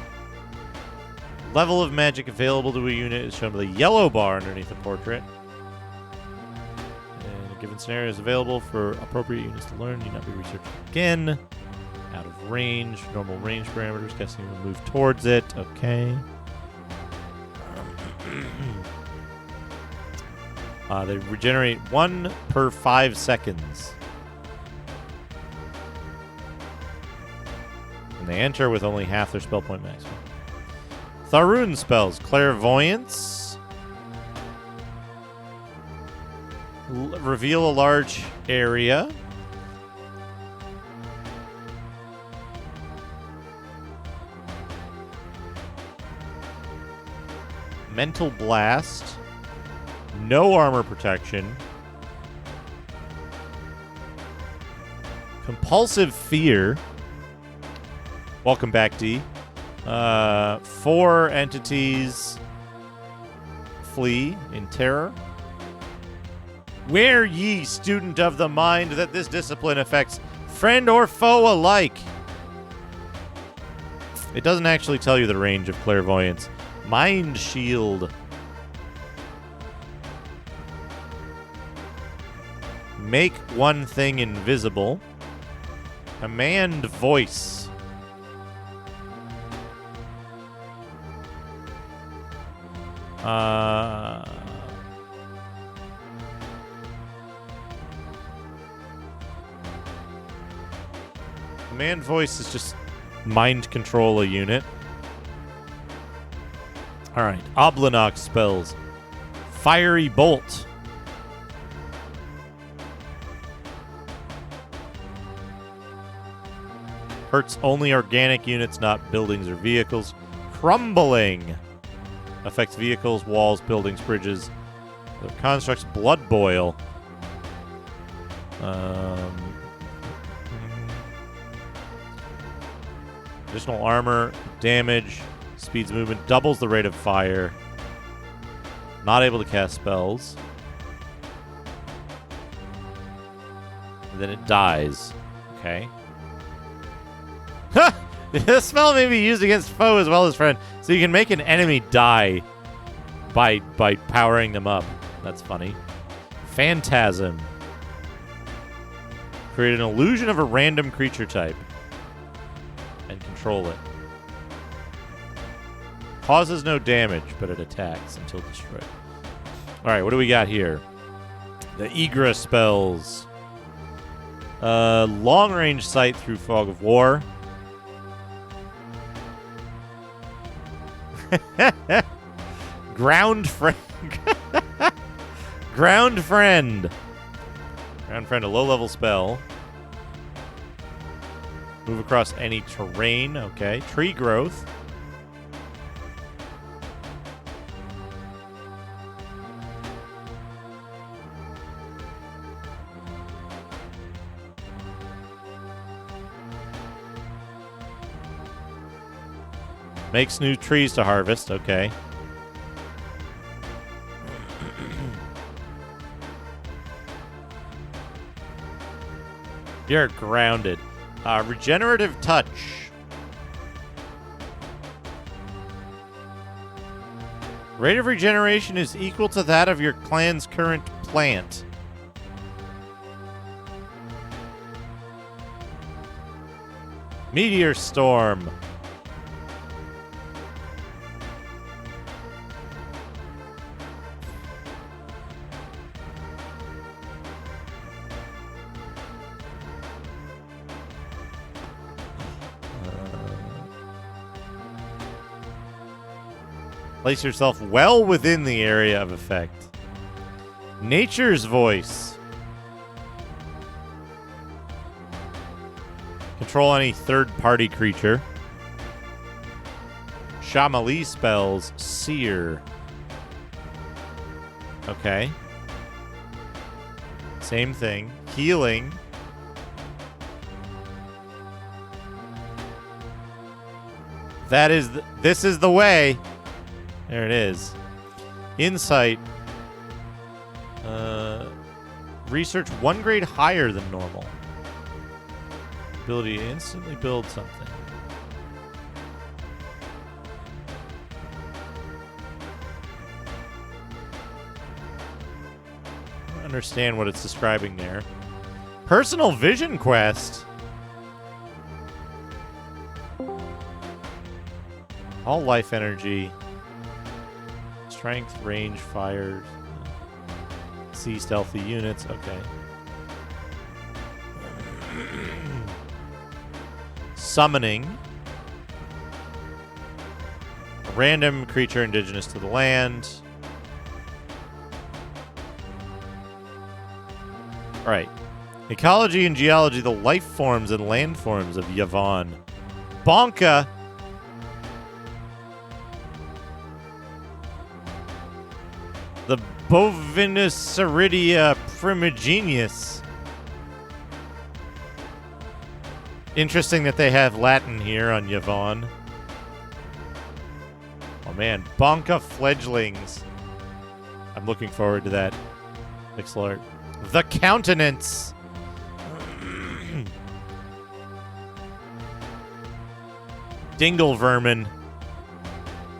Level of magic available to a unit is shown by the yellow bar underneath the portrait. And a given scenario is available for appropriate units to learn. Need not be researched again. Out of range. Normal range parameters. Guessing we'll move towards it. Okay. They regenerate 1 per 5 seconds. And they enter with only half their spell point maximum. Tharun spells. Clairvoyance. Reveal a large area. Mental Blast. No armor protection. Compulsive Fear. Welcome back, D. 4 entities flee in terror. Ware ye, student of the mind, that this discipline affects friend or foe alike. It doesn't actually tell you the range of clairvoyance. Mind Shield. Make one thing invisible. Command Voice. Command Voice is just mind control a unit. Alright. Oblinox spells. Fiery Bolt. Hurts only organic units, not buildings or vehicles. Crumbling. Affects vehicles, walls, buildings, bridges. Constructs Blood Boil. Additional armor, damage, speeds movement, doubles the rate of fire. Not able to cast spells. And then it dies. Okay. This spell may be used against foe as well as friend. So you can make an enemy die by powering them up. That's funny. Phantasm. Create an illusion of a random creature type. And control it. Causes no damage, but it attacks until destroyed. Alright, what do we got here? The Igra spells. Long-range sight through Fog of War. Ground friend. Ground friend. Ground friend, a low-level spell. Move across any terrain. Okay. Tree growth. Makes new trees to harvest. Okay. You're grounded. Regenerative touch. Rate of regeneration is equal to that of your clan's current plant. Meteor storm. Place yourself well within the area of effect. Nature's voice. Control any third-party creature. Shamali spells. Seer. Okay. Same thing. Healing. That is... this is the way. There it is. Insight. Research 1 grade higher than normal. Ability to instantly build something. I don't understand what it's describing there. Personal vision quest. All life energy. Strength, range, fire, see stealthy units. Okay. Summoning. A random creature indigenous to the land. Alright. Ecology and geology, the life forms and land forms of Yavon. Bonka. The Bovinusaridia primigenius. Interesting that they have Latin here on Yavon. Oh man, Bonka fledglings. I'm looking forward to that. Pixel art. The Countenance. Dingle Vermin.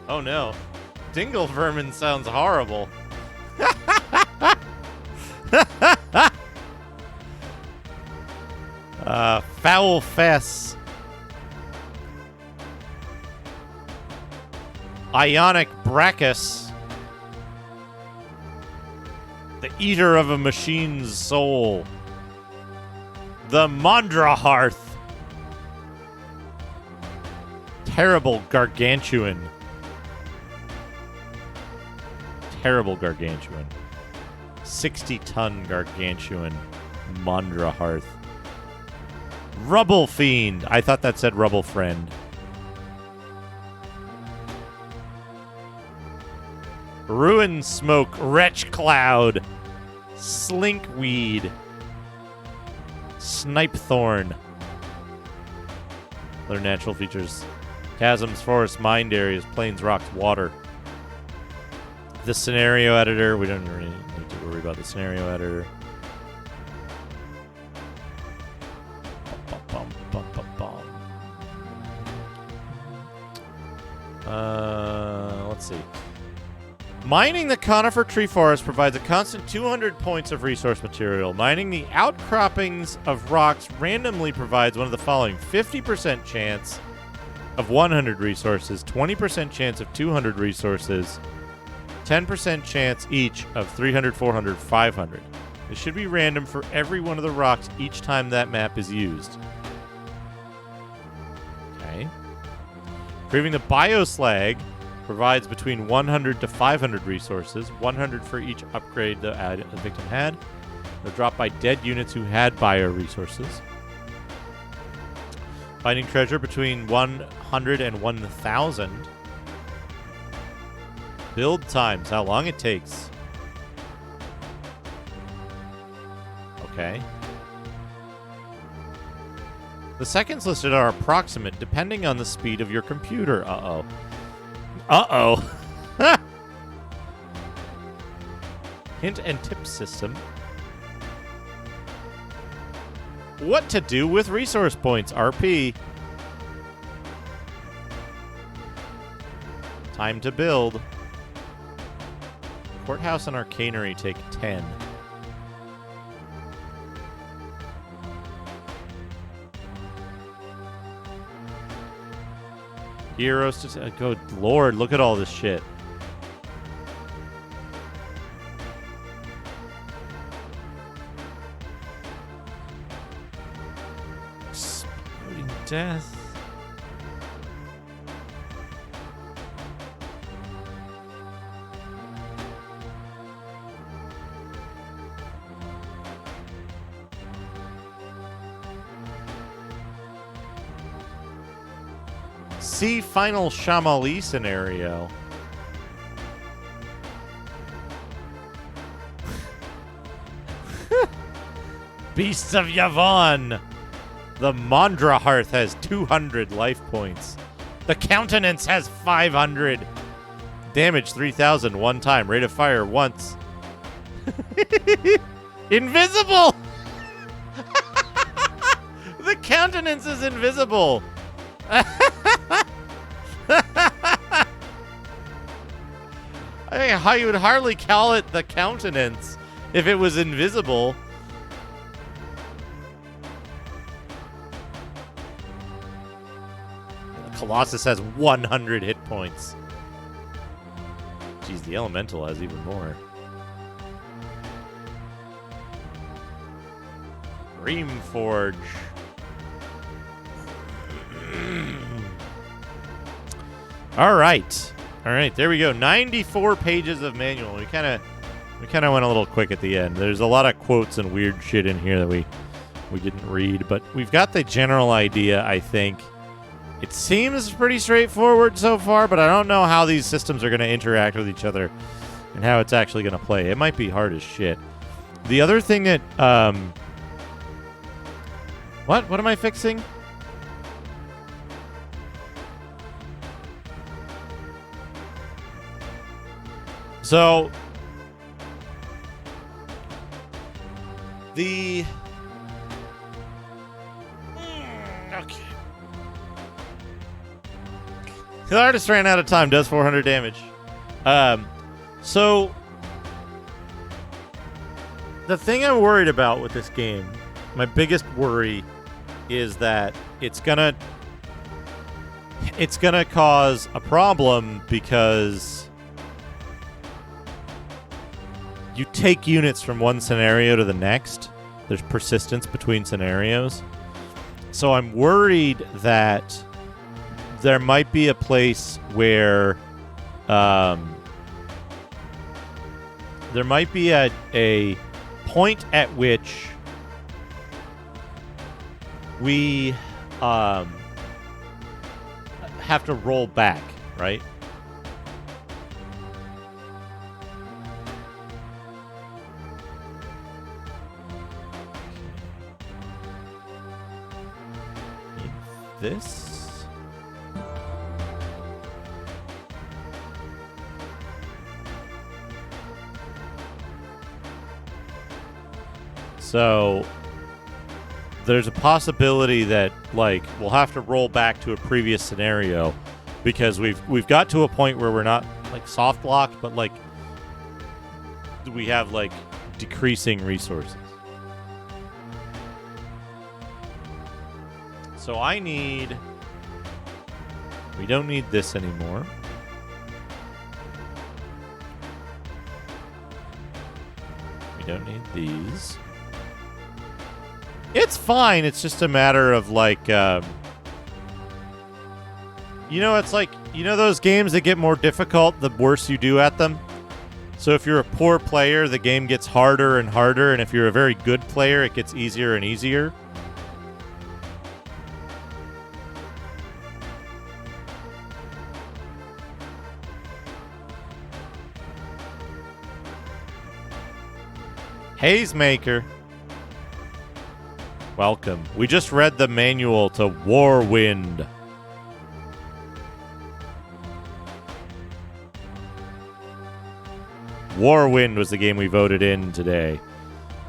Oh no. Dingle Vermin sounds horrible. Foul Fess. Ionic Brachus. The Eater of a Machine's Soul. The Mondrahearth. Terrible Gargantuan. Terrible Gargantuan. 60-ton Gargantuan. Mondrahearth. Rubble Fiend. I thought that said Rubble Friend. Ruin Smoke. Wretch Cloud. Slinkweed. Snipe Thorn. Other natural features. Chasms, forests, mined areas, plains, rocks, water. The scenario editor. We don't really need to worry about the scenario editor. Mining the conifer tree forest provides a constant 200 points of resource material. Mining the outcroppings of rocks randomly provides one of the following: 50% chance of 100 resources, 20% chance of 200 resources, 10% chance each of 300, 400, 500. It should be random for every one of the rocks each time that map is used. Okay. Proving the bioslag provides between 100 to 500 resources, 100 for each upgrade the victim had. They're dropped by dead units who had bio resources. Finding treasure between 100 and 1,000. Build times, how long it takes. Okay. The seconds listed are approximate, depending on the speed of your computer. Uh-oh. Uh-oh. Hint and tip system. What to do with resource points, RP. Time to build. Courthouse and Arcanery take 10. Heroes to... Good lord, look at all this shit. Exploding death. See final Shamali scenario. Beasts of Yavon. The Mandra Hearth has 200 life points. The Countenance has 500. Damage 3,000 one time. Rate of fire once. Invisible! The Countenance is invisible. I would hardly call it the Countenance if it was invisible. The Colossus has 100 hit points. Jeez, the Elemental has even more. Dreamforge. All right. All right, there we go. 94 pages of manual. We kind of went a little quick at the end. There's a lot of quotes and weird shit in here that we didn't read, but we've got the general idea, I think. It seems pretty straightforward so far, but I don't know how these systems are going to interact with each other and how it's actually going to play. It might be hard as shit. The other thing that What am I fixing? So, the... Okay. The artist ran out of time, does 400 damage. So, the thing I'm worried about with this game, my biggest worry, is that it's gonna cause a problem because you take units from one scenario to the next. There's persistence between scenarios. So I'm worried that there might be a place where there might be a point at which we have to roll back, right? This. So there's a possibility that like we'll have to roll back to a previous scenario because we've got to a point where we're not like soft locked, but like we have like decreasing resources. So I need. We don't need this anymore. We don't need these. It's fine. It's just a matter of like, it's like, those games that get more difficult the worse you do at them. So if you're a poor player, the game gets harder and harder, and if you're a very good player, it gets easier and easier. Hazemaker. Welcome. We just read the manual to Warwind. Warwind was the game we voted in today.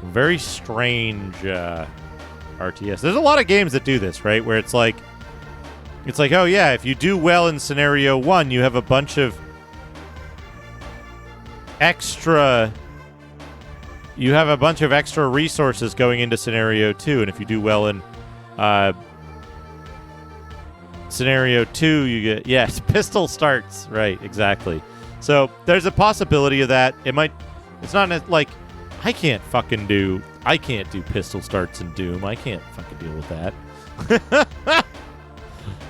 Very strange RTS. There's a lot of games that do this, right? Where it's like, oh yeah, if you do well in scenario 1, you have a bunch of extra resources going into scenario 2, and if you do well in scenario 2, you get, yes, pistol starts, right, exactly. So there's a possibility of that. It's not like, I can't do pistol starts in Doom. I can't fucking deal with that.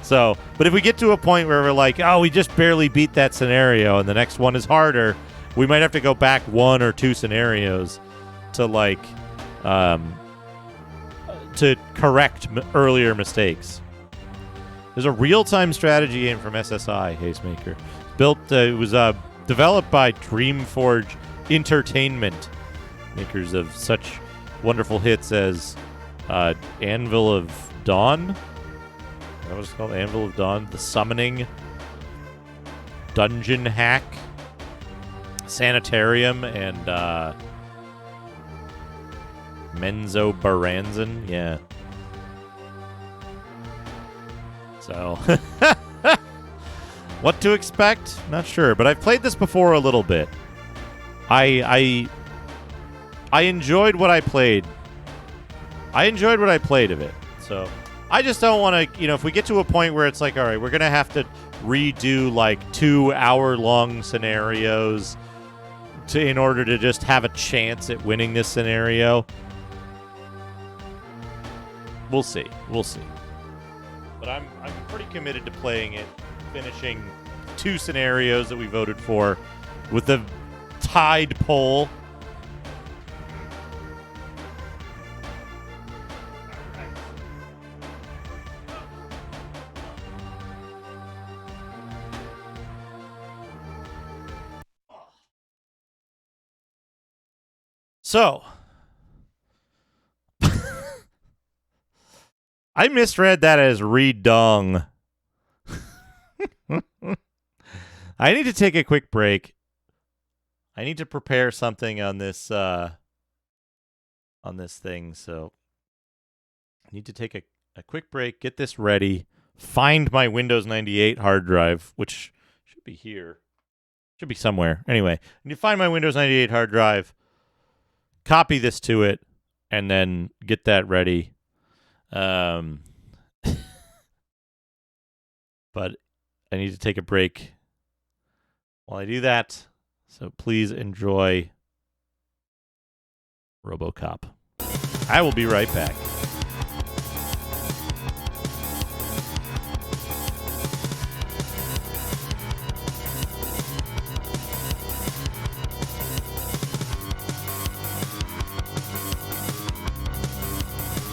So, but if we get to a point where we're like, oh, we just barely beat that scenario and the next one is harder, we might have to go back 1 or 2 scenarios to like, to correct earlier mistakes. There's a real-time strategy game from SSI, Hazemaker. It was developed by Dreamforge Entertainment, makers of such wonderful hits as Anvil of Dawn. Is that what it's called? Anvil of Dawn, The Summoning, Dungeon Hack, Sanitarium, and Menzo Baranzan. Yeah. So, what to expect? Not sure, but I've played this before a little bit. I enjoyed what I played. I enjoyed what I played of it. So, I just don't want to, if we get to a point where it's like, all right, we're going to have to redo like 2-hour-long scenarios in order to just have a chance at winning this scenario. We'll see. We'll see. But I'm pretty committed to playing it, finishing 2 scenarios that we voted for with the tied poll. So, I misread that as redong. I need to take a quick break. I need to prepare something on this thing, so I need to take a quick break, get this ready, find my Windows 98 hard drive, which should be here. Should be somewhere. Anyway, I need to find my Windows 98 hard drive, copy this to it, and then get that ready. But I need to take a break while I do that. So please enjoy RoboCop. I will be right back.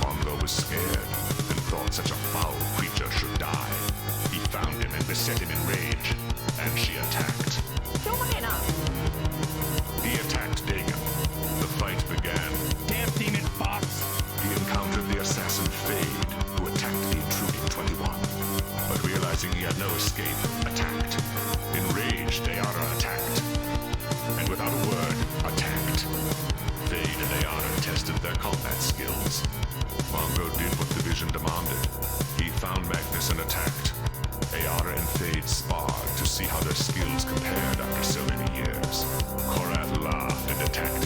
Mongo was scared and thought such a foul creature should die. He found him and beset him in rage, and she attacked. He attacked Dagon. The fight began. Damn demon fox! He encountered the assassin Fade, who attacked the intruding 21. But realizing he had no escape, attacked. Enraged, Ayara attacked. And without a word, attacked. Fade and Ayara tested their combat skills. Mongo did what the vision demanded. He found Magnus and attacked. Ayara and Fade sparred to see how their skills compared after so many years. Korath laughed and attacked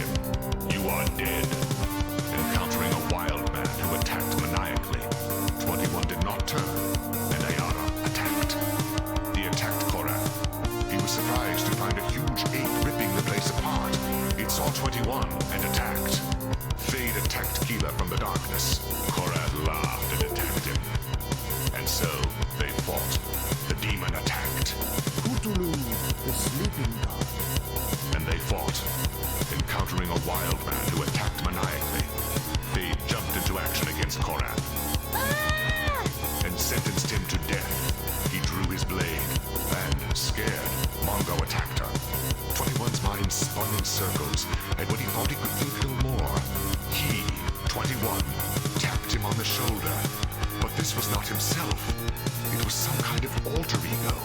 21 tapped him on the shoulder. But this was not himself. It was some kind of alter ego.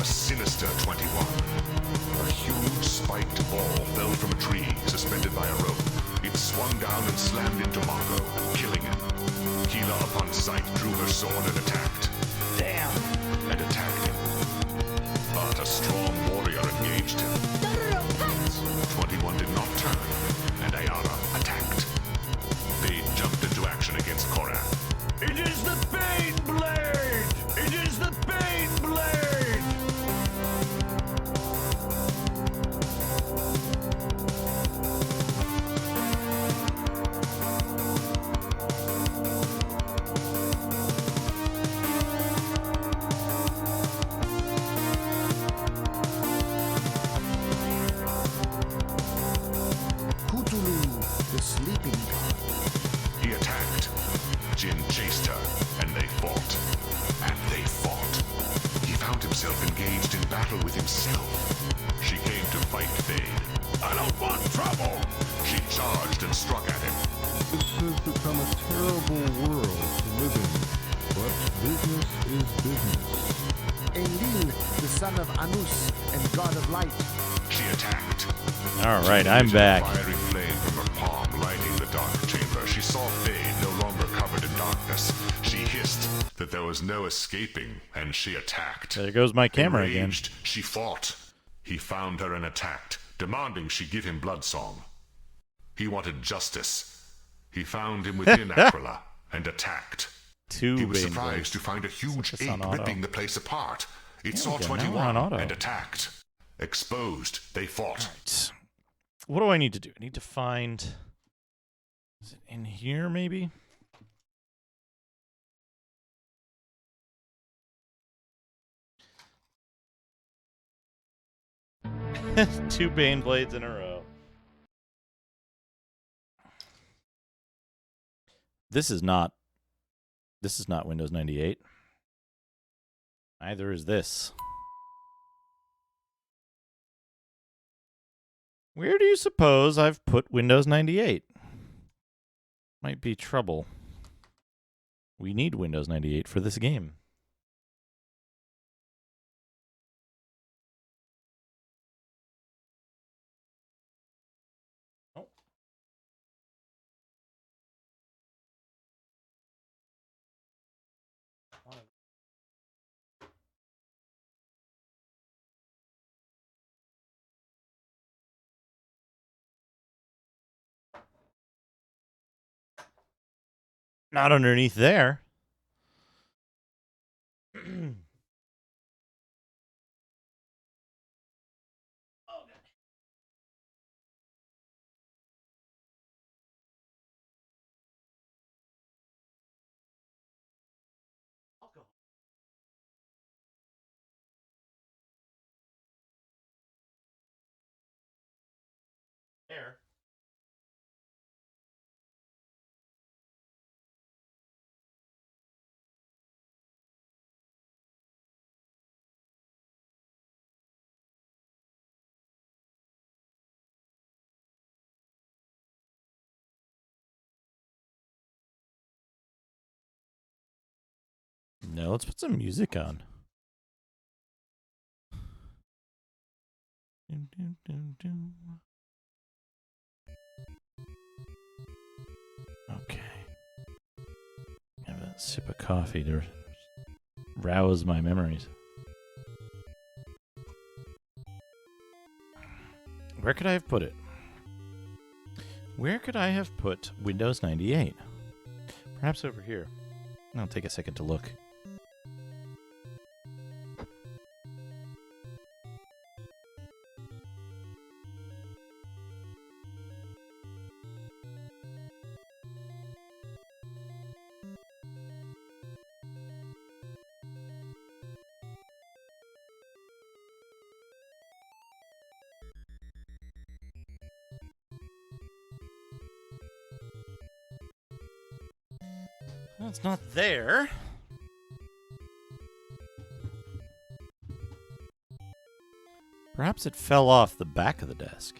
A sinister 21. A huge spiked ball fell from a tree, suspended by a rope. It swung down and slammed into Mongo, killing him. Keela, upon sight, drew her sword and attacked. Damn. And attacked him. But a strong warrior engaged him. 21 did not turn, and Ayara attacked. They jumped into action against Korath. It is the Bane Blade! It is the Bane Blade! Cthulhu, the sleeping god. He attacked. Jin chased her, and they fought. And they fought. He found himself engaged in battle with himself. She came to fight Fade. I don't want trouble! She charged and struck at him. This has become a terrible world to live in, but business is business. Elin, the son of Anus and god of light. She attacked. All right, She I'm lit a back. fiery flame from her palm, lighting the dark chamber. She saw Fade no longer covered in darkness. She hissed that there was no escaping, and she attacked. There goes my camera again. Enraged, she fought. He found her and attacked, demanding she give him Bloodsong. He wanted justice. He found him within Aquila and attacked. Two He was Bane surprised blades. to find a huge Set this on ape auto. ripping the place apart. It There saw we go, now we're on 21 auto. and attacked. Exposed, they fought. Right. What do I need to do? I need to find... Is it in here, maybe? Two Bane blades in a row. This is not Windows 98. Neither is this. Where do you suppose I've put Windows 98? Might be trouble. We need Windows 98 for this game. Oh. Not underneath there. There. No, let's put some music on. Dun, dun, dun, dun. Okay. Have a sip of coffee to rouse my memories. Where could I have put it? Where could I have put Windows 98? Perhaps over here. I'll take a second to look. Well, it's not there. Perhaps it fell off the back of the desk.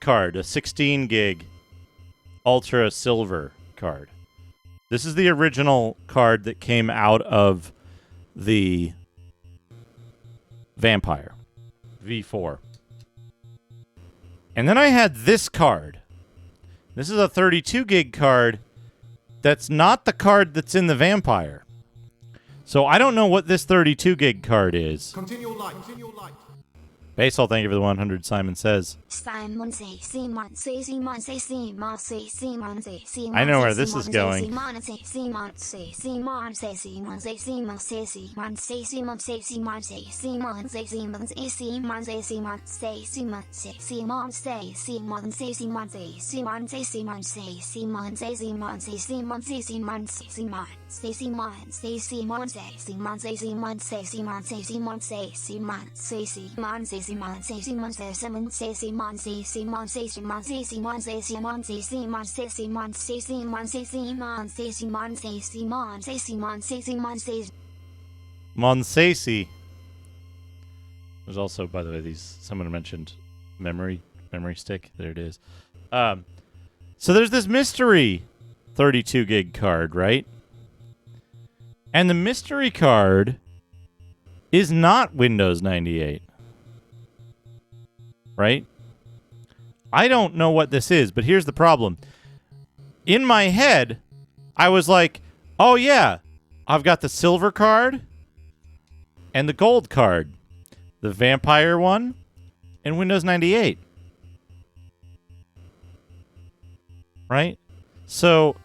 card, a 16 gig Ultra Silver card. This is the original card that came out of the Vampire V4. And then I had this card. This is a 32 gig card that's not the card that's in the Vampire. So I don't know what this 32 gig card is. Continue light. Continue light. Basal, thank you for the 100. Simon says. I know where this is going. Monsesi. There's also, by the way, someone mentioned memory stick. There it is. So there's this mystery 32 gig card, right? And the mystery card is not Windows 98. Right? I don't know what this is, but here's the problem. In my head, I was like, oh yeah, I've got the silver card and the gold card. The Vampire one and Windows 98. Right? So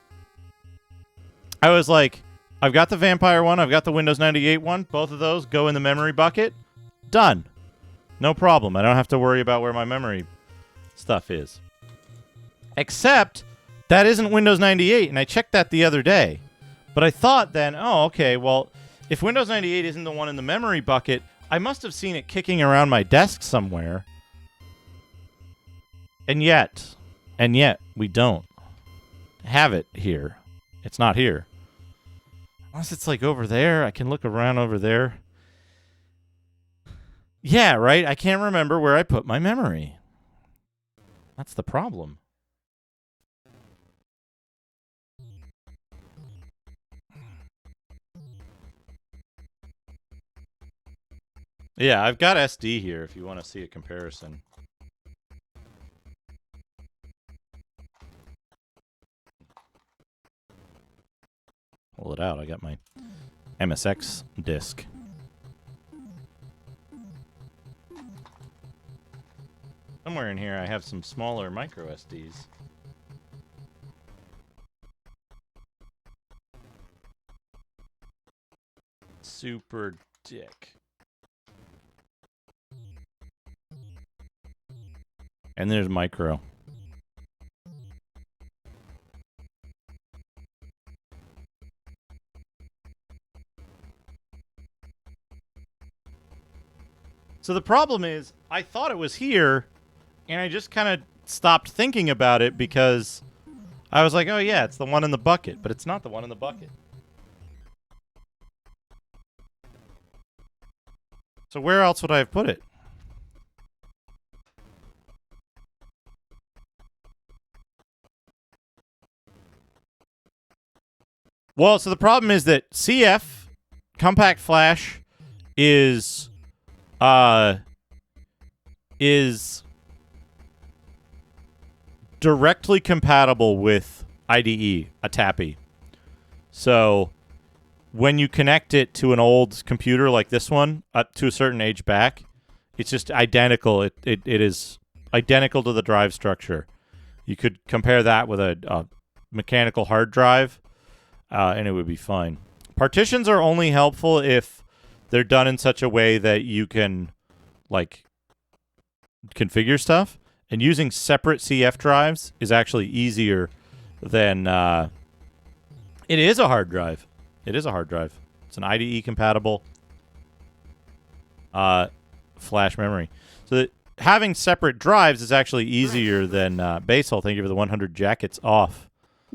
I was like, I've got the Vampire one, I've got the Windows 98 one. Both of those go in the memory bucket. Done. No problem. I don't have to worry about where my memory stuff is. Except that isn't Windows 98, and I checked that the other day. But I thought then, oh, okay, well, if Windows 98 isn't the one in the memory bucket, I must have seen it kicking around my desk somewhere. And yet, we don't have it here. It's not here. Unless it's like over there. I can look around over there. Yeah, right? I can't remember where I put my memory. That's the problem. Yeah, I've got SD here if you want to see a comparison. Pull it out. I got my MSX disk. Somewhere in here I have some smaller micro SDs. Super dick. And there's micro. So the problem is, I thought it was here, and I just kind of stopped thinking about it because I was like, oh yeah, it's the one in the bucket, but it's not the one in the bucket. So where else would I have put it? Well, so the problem is that CF, Compact Flash, is directly compatible with IDE, a TAPI. So when you connect it to an old computer like this one, up to a certain age back, it's just identical. It is identical to the drive structure. You could compare that with a mechanical hard drive, and it would be fine. Partitions are only helpful if they're done in such a way that you can, like, configure stuff. And using separate CF drives is actually easier than... it is a hard drive. It is a hard drive. It's an IDE compatible flash memory. So that having separate drives is actually easier than... Basal, thank you for the 100 jackets off.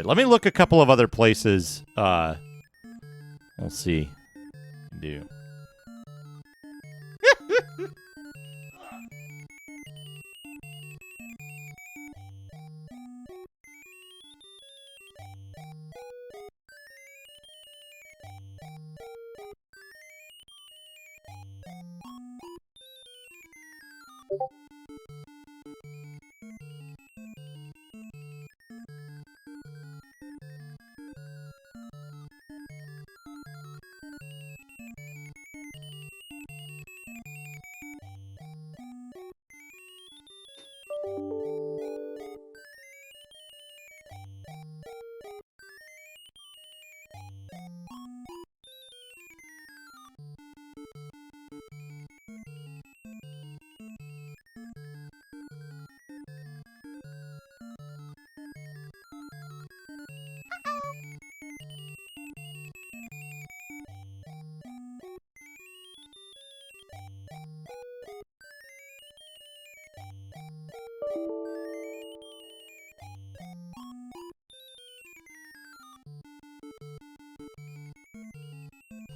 right, let me look a couple of other places. We'll see. Do.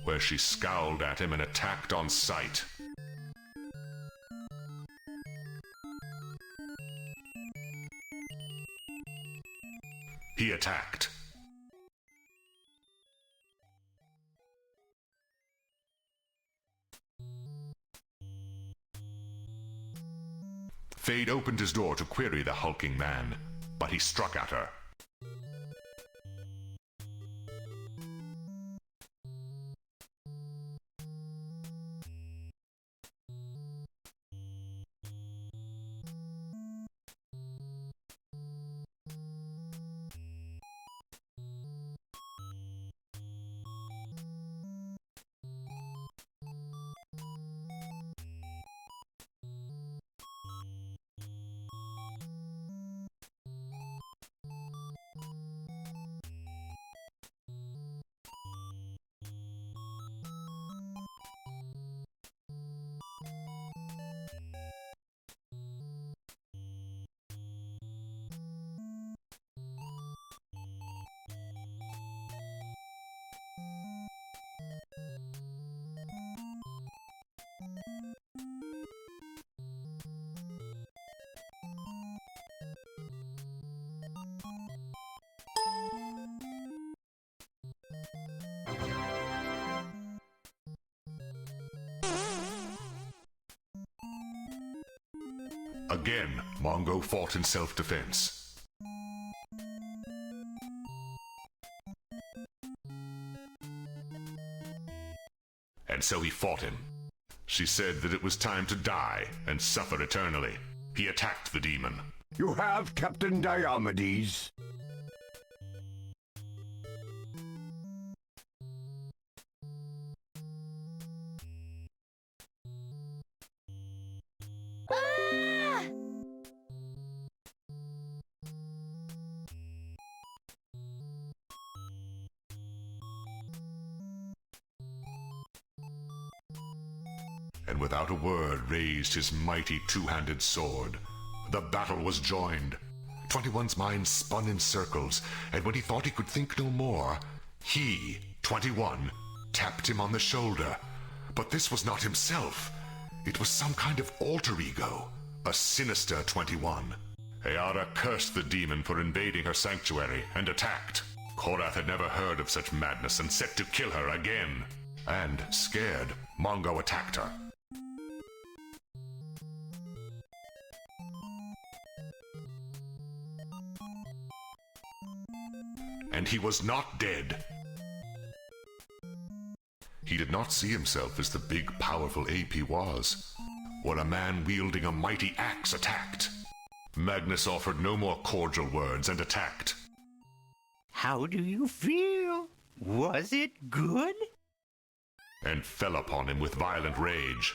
Where she scowled at him and attacked on sight. He attacked. Fade opened his door to query the hulking man, but he struck at her. Again, Mongo fought in self-defense. And so he fought him. She said that it was time to die and suffer eternally. He attacked the demon. You have, Captain Diomedes. And without a word raised his mighty two-handed sword. The battle was joined. 21's mind spun in circles, and when he thought he could think no more, he, 21, tapped him on the shoulder. But this was not himself. It was some kind of alter ego, a sinister 21. Ayara cursed the demon for invading her sanctuary and attacked. Korath had never heard of such madness and set to kill her again. And, scared, Mongo attacked her. And he was not dead. He did not see himself as the big, powerful ape he was, when a man wielding a mighty axe attacked. Magnus offered no more cordial words and attacked. How do you feel? Was it good? And fell upon him with violent rage.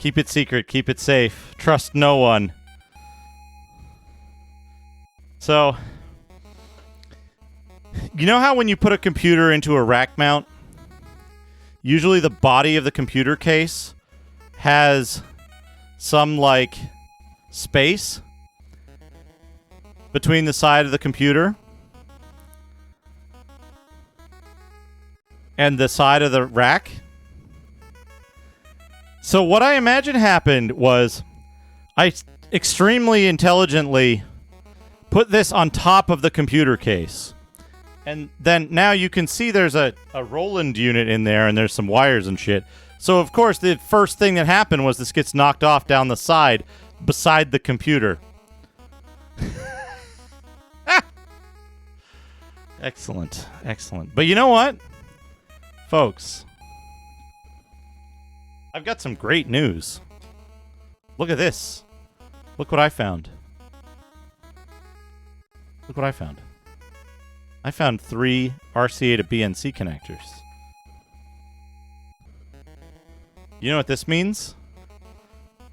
Keep it secret. Keep it safe. Trust no one. So, you know how when you put a computer into a rack mount, usually the body of the computer case has some, like, space between the side of the computer and the side of the rack? So what I imagine happened was I extremely intelligently put this on top of the computer case. And then now you can see there's a Roland unit in there and there's some wires and shit. So, of course, the first thing that happened was this gets knocked off down the side beside the computer. Excellent. Excellent. But you know what? Folks, I've got some great news. Look at this. Look what I found. Look what I found. I found 3 RCA to BNC connectors. You know what this means?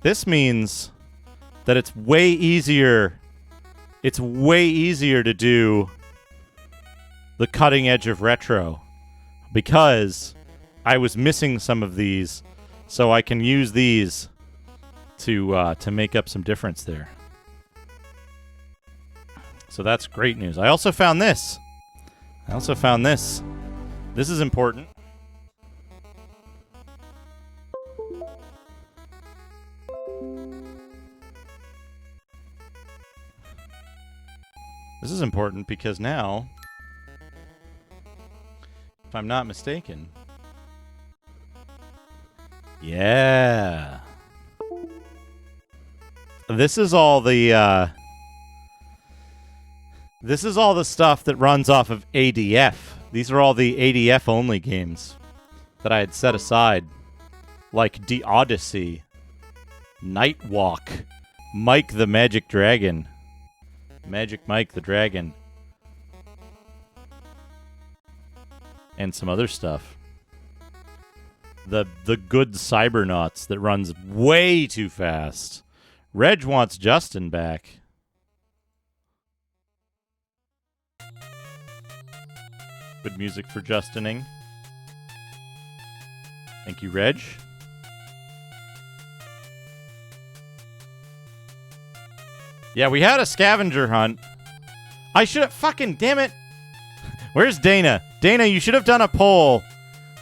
This means that it's way easier. It's way easier to do the cutting edge of retro because I was missing some of these, so I can use these to make up some difference there. So that's great news. I also found this. This is important. This is important because now, if I'm not mistaken, yeah, this is all the stuff that runs off of ADF. These are all the ADF only games that I had set aside, like The Odyssey, Nightwalk, Mike the Magic Dragon, Magic Mike the Dragon, and some other stuff. The good Cybernauts that runs way too fast. Reg wants Justin back. Good music for Justining. Thank you, Reg. Yeah, we had a scavenger hunt. I should have... Fucking damn it. Where's Dana? Dana, you should have done a poll.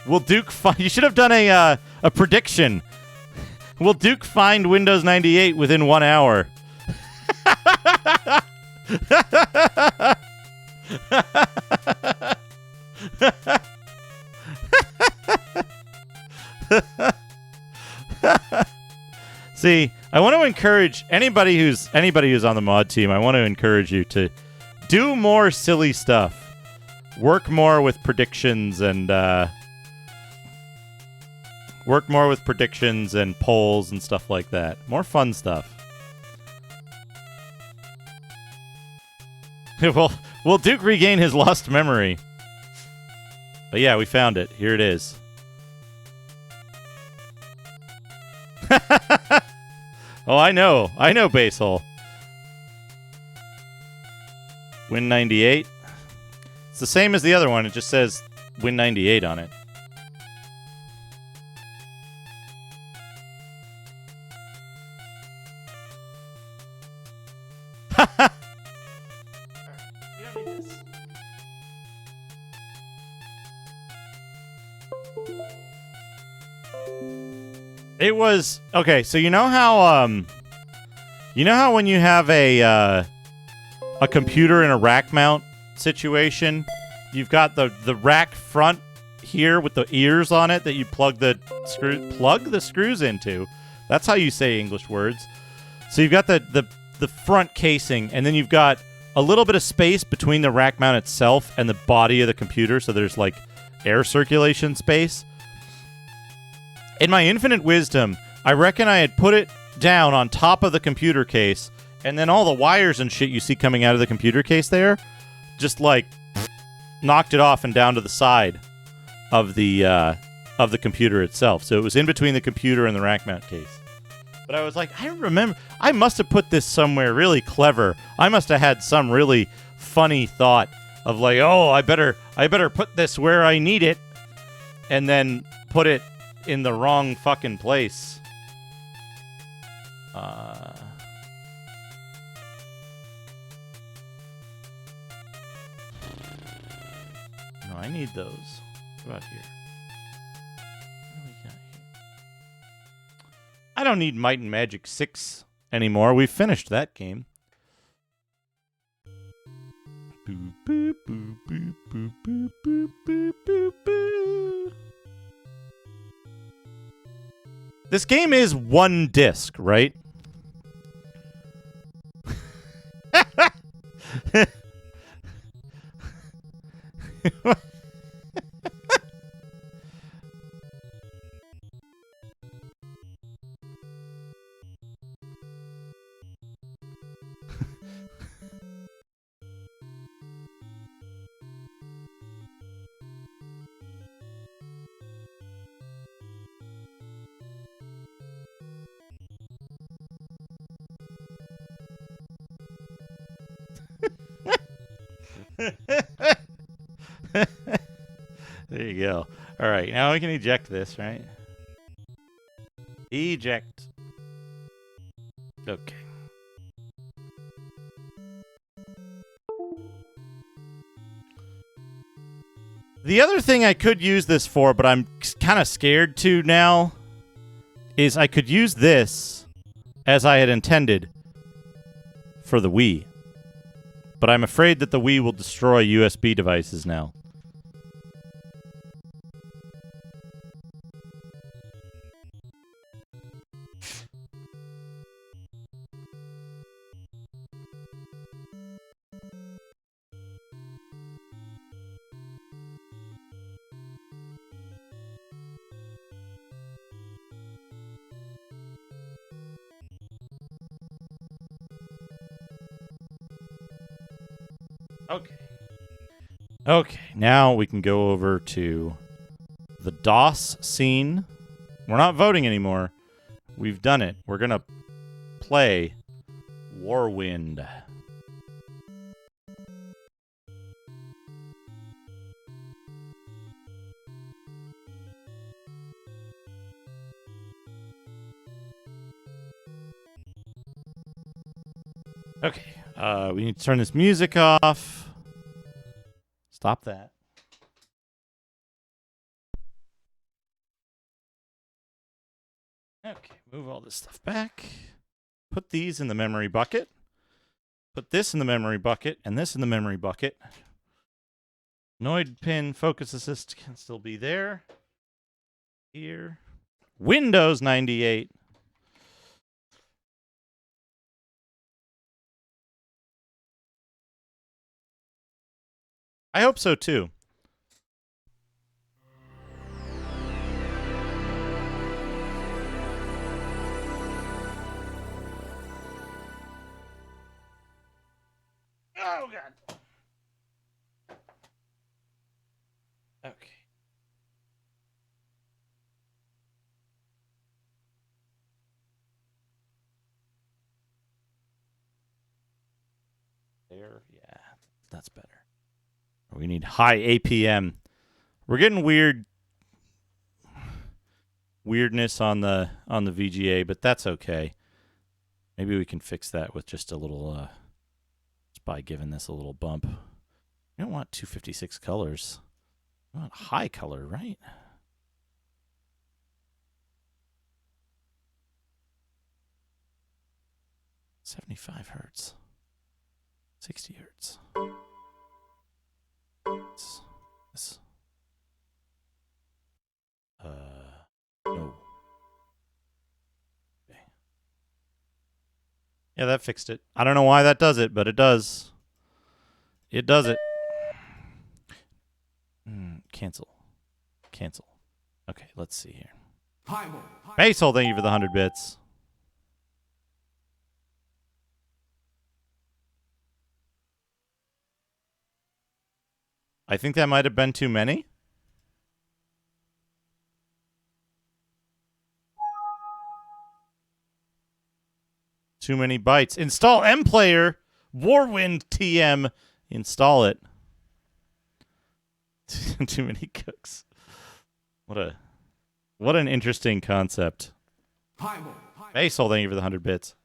Will Duke find... You should have done a prediction. Will Duke find Windows 98 within 1 hour? See, I want to encourage anybody who's on the mod team. I want to encourage you to do more silly stuff, work more with predictions, and polls and stuff like that. More fun stuff. Will Duke regain his lost memory? But yeah, we found it. Here it is. Oh, I know, Basehole. Win 98. It's the same as the other one. It just says Win 98 on it. It was okay. So you know how when you have a computer in a rack mount situation, you've got the rack front here with the ears on it that you plug the screws into. That's how you say English words. So you've got the front casing, and then you've got a little bit of space between the rack mount itself and the body of the computer. So there's like air circulation space. In my infinite wisdom, I reckon I had put it down on top of the computer case, and then all the wires and shit you see coming out of the computer case there, just like knocked it off and down to the side of the computer itself. So it was in between the computer and the rack mount case. But I was like, I remember, I must have put this somewhere really clever. I must have had some really funny thought of like, oh, I better put this where I need it, and then put it in the wrong fucking place. No, I need those. What about here? What do we got here? I don't need Might and Magic 6 anymore. We finished that game. Boop, boop, boop, boop, boop, boop, boop, boop, boop, boop. This game is one disc, right? There you go. All right, now we can eject this, right? Eject. Okay. The other thing I could use this for, but I'm kind of scared to now, is I could use this as I had intended for the Wii. But I'm afraid that the Wii will destroy USB devices now. Okay. Okay, now we can go over to the DOS scene. We're not voting anymore. We've done it. We're going to play Warwind. Okay, we need to turn this music off. Stop that. Okay, move all this stuff back. Put these in the memory bucket. Put this in the memory bucket, and this in the memory bucket. Noid pin focus assist can still be there. Here. Windows 98. I hope so too. Oh God. Okay. There, yeah, that's better. We need high APM. We're getting weirdness on the VGA, but that's okay. Maybe we can fix that with just a little just by giving this a little bump. We don't want 256 colors. We want high color, right? $75 hertz. 60 hertz. This. No. Okay. Yeah, that fixed it. I don't know why that does it, but it does. It does it. Cancel. Cancel. Okay, let's see here. Basil, thank you for the 100 bits. I think that might have been too many. Too many bytes. Install MPlayer. Warwind TM. Install it. Too many cooks. What an interesting concept. Basil, thank you for the 100 bits.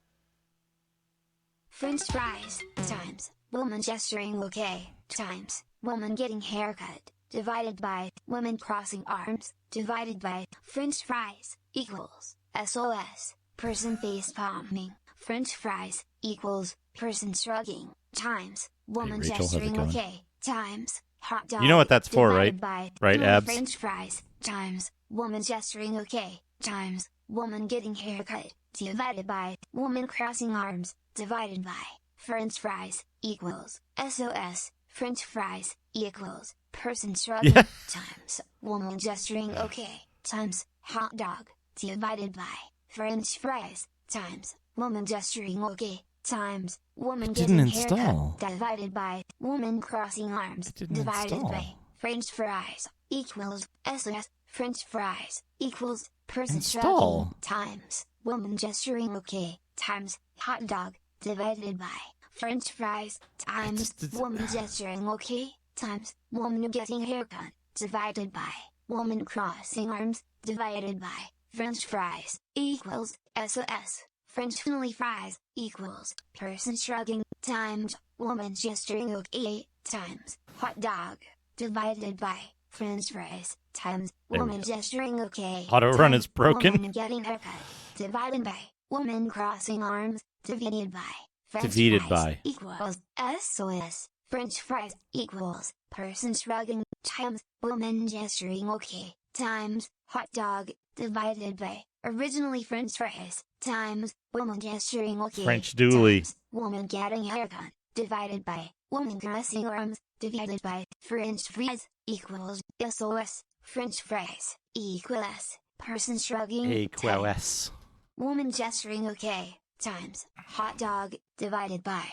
French fries times woman gesturing okay times woman getting haircut divided by woman crossing arms divided by French fries equals SOS person face palming French fries equals person shrugging times woman Rachel, how's it gesturing going? okay times hot dog You know what that's for, right? divided by Right, woman Abs? French fries times woman gesturing okay times woman getting haircut divided by woman crossing arms divided by French fries equals SOS French fries equals person shrugging times woman gesturing okay times hot dog divided by French fries times woman gesturing okay times woman didn't getting install. haircut divided by woman crossing arms didn't divided install. by French fries equals SOS French fries equals person Install. shrugging times woman gesturing okay times hot dog divided by French fries times woman gesturing okay times woman getting haircut divided by woman crossing arms divided by French fries equals SOS French finally fries equals person shrugging times woman gesturing okay times hot dog divided by French fries times There we woman go. gesturing okay Auto run times is broken. woman getting haircut divided by woman crossing arms divided by French Divided fries by. equals SOS French fries equals person shrugging times woman gesturing okay times hot dog divided by originally French fries times woman gesturing okay French dually. times woman getting haircut divided by woman crossing arms divided by French fries equals SOS French fries equals person shrugging Equals. woman gesturing okay times hot dog divided by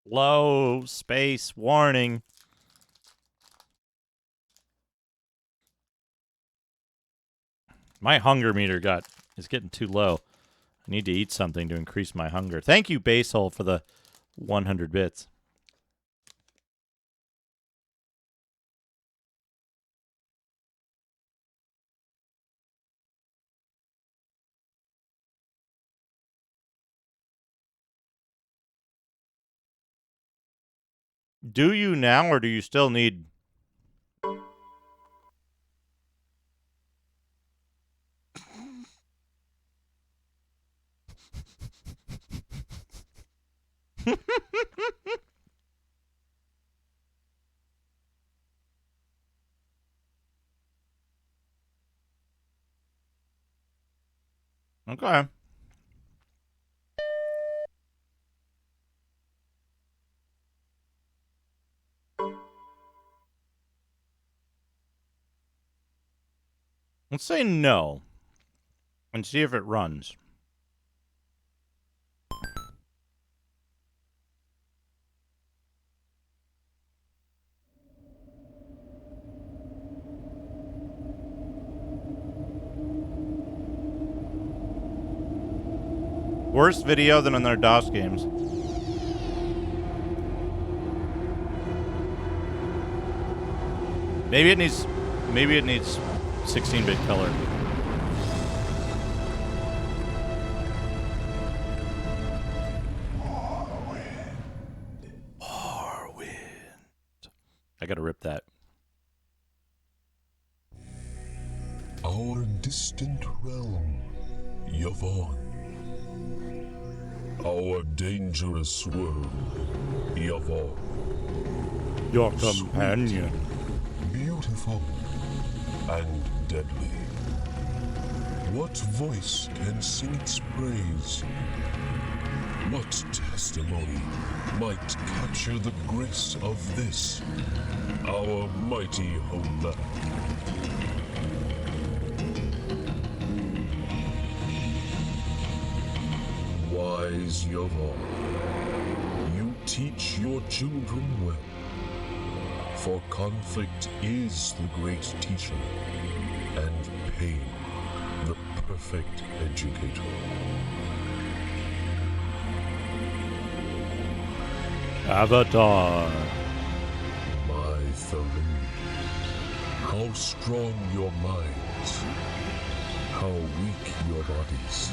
Low space warning. My hunger meter is getting too low. I need to eat something to increase my hunger. Thank you, Basil, for the 100 bits. Do you now, or do you still need... Okay. Let's say no and see if it runs. Worse video than on their DOS games. Maybe it needs 16-bit color. Warwind. I gotta rip that. Our distant realm, Yavon. Our dangerous world, Yavon. Your companion. Beautiful and deadly. What voice can sing its praise? What testimony might capture the grace of this, our mighty homeland? Wise Yavon, you teach your children well. For conflict is the great teacher, and pain the perfect educator. Avatar. My Tharoon, how strong your minds, how weak your bodies,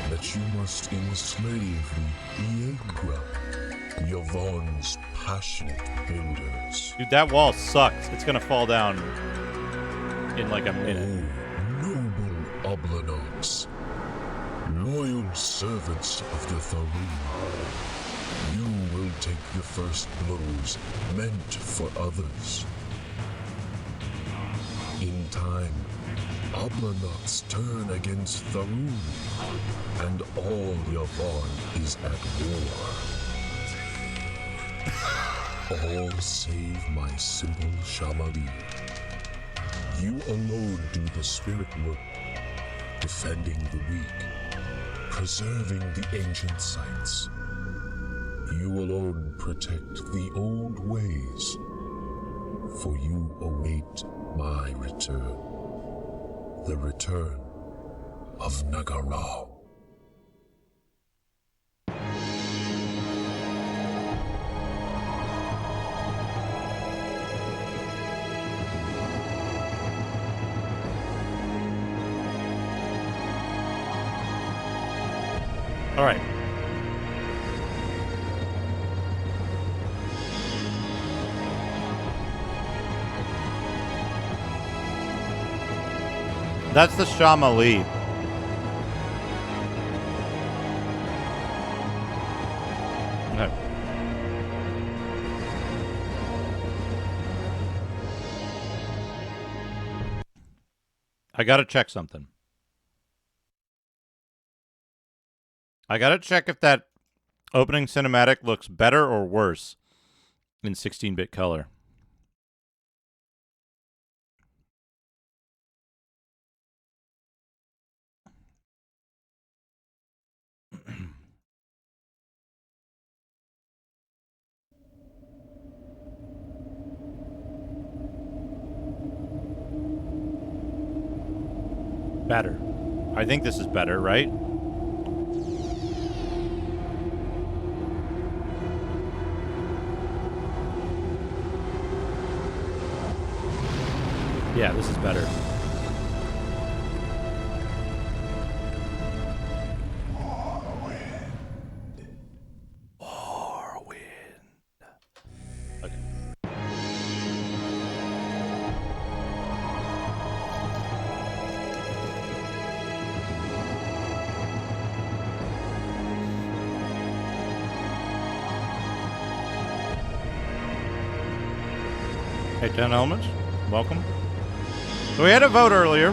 that you must enslave the Iegra, Yvonne's passionate builders. Dude, that wall sucks. It's gonna fall down in like a minute. Oh, noble Oblanox, loyal servants of the Tharoon, you will take the first blows meant for others. In time, Oblanox turn against Tharoon, and all Yvonne is at war. All save my simple Shamali. You alone do the spirit work, defending the weak, preserving the ancient sites. You alone protect the old ways, for you await my return. The return of Nagarao. All right. That's the Shamali. Okay. I gotta check something. I gotta check if that opening cinematic looks better or worse in 16-bit color. Better. I think this is better, right? Yeah, this is better. Warwind. Okay. Hey, 10 Elements, welcome. So we had a vote earlier.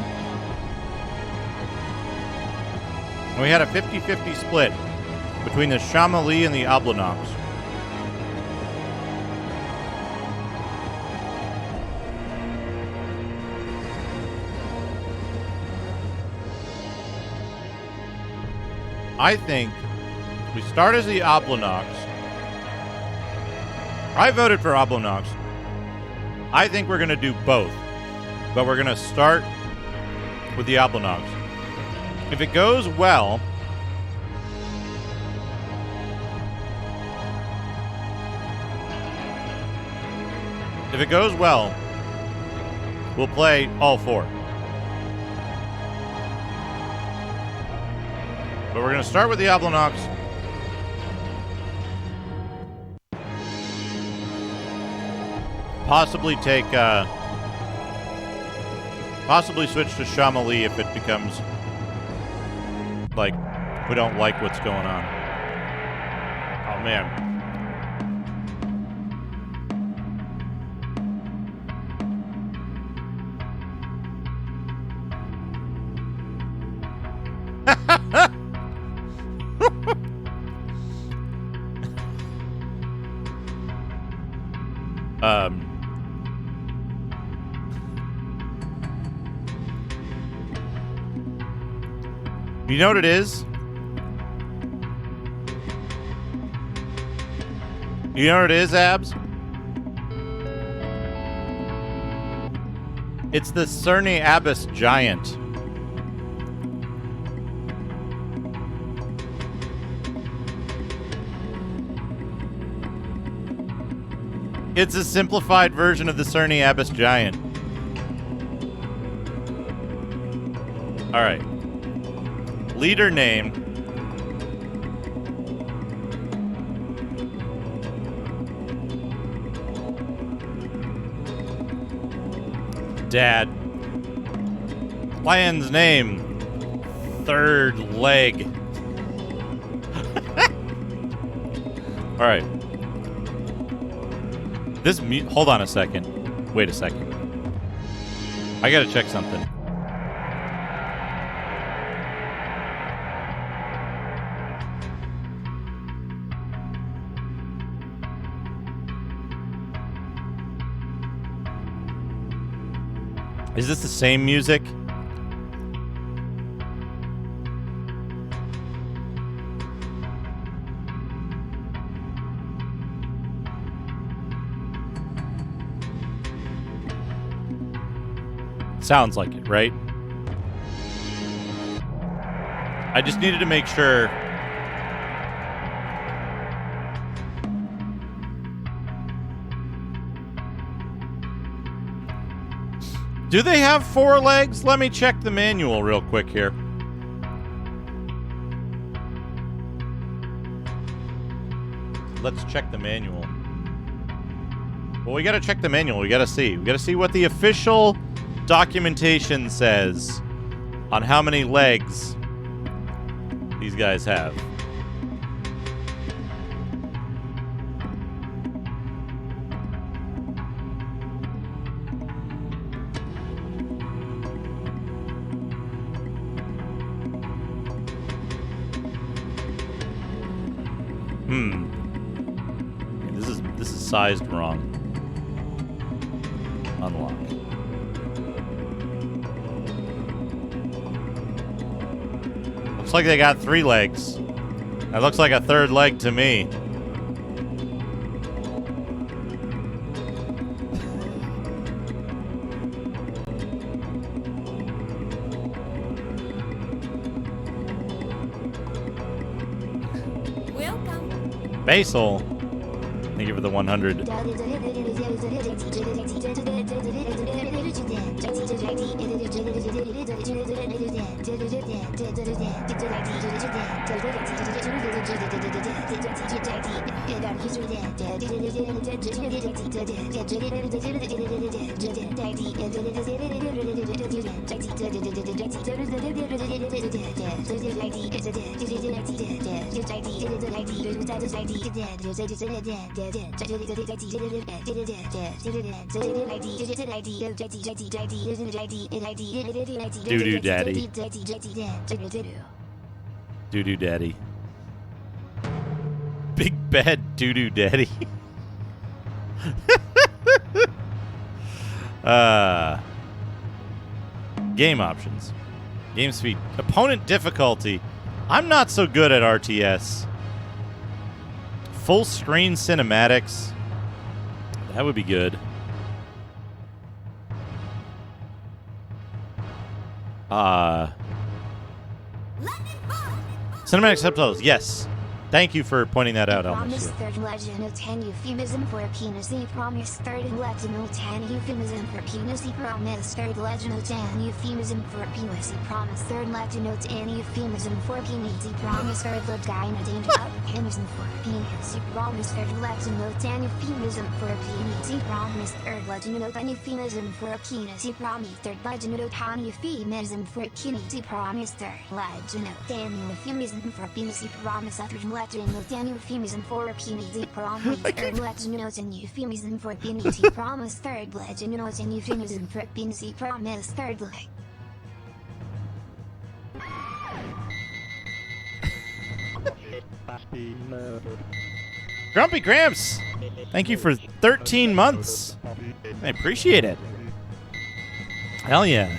We had a 50-50 split between the Shamali and the Oblanox. I think we start as the Oblanox. I voted for Oblanox. I think we're going to do both. But we're going to start with the Oblanox. If it goes well, we'll play all four. But we're going to start with the Oblanox. Possibly take... Possibly switch to Shamali if it becomes like we don't like what's going on. Oh man. You know what it is? You know what it is, Abs? It's the Cerny Abyss Giant It's a simplified version of the Cerny Abyss Giant. Alright. Leader name. Dad. Clan's name. Third leg. Alright. This hold on a second. Wait a second. I gotta check something. Is this the same music? Sounds like it, right? I just needed to make sure. Do they have 4 legs? Let me check the manual real quick here. Let's check the manual. Well, we gotta check the manual. We gotta see. We gotta see what the official documentation says on how many legs these guys have. This is sized wrong. Unlock. Looks like they got 3 legs. That looks like a 3rd leg to me. Welcome. Basil. Thank you for the 100. Doo-doo daddy. Doo-doo daddy. Big bad doo-doo daddy. Game options. Game speed. Opponent difficulty. I'm not so good at RTS. Full screen cinematics. That would be good. Cinematic subtitles, yes. Thank you for pointing that out, Promise Elmas. third legend of 10 euphemism for a penis. He promised third legend of 10 euphemism for penis. He promised third legend of 10 euphemism for a penis. He promised third legend of 10 euphemism for a penis. He promised third vagina danger of euphemism for a penis. He promised third legend of 10 euphemism for a penis. He promised third legend of 10 euphemism for a penis. He promised third legend of 10 euphemism for a penis. He promised third legend of 10 euphemism for a penis. He promised third legend of 10 euphemism for a penis. He promised third legend of 10 euphemism for a penis. He promised third legend of 10 euphemism for a penis. He promised third leg. Grumpy Gramps, thank you for 13 months. I appreciate it. Hell yeah.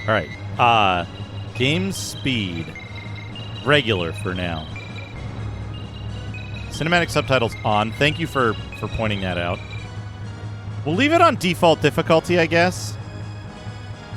Alright, game speed. Regular for now. Cinematic subtitles on. Thank you for pointing that out. We'll leave it on default difficulty, I guess.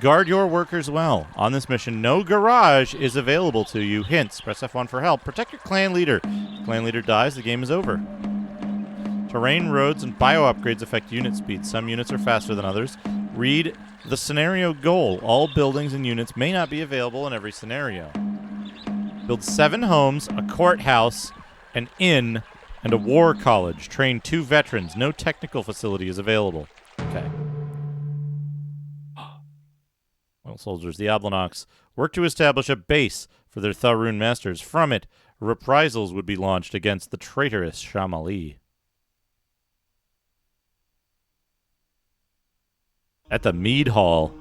Guard your workers well. On this mission, no garage is available to you. Hints. Press F1 for help. Protect your clan leader. If the clan leader dies, the game is over. Terrain, roads, and bio upgrades affect unit speed. Some units are faster than others. Read the scenario goal. All buildings and units may not be available in every scenario. Build 7 homes, a courthouse, an inn, and a war college. Train 2 veterans. No technical facility is available. Okay. Well, soldiers, the Oblinox work to establish a base for their Tharun masters. From it, reprisals would be launched against the traitorous Shamali. At the Mead Hall,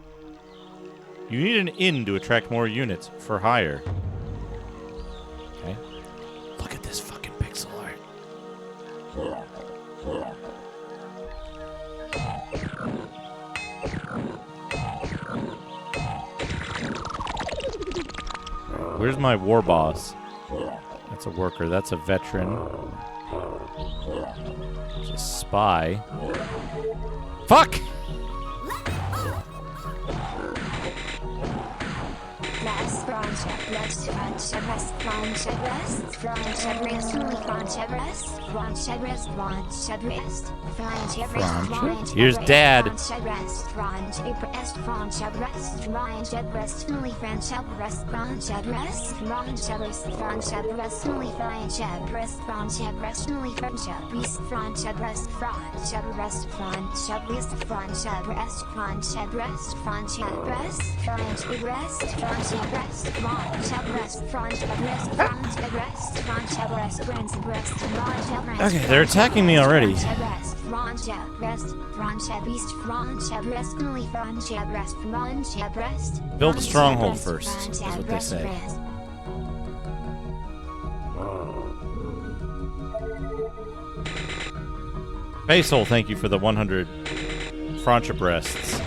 you need an inn to attract more units for hire. Okay. Look at this fucking pixel art. Where's my war boss? That's a worker. That's a veteran. There's a spy. Fuck! Here's Dad. Okay, they're attacking me already. Build a stronghold first, is what they say. Basil, thank you for the 100 Francia breasts.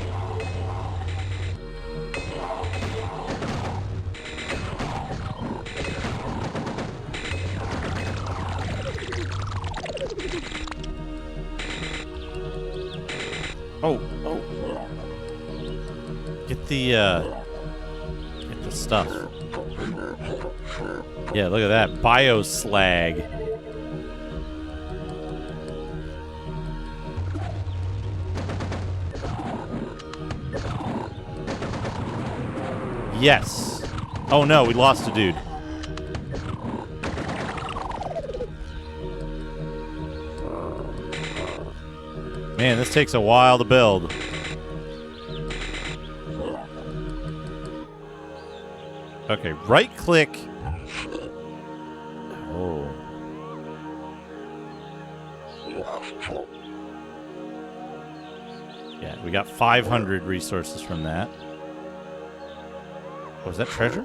Oh. Get the stuff. Yeah, look at that. Bioslag. Yes. Oh no, we lost a dude. Man, this takes a while to build. Okay, right click. Oh. Yeah, we got 500 resources from that. Was that treasure?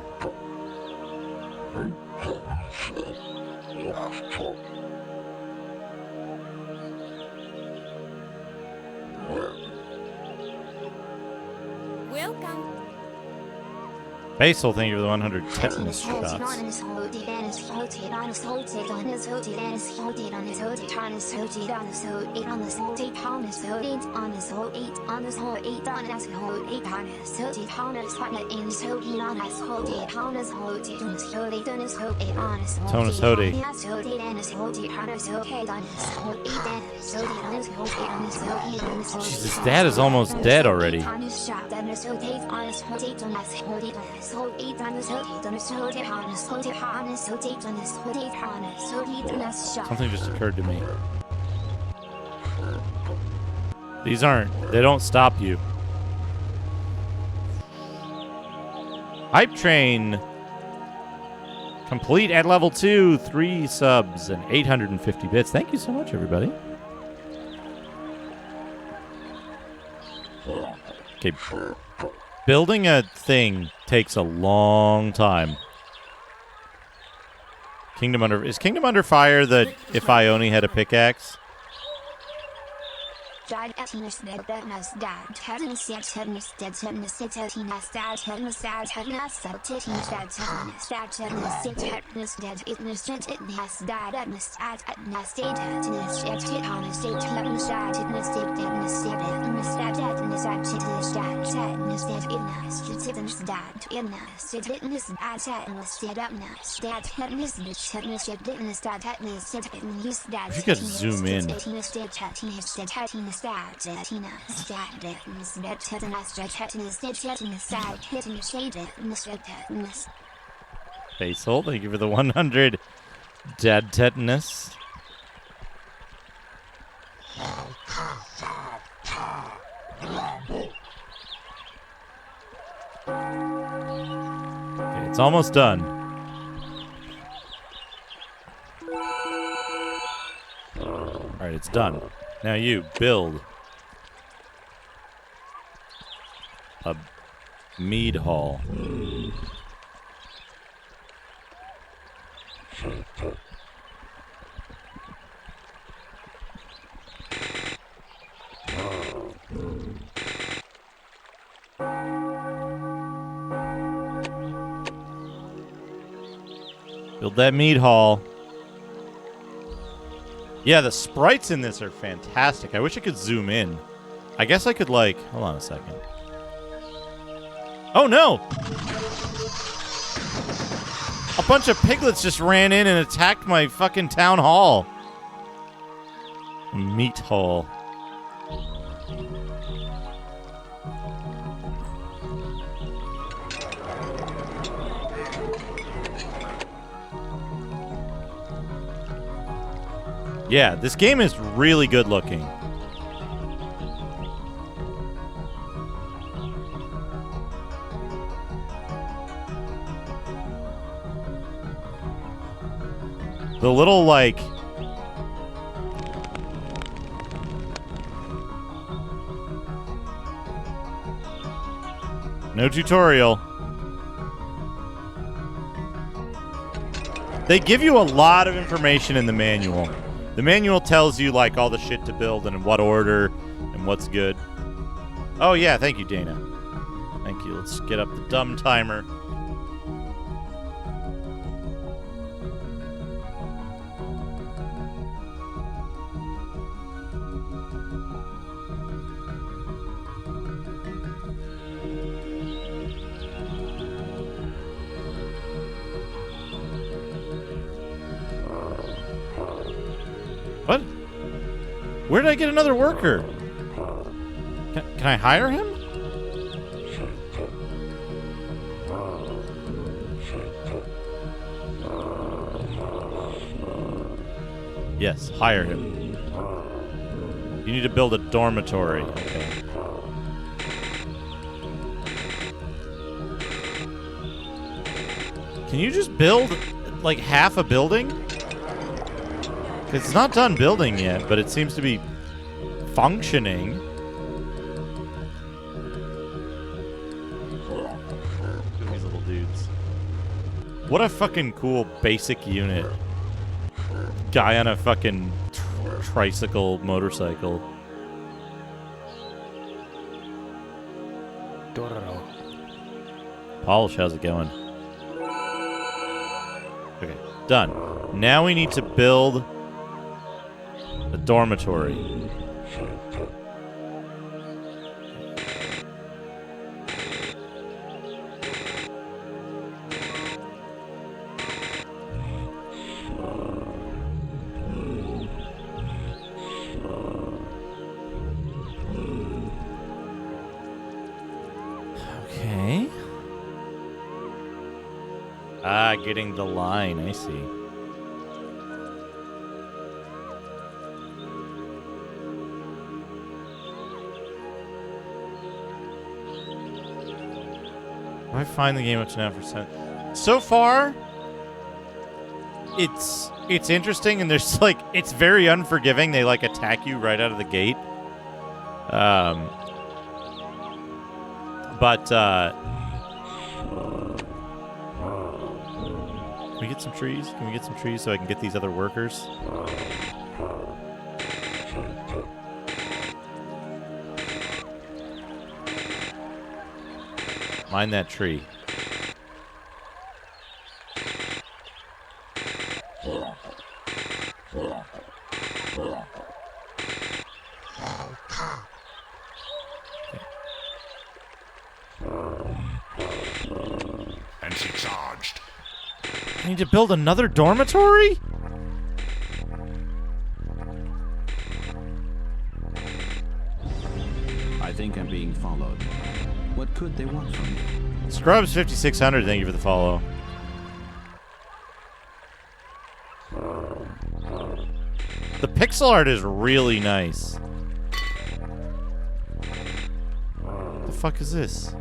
Welcome. Basil, thank you for the 100 tetanus shots. Tonus Hody. Jesus, Dad is almost dead already. Something just occurred to me. These they don't stop you. Hype Train complete at level 2, 3 subs and 850 bits. Thank you so much, everybody. Okay. Building a thing takes a long time. Is Kingdom Under Fire that if I only had a pickaxe? dat innes it itness as atness it upness dat hetness ditness it ditness dat hetness it use that. If you could zoom in. Basil, thank you for the 100 dead tetanus. Okay, it's almost done. Alright, it's done. Now you build a mead hall. Build that mead hall. Yeah, the sprites in this are fantastic. I wish I could zoom in. I guess I could, like... Hold on a second. Oh, no! A bunch of piglets just ran in and attacked my fucking town hall. Meat hall. Yeah, this game is really good looking. The little, like... No tutorial. They give you a lot of information in the manual. The manual tells you, like, all the shit to build and in what order and what's good. Oh, yeah, thank you, Dana. Thank you. Let's get up the dumb timer. What? Where did I get another worker? Can I hire him? Yes, hire him. You need to build a dormitory. Okay. Can you just build, like, half a building? It's not done building yet, but it seems to be functioning. These little dudes. What a fucking cool basic unit. Guy on a fucking tricycle motorcycle. Dororo. Polish, how's it going? Okay, done. Now we need to build a dormitory. Okay. Ah, getting the line, I see. I find the game up to now %. So far, it's interesting, and there's like it's very unforgiving. They like attack you right out of the gate. But can we get some trees? Can we get some trees so I can get these other workers? Mind that tree. I need to build another dormitory? I think I'm being followed. What could they want from me? Scrubs 5600, thank you for the follow. The pixel art is really nice. What the fuck is this?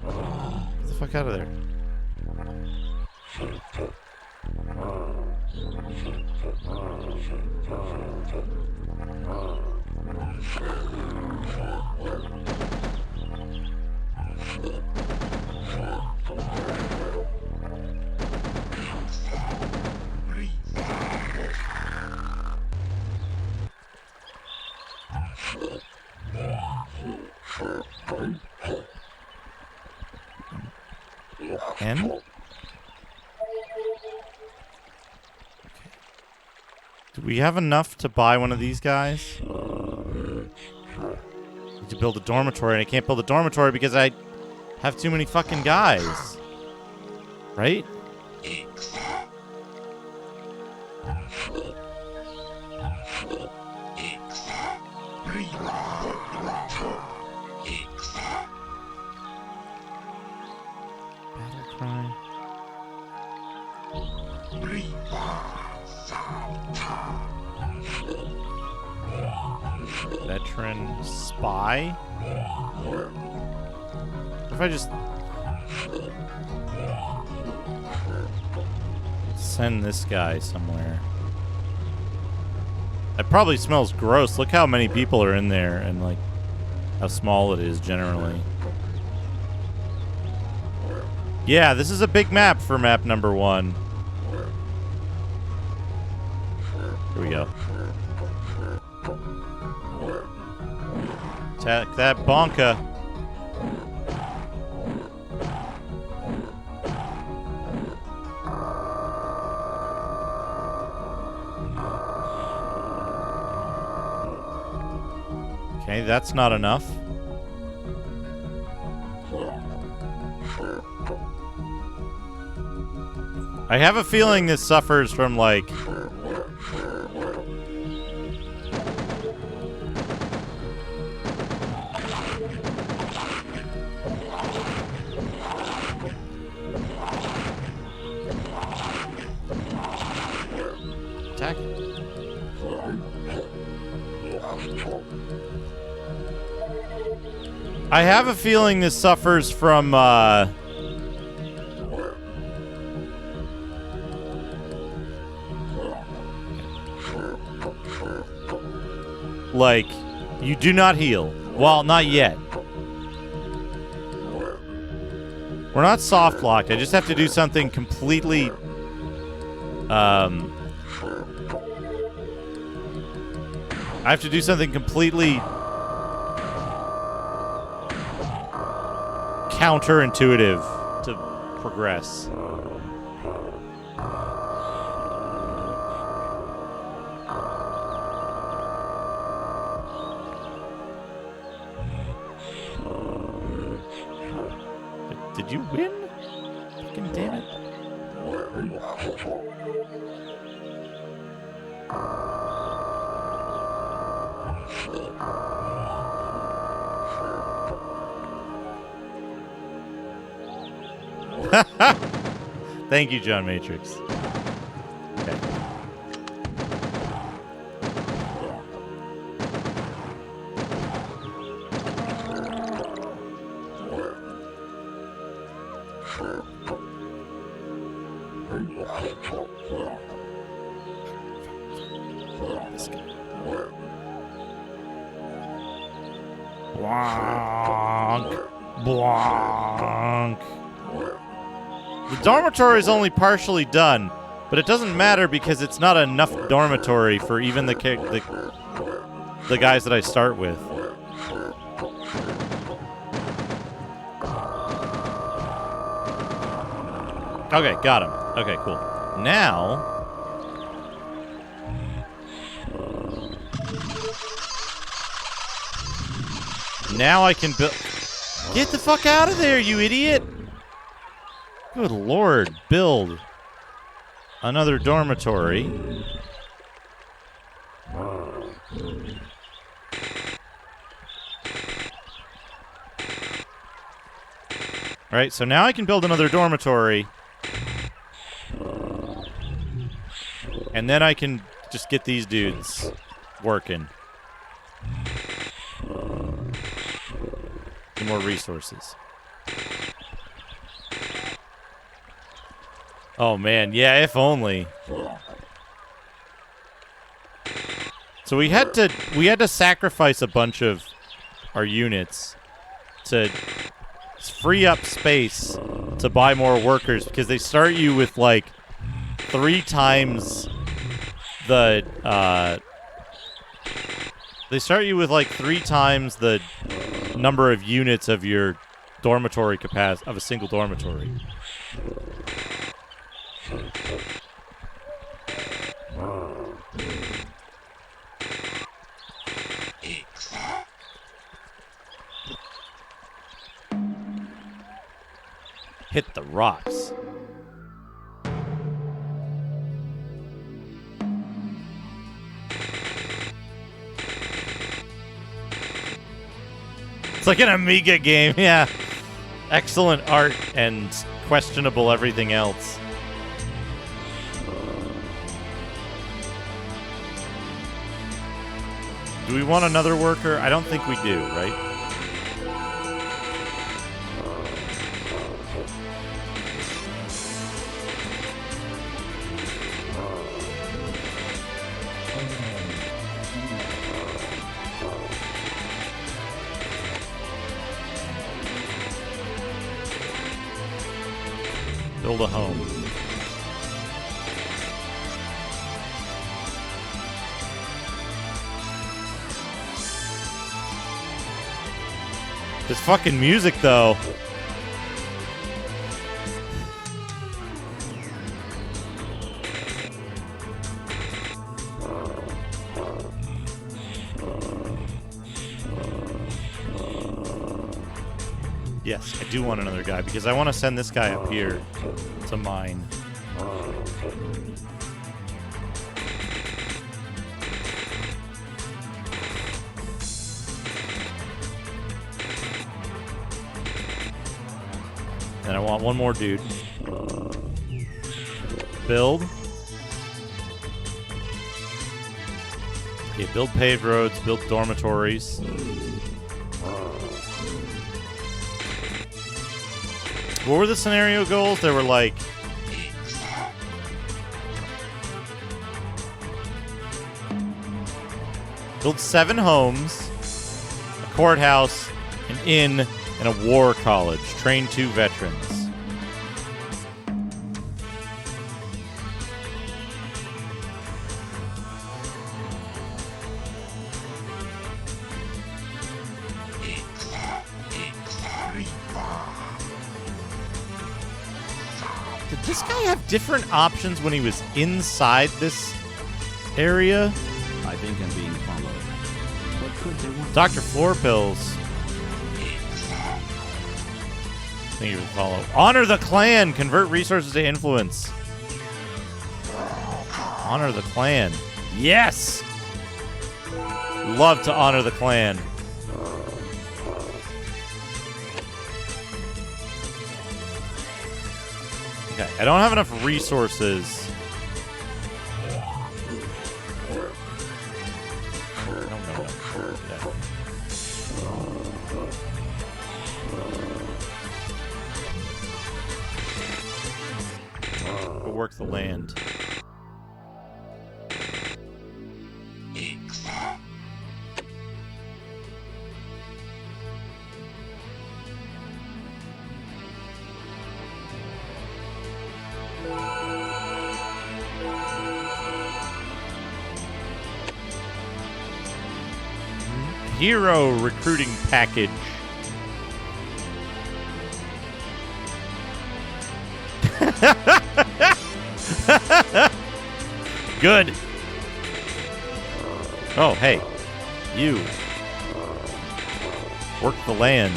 Get the fuck out of there. N? Do we have enough to buy one of these guys? Need to build a dormitory, and I can't build a dormitory because I have too many fucking guys. Right? Veteran spy? What if I just send this guy somewhere? It probably smells gross. Look how many people are in there and like how small it is generally. Yeah, this is a big map for map number 1. Here we go. Attack that bonka. Okay, that's not enough. I have a feeling this suffers from like attack. I have a feeling this suffers from like, you do not heal. Well, not yet. We're not soft locked. I just have to do something completely I have to do something completely counterintuitive to progress. Did you win? Fucking damn it. Thank you, John Matrix. Okay. Blanc. Blanc. The dormitory is only partially done, but it doesn't matter because it's not enough dormitory for even the guys that I start with. Okay, got him. Okay, cool. Now Now I can build... Get the fuck out of there, you idiot! Good lord. Build another dormitory. Alright, so now I can build another dormitory. And then I can just get these dudes working. Get more resources. Oh man, yeah, if only. So we had to sacrifice a bunch of our units to free up space to buy more workers, because they start you with like 3 times the number of units of your dormitory capacity of a single dormitory. Hit the rocks. It's like an Amiga game, yeah. Excellent art and questionable everything else. Do we want another worker? I don't think we do, right? Build a home. This fucking music, though. Yes, I do want another guy, because I want to send this guy up here to mine. And I want one more dude. Build. Okay, build paved roads, build dormitories. What were the scenario goals? They were like... build 7 homes, a courthouse, an inn, and a war college. Train 2 veterans. Did this guy have different options when he was inside this area? I think I'm being followed. What could they want? Dr. Floor Pills. Thank you for the follow. Honor the clan. Convert resources to influence. Honor the clan. Yes! Love to honor the clan. Okay, I don't have enough resources. We'll work the land. Hero recruiting package. Good. Oh, hey. You. Work the land.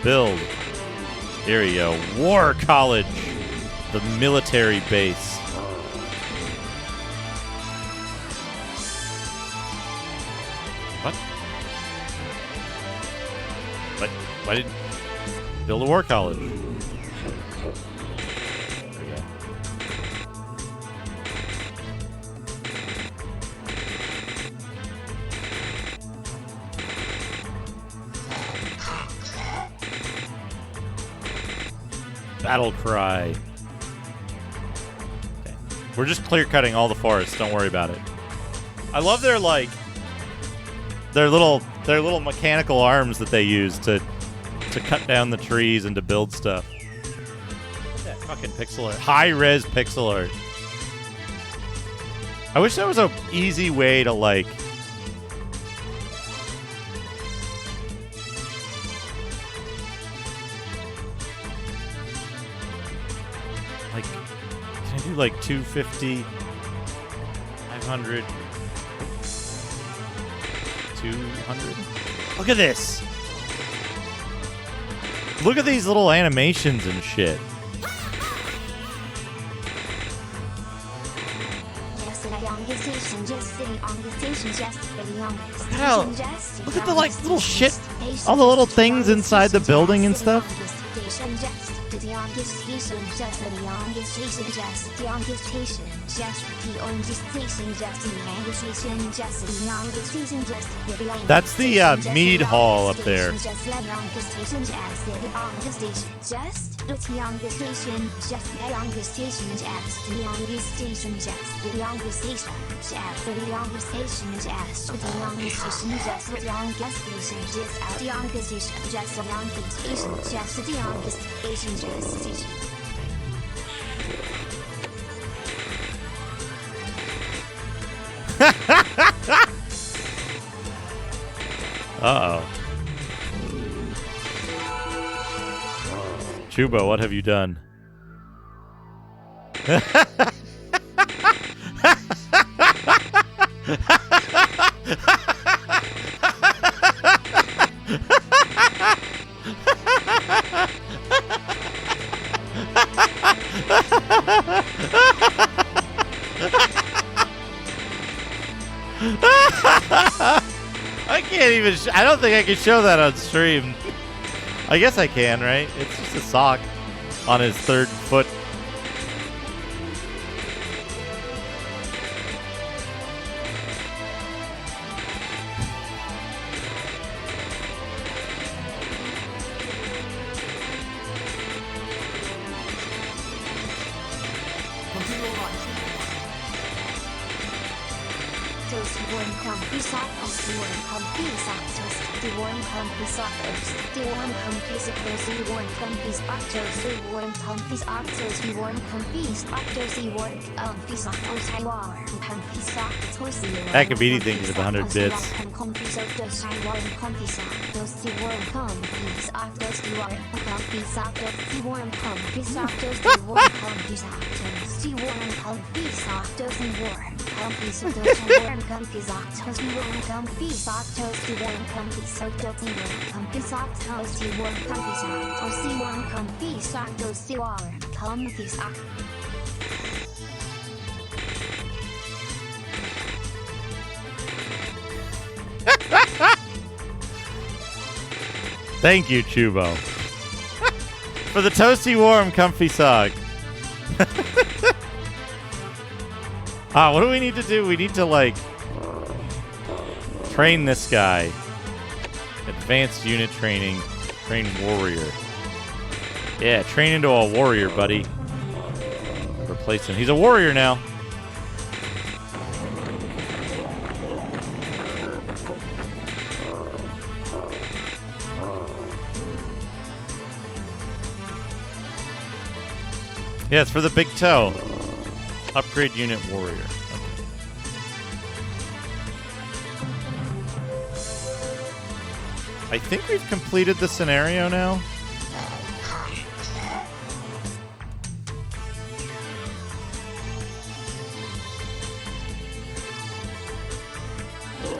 Build. Here we go. War College. The military base. What? What? Why did... Build a war college. There we go. Battle cry. Okay. We're just clear cutting all the forests. Don't worry about it. I love their their little mechanical arms that they use to cut down the trees and to build stuff. Look at that fucking pixel art. High res pixel art. I wish there was an easy way to like can I do like 250, 500, 200? Look at this. Look at these little animations and shit. Look at the like little shit, all the little things inside the building and stuff. That's the mead hall up there. Uh-oh. Chubo, what have you done? I can't even... I don't think I can show that on stream. I guess I can, right? It's just a sock on his third foot. That could be anything with 100 bits. Thank you, Chubo. For the toasty, warm, comfy sock. What do we need to do? We need to, like, train this guy. Advanced unit training. Train warrior. Yeah, train into a warrior, buddy. Replace him. He's a warrior now. Yeah, it's for the big toe. Upgrade unit warrior. Okay. I think we've completed the scenario now.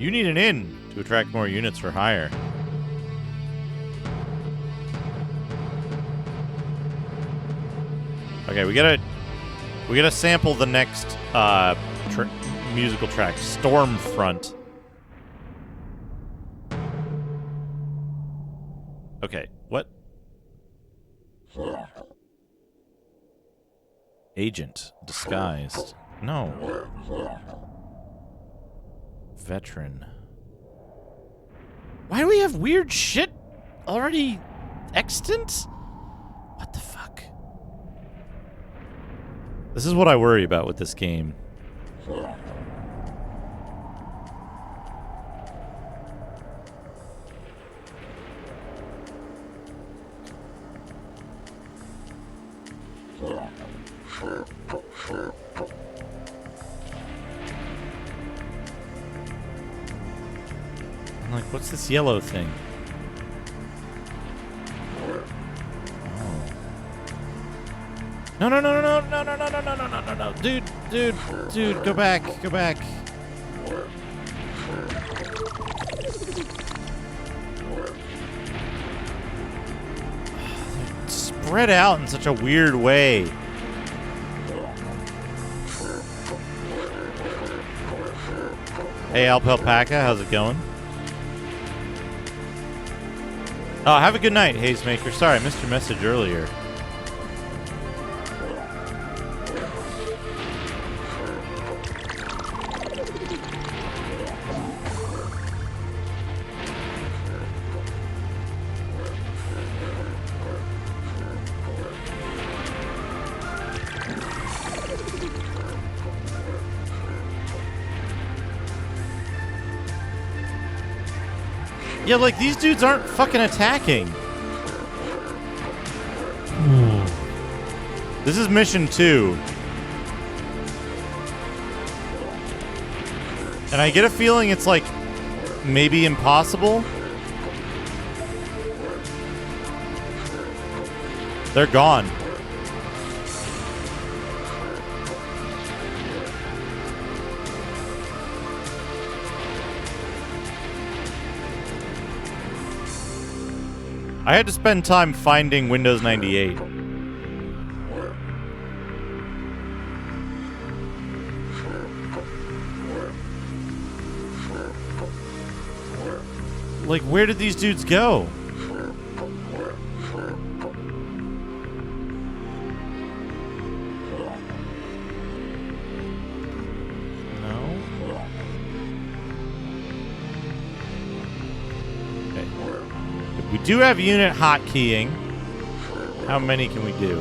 You need an inn to attract more units for hire. Okay, we gotta sample the next musical track, Stormfront. Okay, what? Agent disguised. No. Veteran. Why do we have weird shit already extant? What the fuck? This is what I worry about with this game. I'm like, what's this yellow thing? Oh. No, no, no, no, no, no, no, no, no, no, no, no, no. Dude, go back, go back. They're spread out in such a weird way. Hey, Alpaca, how's it going? Oh, have a good night, Hazemaker. Sorry, I missed your message earlier. Yeah, like, these dudes aren't fucking attacking. This is mission 2. And I get a feeling it's, like, maybe impossible. They're gone. I had to spend time finding Windows 98. Like, where did these dudes go? We do have unit hotkeying. How many can we do?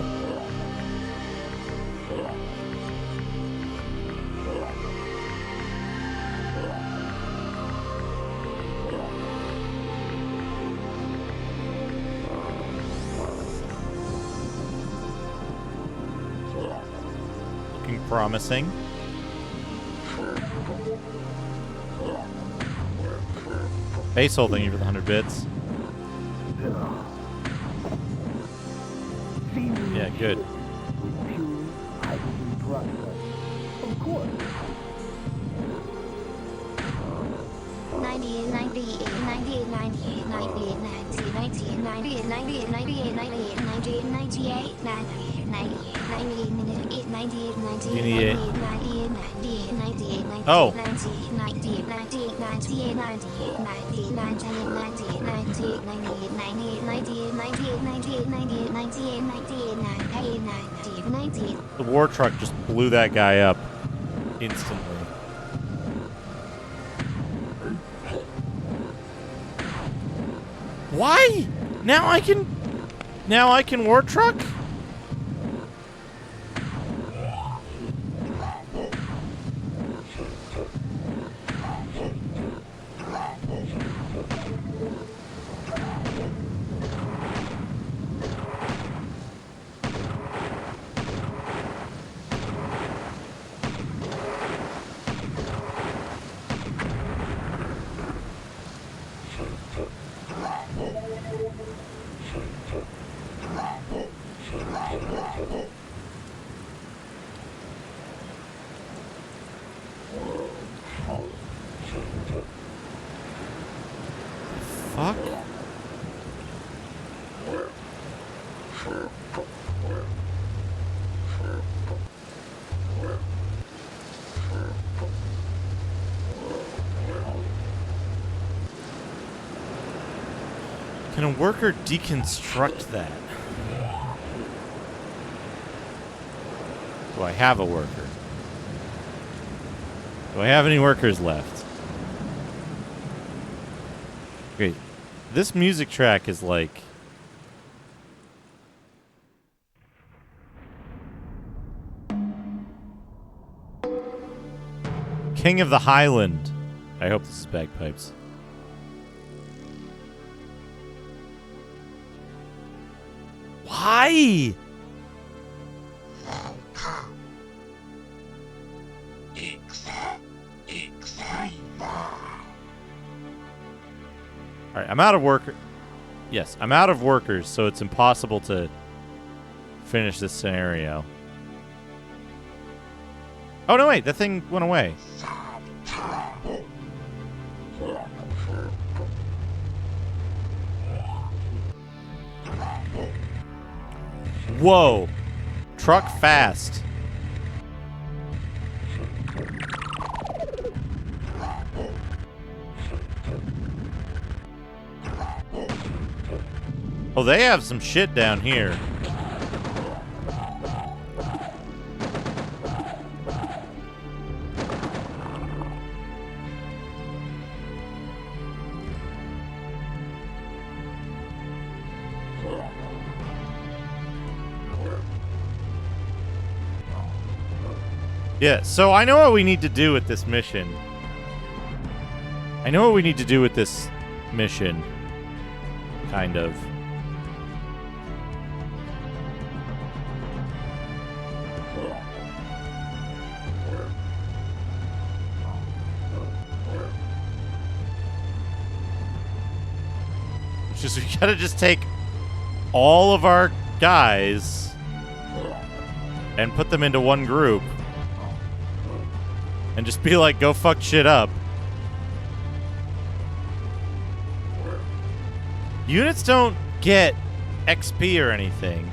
Looking promising. Base hole, thank you for the 100 bits. Yeah, good. Of course. 98, 98, 98, 98, 98, 98, 98, 98, 98, 98, 98, 98, 98, 98, 98, 98, 98. Oh. The war truck just blew that guy up instantly. Why? Now I can war truck? fuck? Can a worker deconstruct that? Do I have a worker? Do I have any workers left? Great. This music track is like... King of the Highland. I hope this is bagpipes. Why? Alright, I'm out of worker. Yes, I'm out of workers, so it's impossible to finish this scenario. Oh, no, wait, that thing went away. Whoa. Truck fast. Oh, they have some shit down here. Yeah, so I know what we need to do with this mission. Kind of. It's just, we gotta just take all of our guys and put them into one group. And just be like, go fuck shit up. Units don't get XP or anything.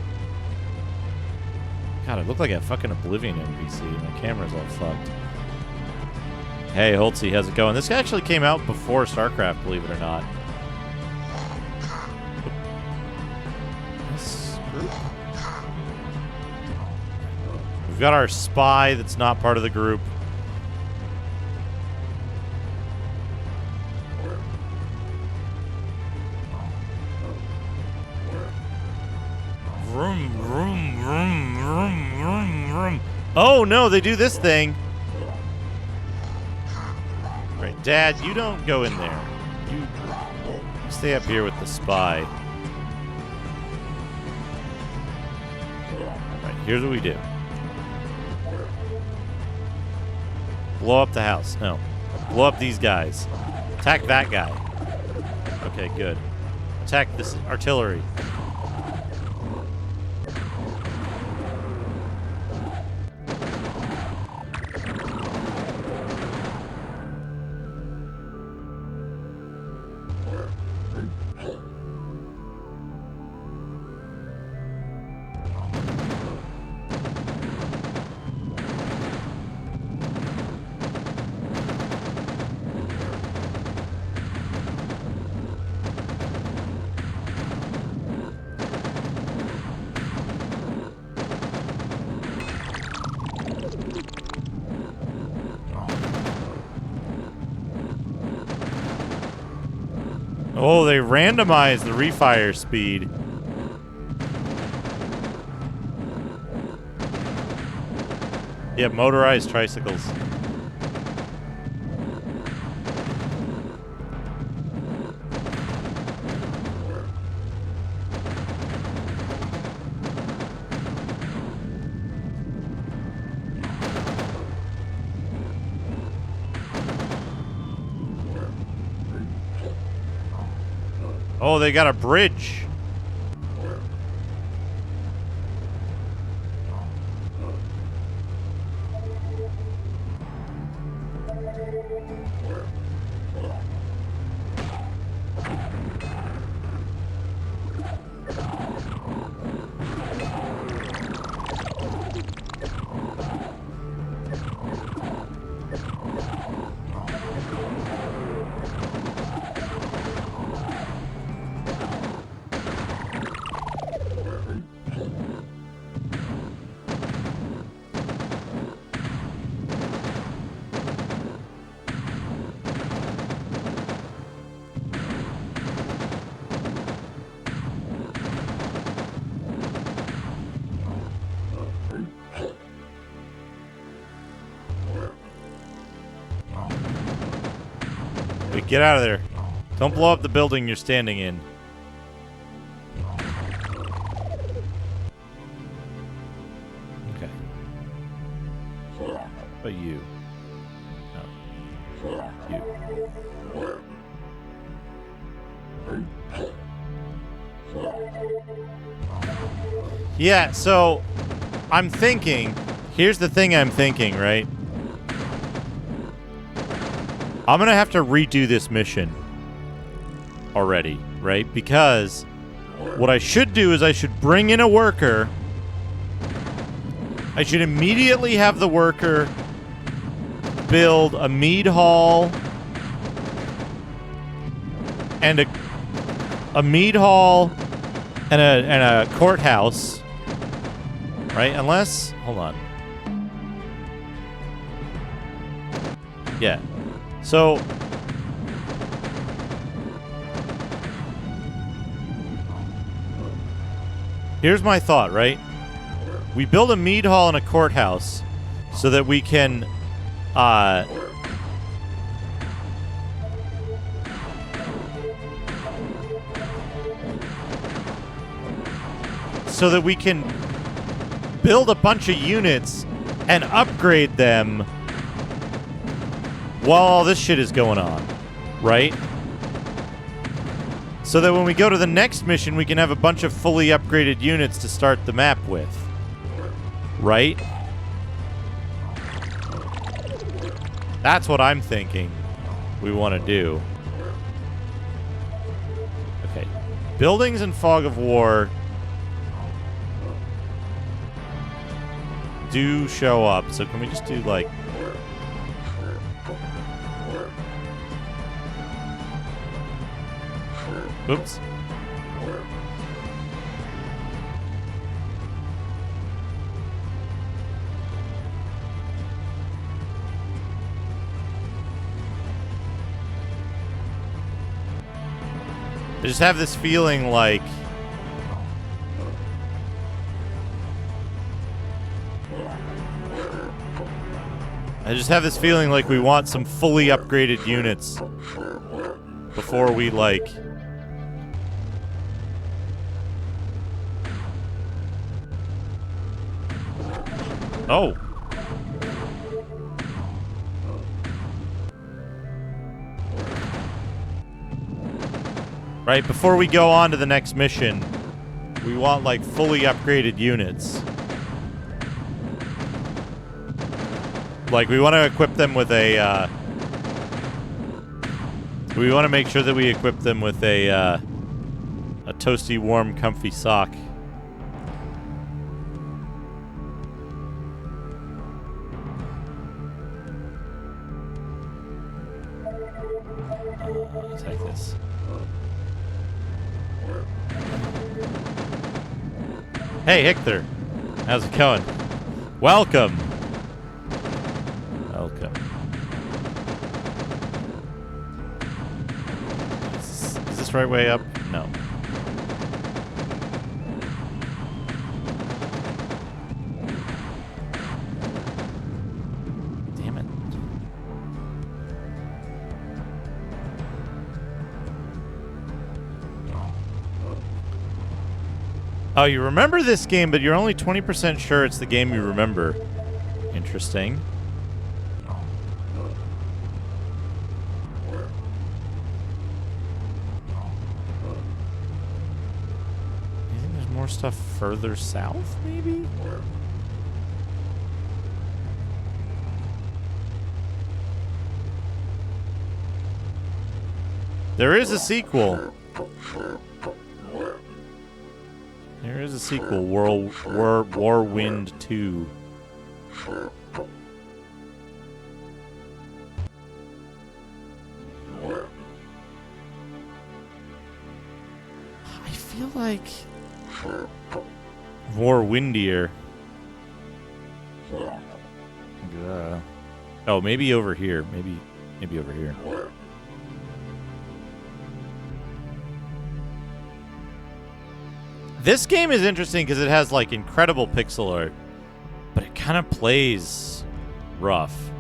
God, I look like a fucking Oblivion NPC. My camera's all fucked. Hey, Holtzy, how's it going? This actually came out before StarCraft, believe it or not. We've got our spy that's not part of the group. Vroom, vroom, vroom, vroom, vroom, vroom. Oh no, they do this thing. Right, Dad, you don't go in there. You stay up here with the spy. Right, here's what we do. Blow up the house. No. Blow up these guys. Attack that guy. Okay, good. Attack this artillery. Oh, they randomized the refire speed. Yeah, motorized tricycles. Oh, they got a bridge. Wait, get out of there. Don't blow up the building you're standing in. Okay. But you. No. You. Yeah, so I'm thinking, here's the thing I'm thinking, right? I'm going to have to redo this mission already, right? Because what I should do is I should bring in a worker. I should immediately have the worker build a mead hall and a mead hall and a courthouse, right? Unless, hold on. Yeah. So here's my thought, right? We build a mead hall and a courthouse so that we can build a bunch of units and upgrade them while all this shit is going on, right? So that when we go to the next mission, we can have a bunch of fully upgraded units to start the map with, right? That's what I'm thinking we want to do. Okay. Buildings and Fog of War do show up, so can we just do, like... Oops. I just have this feeling like we want some fully upgraded units before we, like... Oh. Right, before we go on to the next mission, we want, like, fully upgraded units. Like, we want to equip them with a, we want to make sure that we equip them with a toasty, warm, comfy sock. Take this. Hey, Hector. How's it going? Welcome. Welcome. Is this right way up? No. Damn it. Oh, you remember this game, but you're only 20% sure it's the game you remember. Interesting. You think there's more stuff further south, maybe? There is a sequel. There is a sequel, Warwind 2. I feel like more windier. Oh, maybe over here. Maybe over here. This game is interesting because it has like incredible pixel art, but it kind of plays rough.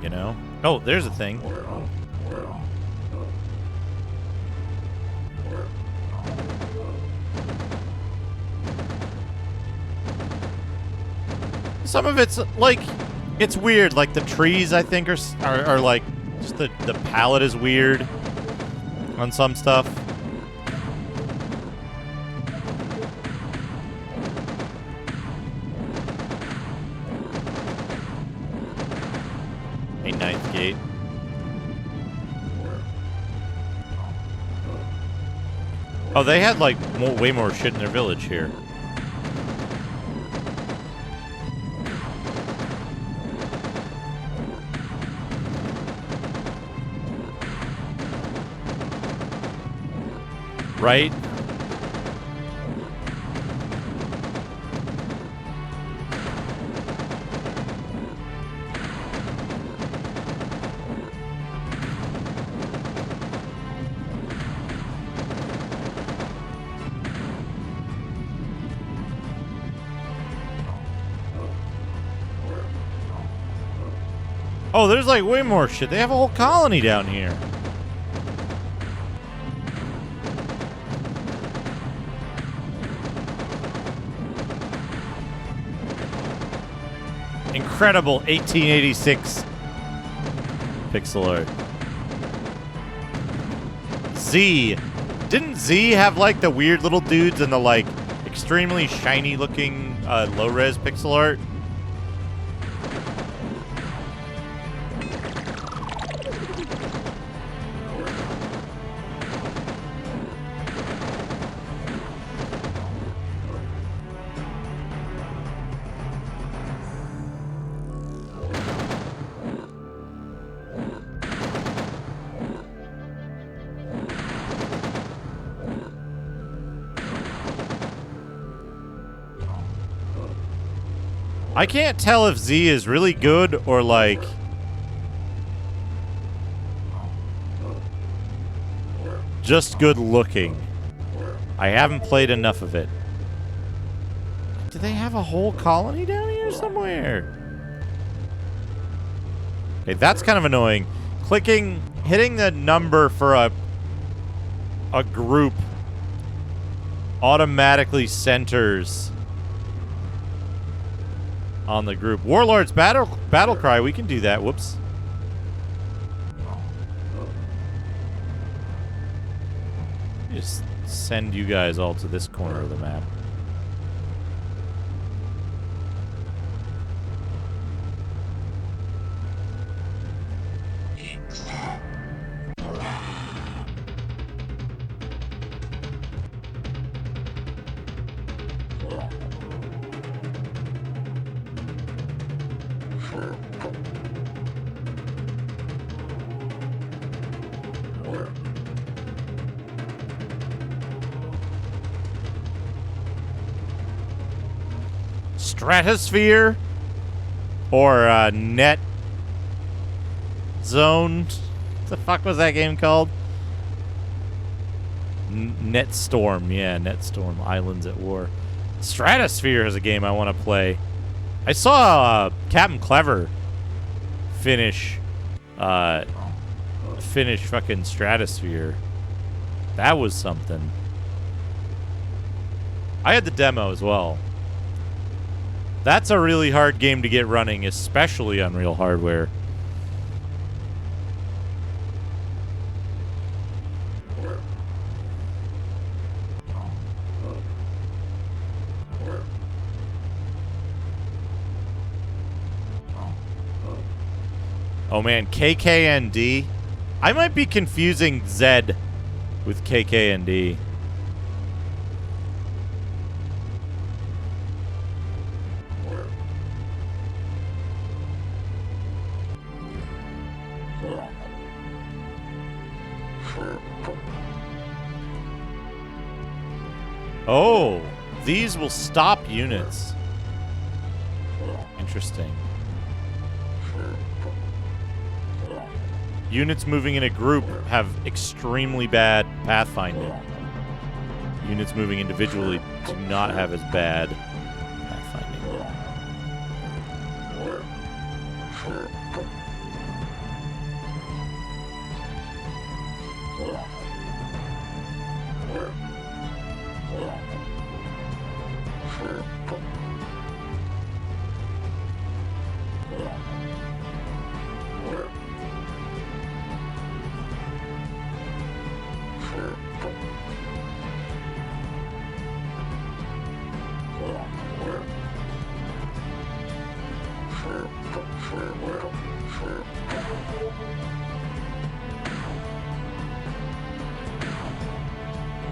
You know? Oh, there's a thing. Some of it's like, it's weird. Like the trees, I think, are like, just the palette is weird on some stuff. A ninth gate. Oh, they had like way more shit in their village here. Right? Oh, there's like way more shit. They have a whole colony down here. Incredible 1886 pixel art. Z. Didn't Z have like the weird little dudes and the like extremely shiny looking low-res pixel art? I can't tell if Z is really good or like just good looking. I haven't played enough of it. Do they have a whole colony down here somewhere? Okay, that's kind of annoying. Hitting the number for a group automatically centers on the group. Warlord's battle cry, we can do that. Whoops. Just send you guys all to this corner of the map. Stratosphere or Net Zone. What the fuck was that game called? Netstorm. Yeah, Netstorm. Islands at War. Stratosphere is a game I want to play. I saw Captain Clever finish fucking Stratosphere. That was something. I had the demo as well. That's a really hard game to get running, especially on real hardware. Oh man, KKND. I might be confusing Z with KKND. Oh, these will stop units. Interesting. Units moving in a group have extremely bad pathfinding. Units moving individually do not have as bad pathfinding.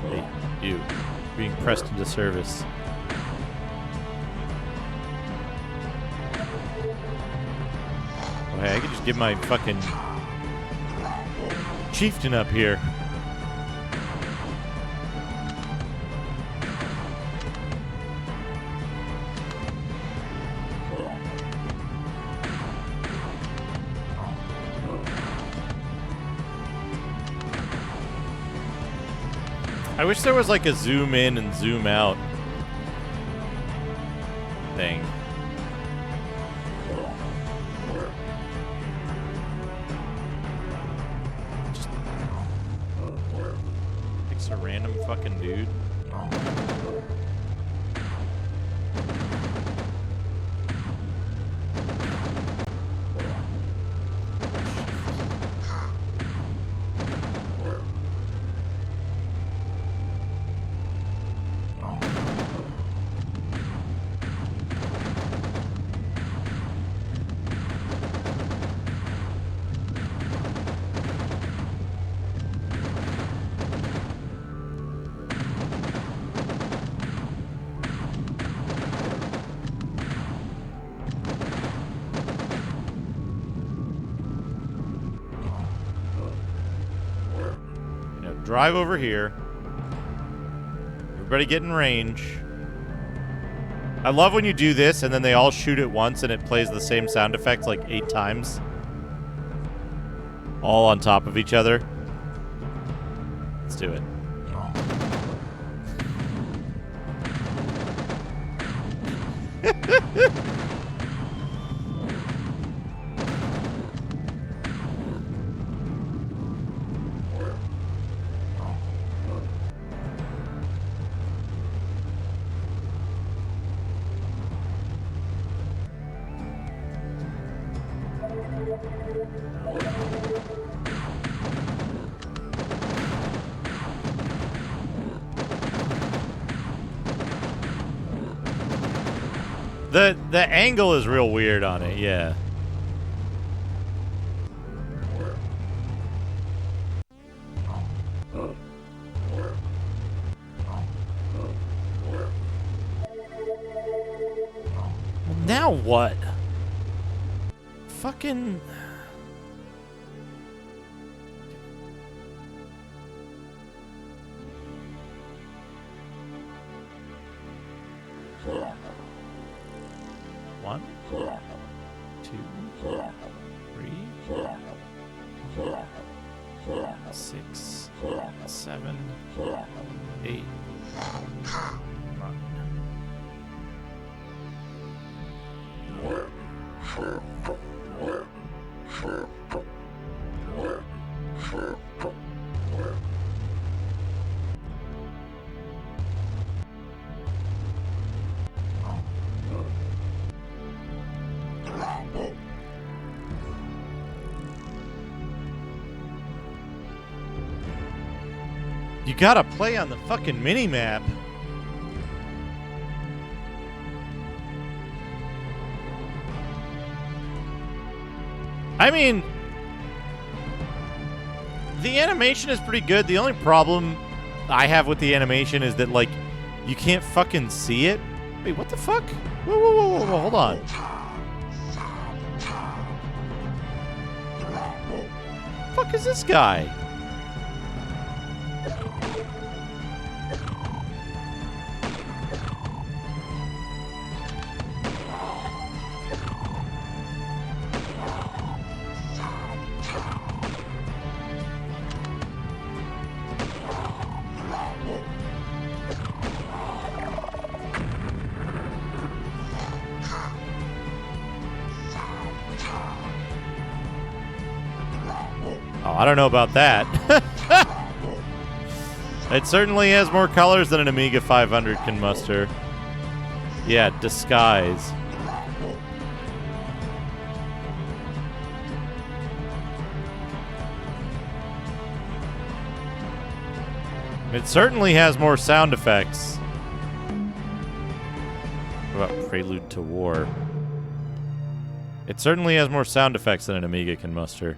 Hey, you. Being pressed into service. Oh, hey, I could just get my fucking chieftain up here. I wish there was like a zoom in and zoom out thing. Just picks a random fucking dude. Drive over here. Everybody get in range. I love when you do this and then they all shoot at once and it plays the same sound effects like 8 times. All on top of each other. Let's do it. The angle is real weird on it, yeah. Now what? Fucking... One, 2, 3, 6, 7, 8, 9. You gotta play on the fucking mini-map. I mean, the animation is pretty good. The only problem I have with the animation is that, like, you can't fucking see it. Wait, what the fuck? Whoa, whoa, whoa, whoa, whoa, hold on. What the fuck is this guy? I don't know about that. It certainly has more colors than an Amiga 500 can muster. Yeah, disguise. It certainly has more sound effects. What about Prelude to War? It certainly has more sound effects than an Amiga can muster.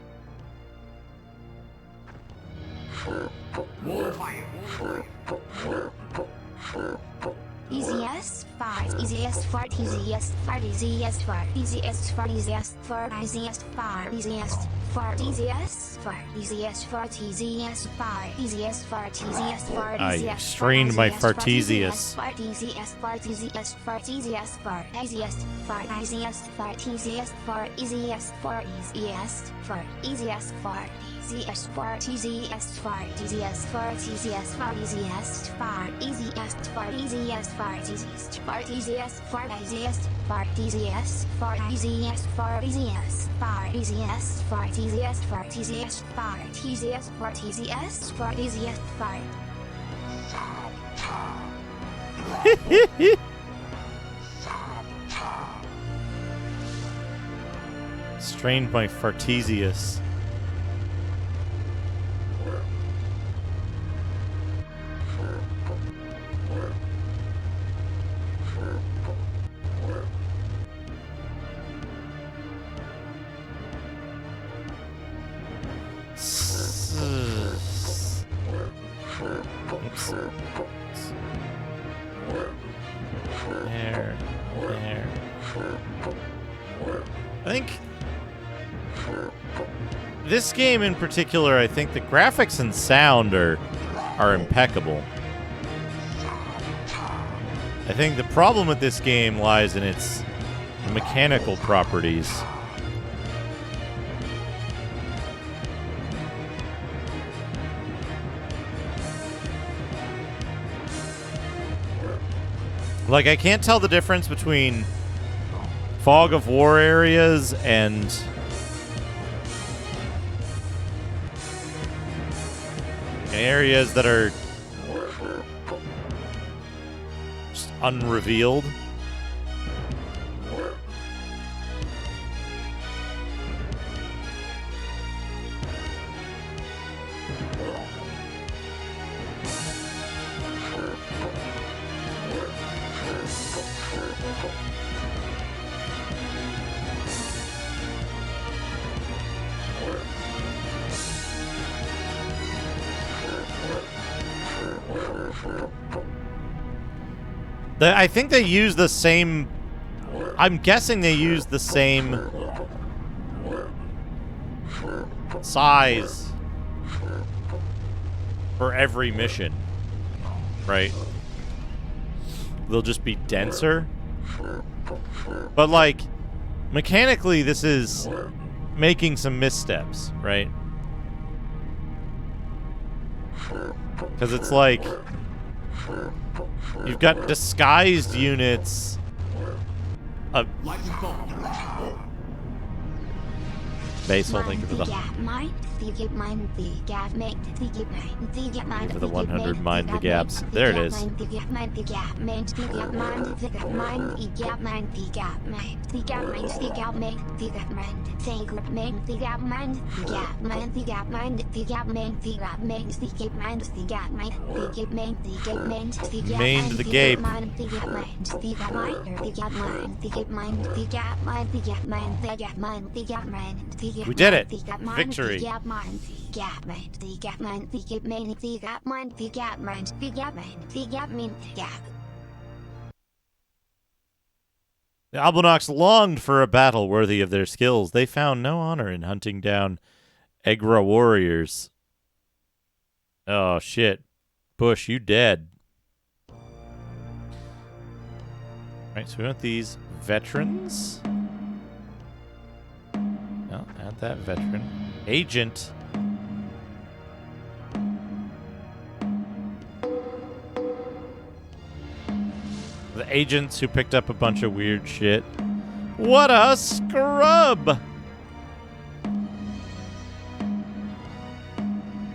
Easiest fart, easiest fart, easiest fart, easiest fart, easiest fart, easiest fart, easiest fart, easiest fart, easiest fart, easiest fart, easiest fart, easiest fart, easiest fart. I strained my fartesius. Easiest fart, easiest fart, easiest fart, easiest fart, easiest fart, easiest fart, easiest fart, easiest fart, easiest fart. Easiest fart, easiest fart, easiest fart, easiest fart, easiest fart, easiest fart, easiest fart, easiest fart, easiest fart, easiest fart, easiest fart, easiest fart, easiest fart, easiest fart, easiest fart, easiest fart, easiest fart, easiest fart, easiest fart. Strained my fartesius. Oops. There. I think this game in particular, I think the graphics and sound are impeccable. I think the problem with this game lies in its mechanical properties. Like, I can't tell the difference between fog of war areas and areas that are just unrevealed. I think they use the same... I'm guessing they use the same size for every mission, right? They'll just be denser. But, like, mechanically, this is making some missteps, right? Because it's like... You've got disguised units of... Basil, thank you for the... Thank you for the 100 mind the gaps. There it is. Mained the gape. We did it! Victory! The Oblonox longed for a battle worthy of their skills. They found no honor in hunting down Egra warriors. Oh, shit. Bush, you dead. Right, so we want these veterans. No, add that veteran. Agent. The agents who picked up a bunch of weird shit. What a scrub!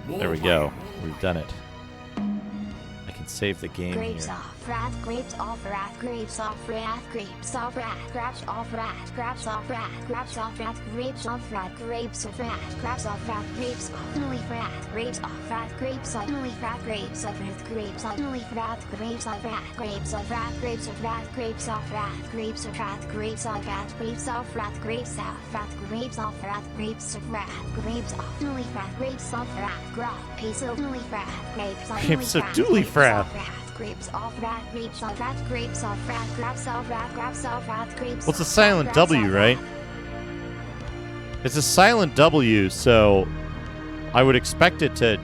There we go. We've done it. I can save the game Grapes here. off, wrath, grapes off, wrath, grapes off, wrath, grapes off, wrath, grapes off, wrath, grapes off, wrath, grapes off, wrath, grapes off, wrath, grapes off, wrath, grapes off, wrath, grapes off, only wrath, grapes off, wrath, grapes off, only wrath, grapes off, wrath, grapes off, only wrath, grapes off, wrath, grapes off, wrath, grapes off, wrath, grapes off, wrath, grapes off, wrath, grapes off, wrath, grapes off, wrath, grapes off, wrath, grapes off, wrath, grapes off, wrath, grapes off, only wrath, grapes off, wrath, grapes, peace of only wrath, grapes off, Grapes of Dooley Frath. Grapes off, wrath, grapes off, wrath, grapes off, wrath, grapes off, wrath, grapes off, wrath, grapes. Well, it's a silent W, right? It's a silent W, so I would expect it to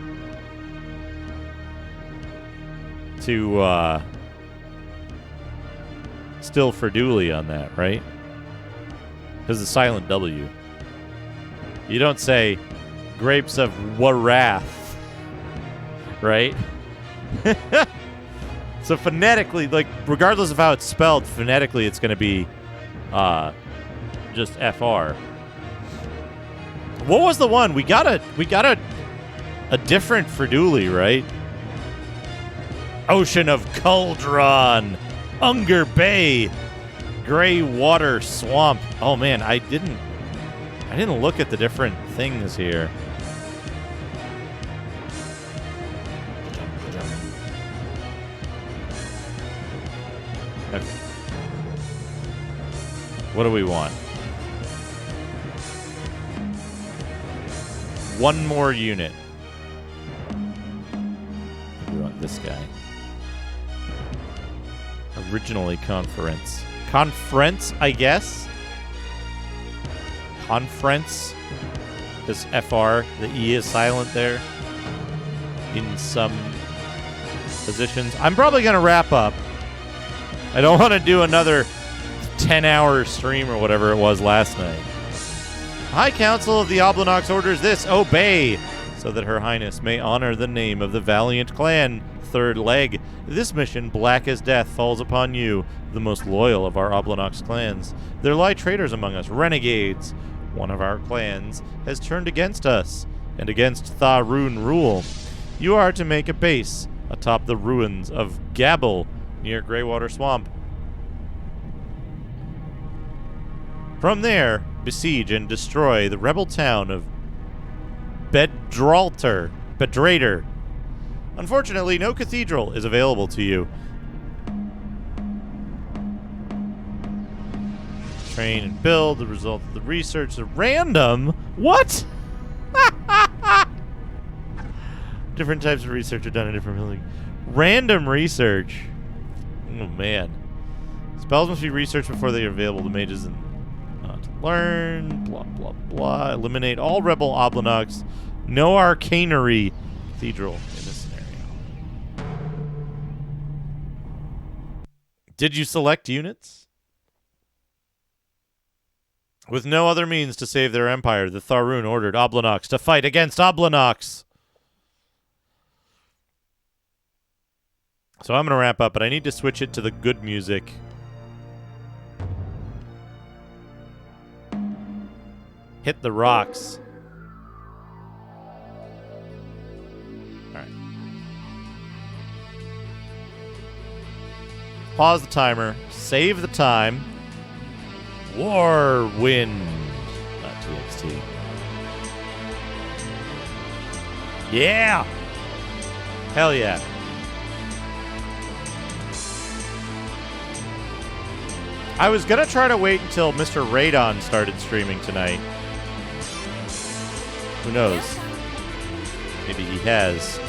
still for Dooley on that, right? Because it's silent W. You don't say grapes of Warath, right? So phonetically, like, regardless of how it's spelled, phonetically it's going to be just FR. What was the one? We got a different for Dooley, right? Ocean of Cauldron, Unger Bay, Gray Water Swamp. Oh man, I didn't look at the different things here. Okay. What do we want? One more unit. We want this guy. Originally conference. Conference, I guess? Conference? Because FR, the E is silent there. In some positions. I'm probably going to wrap up. I don't want to do another 10-hour stream or whatever it was last night. High Council of the Oblonox orders this: obey, so that Her Highness may honor the name of the valiant clan. Third leg. This mission, black as death, falls upon you, the most loyal of our Oblonox clans. There lie traitors among us, renegades. One of our clans has turned against us, and against Tharun rule. You are to make a base atop the ruins of Gabble, near Greywater Swamp. From there, besiege and destroy the rebel town of Bedrader. Unfortunately, no cathedral is available to you. Train and build, the result of the research, the random... What? Different types of research are done in different buildings. Random research. Oh, man. Spells must be researched before they are available to mages and to learn. Blah, blah, blah. Eliminate all rebel Oblonox. No arcanery cathedral in this scenario. Did you select units? With no other means to save their empire, the Tharun ordered Oblonox to fight against Oblonox. So I'm going to wrap up, but I need to switch it to the good music. Hit the rocks. All right. Pause the timer. Save the time. Warwind. Not TXT. Yeah! Hell yeah. I was going to try to wait until Mr. Radon started streaming tonight. Who knows? Maybe he has.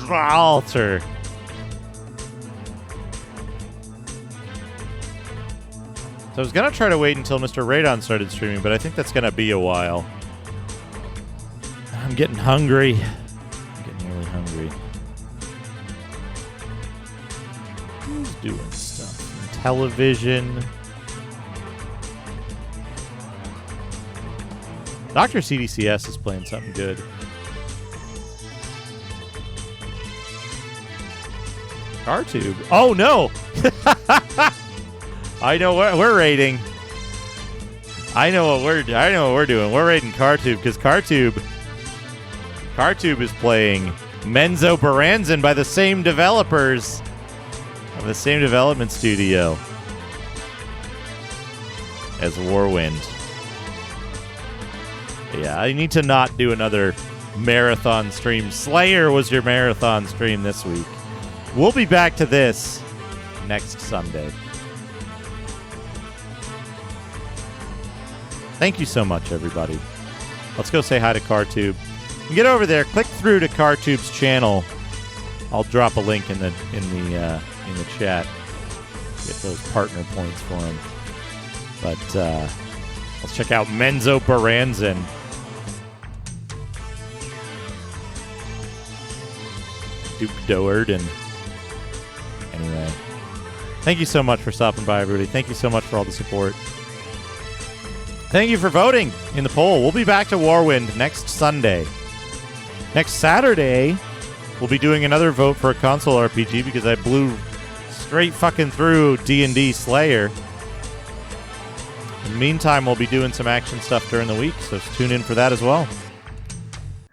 Gibraltar. So I was going to try to wait until Mr. Radon started streaming, but I think that's going to be a while. I'm getting hungry. I'm getting really hungry. Who's doing stuff? Television. Dr. CDCS is playing something good. CarTube. Oh no! I know what we're rating. I know what we're doing. We're rating CarTube because CarTube is playing Menzo Baranzan by the same developers of the same development studio as Warwind. Yeah, I need to not do another marathon stream. Slayer was your marathon stream this week. We'll be back to this next Sunday. Thank you so much, everybody. Let's go say hi to CarTube. Get over there. Click through to CarTube's channel. I'll drop a link in the chat. Get those partner points for him. But let's check out Menzo Baranzan. Duke Doard and anyway, thank you so much for stopping by, everybody. Thank you so much for all the support. Thank you for voting in the poll. We'll be back to Warwind next Sunday. Next Saturday, we'll be doing another vote for a console RPG because I blew straight fucking through D&D Slayer. In the meantime, we'll be doing some action stuff during the week, so tune in for that as well.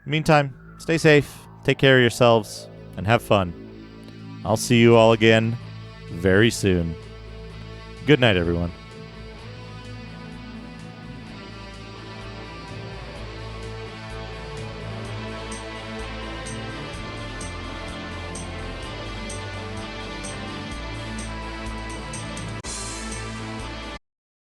Meantime, stay safe, take care of yourselves, and have fun. I'll see you all again very soon. Good night, everyone.